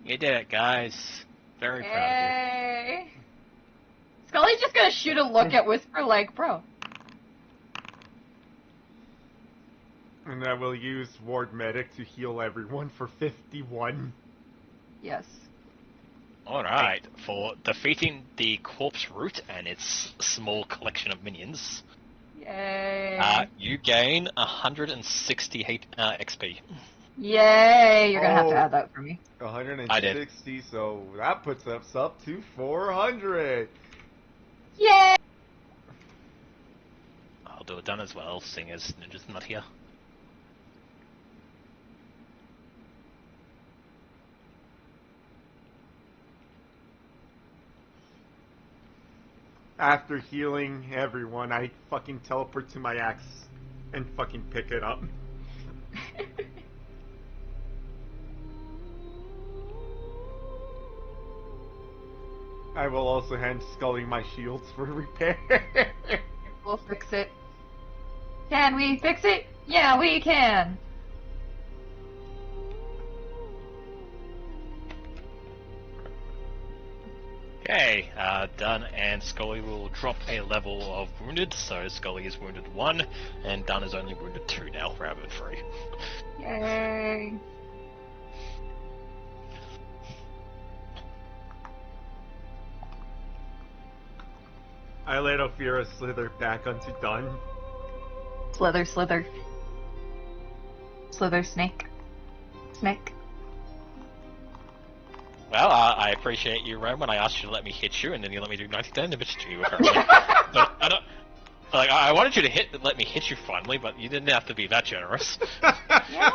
You did it, guys. Very proud Hey. Scully's just gonna shoot a look at Whisper like, bro. And I will use Ward Medic to heal everyone for 51. Yes. of you. Alright, for defeating the corpse root and its small collection of minions, Yay. you gain 168 XP. Yay. You're gonna have to Oh. add that for me. 160, so that puts us up to 400. Yay. I'll do it done as well, seeing as Ninja's not here. After healing everyone, I fucking teleport to my axe and fucking pick it up. I will also hand Scully my shields for repair. We'll fix it. Can we fix it? Yeah, we can. Okay, Dunn and Scully will drop a level of wounded, so Scully is wounded 1, and Dunn is only wounded 2 now, rather than 3. Yay. I let Ophira slither back onto Dunn. Slither, slither. Slither, snake. Snake. Well, I appreciate you, Roman. I asked you to let me hit you, and then you let me do 90 damage to you, apparently. But I don't... Like, I wanted you to let me hit you finally, but you didn't have to be that generous. Yeah?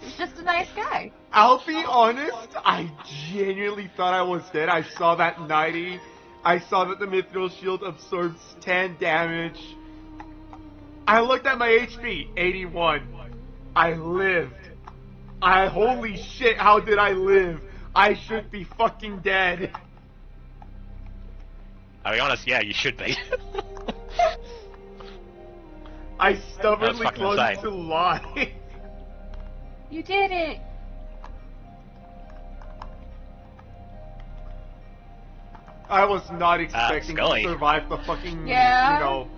He's just a nice guy. I'll be honest, I genuinely thought I was dead. I saw that 90. I saw that the Mithril Shield absorbs 10 damage. I looked at my HP, 81. I lived. Holy shit, how did I live? I should be fucking dead. I'll be honest, yeah, you should be. I stubbornly fucking clung insane. to life. You did it. I was not expecting to Scully. survive the fucking, Yeah. you know...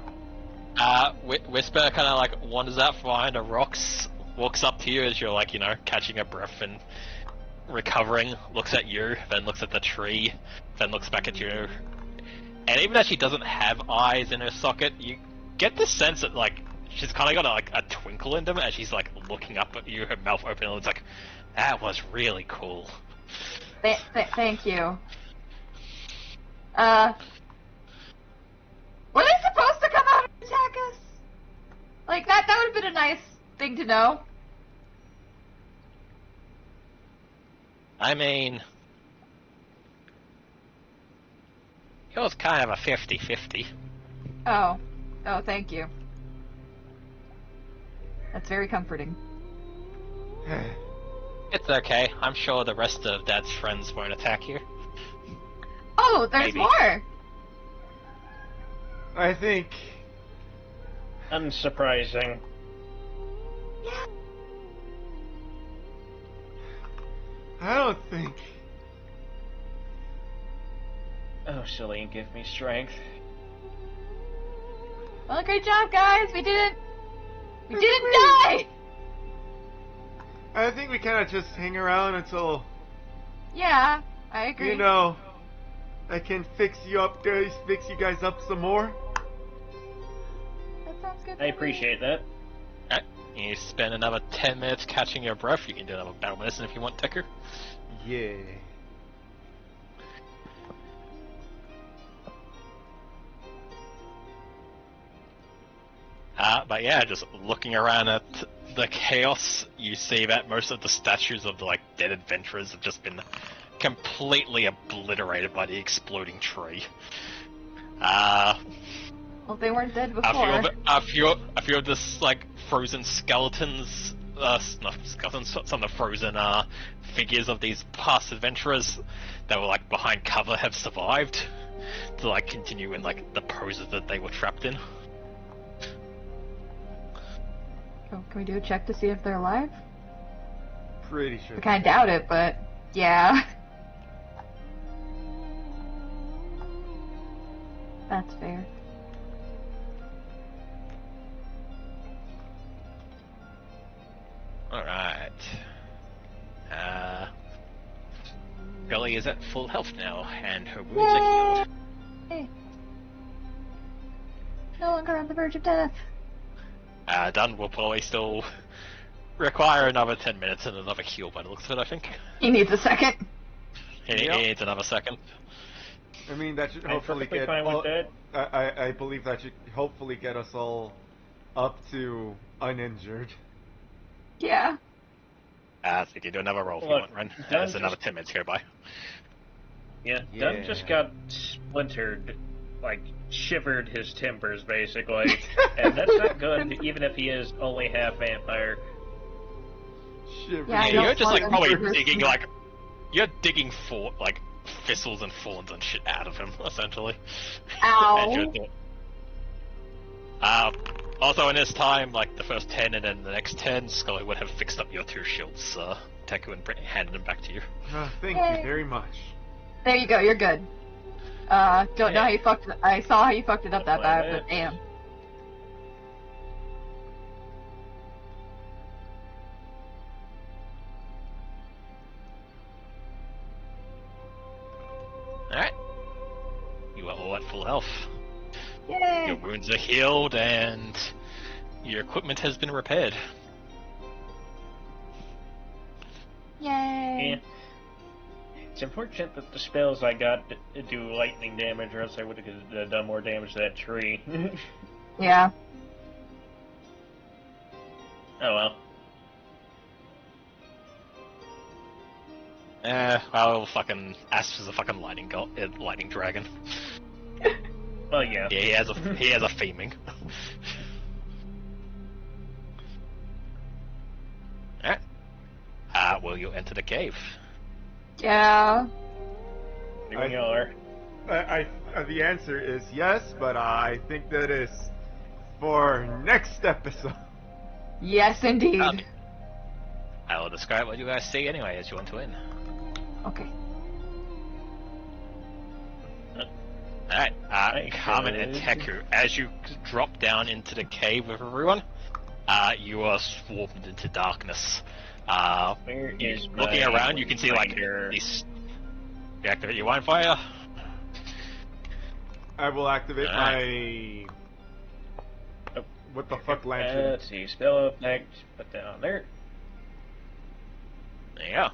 Whisper kind of like wanders out from behind the rocks, walks up to you as you're like, catching a breath and recovering, looks at you, then looks at the tree, then looks back at you. And even though she doesn't have eyes in her socket, you get the sense that, like, she's kind of got a twinkle in them as she's, like, looking up at you, her mouth open, and it's like, that was really cool. Thank you. Were they supposed to come out and attack us? Like, that would have been a nice thing to know. I mean, it was kind of a 50-50. Oh, thank you. That's very comforting. It's okay. I'm sure the rest of Dad's friends won't attack you. Oh, there's Maybe. more! I think... Unsurprising. I don't think... Oh, Celine, give me strength. Well, great job, guys! We didn't die! I think we kind of just hang around until, Yeah, I agree. you know, I can fix you guys up some more. That sounds good. I appreciate that. Alright, you spend another 10 minutes catching your breath. You can do another battle medicine if you want, Teku. Yeah. But yeah, just looking around at the chaos, you see that most of the statues of the dead adventurers have just been completely obliterated by the exploding tree. Well, they weren't dead before. A few of this frozen skeletons, not skeletons, some of the frozen figures of these past adventurers that were behind cover have survived to continue in the poses that they were trapped in. Oh, can we do a check to see if they're alive? Pretty sure. I kind of doubt it, but yeah. That's fair. Alright. Gully is at full health now, and her wounds are healed. Hey. No longer on the verge of death. Dunn will probably still require another 10 minutes and another heal by the looks of it, I think. He needs a second. He needs another second. I mean, that should I'm hopefully perfectly get. fine with that. I believe that should hopefully get us all up to uninjured. Yeah. So you can do another roll if you Look, want, Ren. Dunn There's another just- 10 minutes here by. Yeah, Yeah. Dunn just got splintered, shivered his timbers, basically. And that's not good, even if he is only half vampire. Shiver. Yeah, I Yeah, don't you're just want probably them to digging hurt you're digging for thistles and thorns and shit out of him, essentially. Ow. And you're doing- also in this time, the first 10 and then the next 10, Scully would have fixed up your 2 shields, Teku, and handed them back to you. Thank Yay. you very much. There you go, you're good. Don't know how you fucked it. I saw how you fucked it up that bad, but damn. Alright. You are all at full health. Yay! Your wounds are healed and your equipment has been repaired. Yay! Yeah. It's unfortunate that the spells I got do lightning damage, or else I would have done more damage to that tree. Yeah. Oh well. Well, fucking Asp is a fucking lightning dragon. Well, yeah. Yeah, he has a theming. Alright. Will you enter the cave? Yeah. Here we are. The answer is yes, but I think that is for next episode. Yes, indeed. I will describe what you guys see anyway as you want to in. Okay. Alright, Thank Carmen and you. Teku, as you drop down into the cave with everyone, you are swarmed into darkness. Where is Looking my around, you can see reminder? these. You activate your wine fire. I will activate Alright. my. What the fuck lantern? Let's see, spell effect, put that on there. There you go.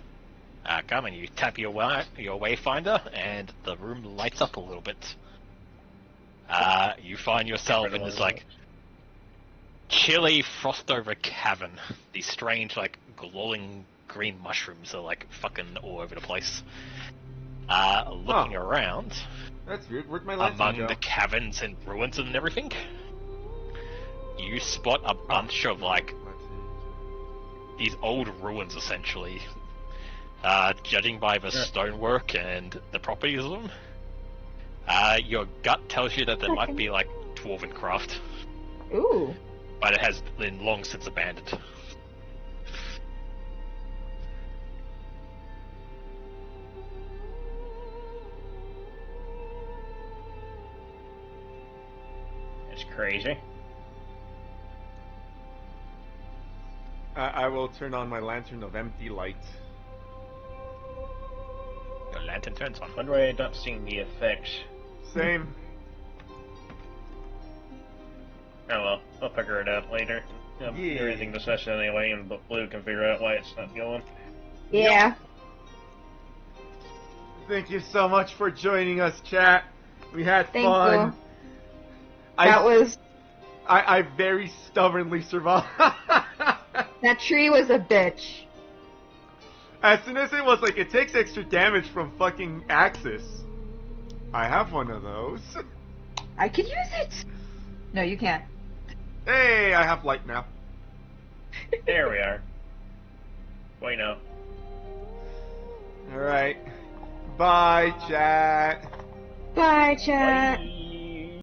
Carmen, you tap your wayfinder, and the room lights up a little bit. You find yourself in this chilly, frost-over cavern. These strange, glowing green mushrooms are fucking all over the place. Looking around, That's weird. Where'd my lantern among go? the caverns and ruins and everything, you spot a bunch of these old ruins, essentially. Judging by the stonework and the properties of them, your gut tells you that there might be dwarven craft, Ooh. but it has been long since abandoned. It's crazy. I will turn on my lantern of empty light. Your lantern turns on. Wonder why I'm not seeing the effects. Same. Oh well, I'll figure it out later. I'm Yeah. erasing the session anyway, and Blue can figure out why it's not going. Yeah. Thank you so much for joining us, chat. We had Thank fun. you. That was I very stubbornly survived. that tree was a bitch. As soon as it was like, it takes extra damage from fucking Axis. I have one of those. I could use it. No, you can't. Hey, I have light now. There we are. Wait, no. Alright. Bye, chat. Bye, chat. Bye.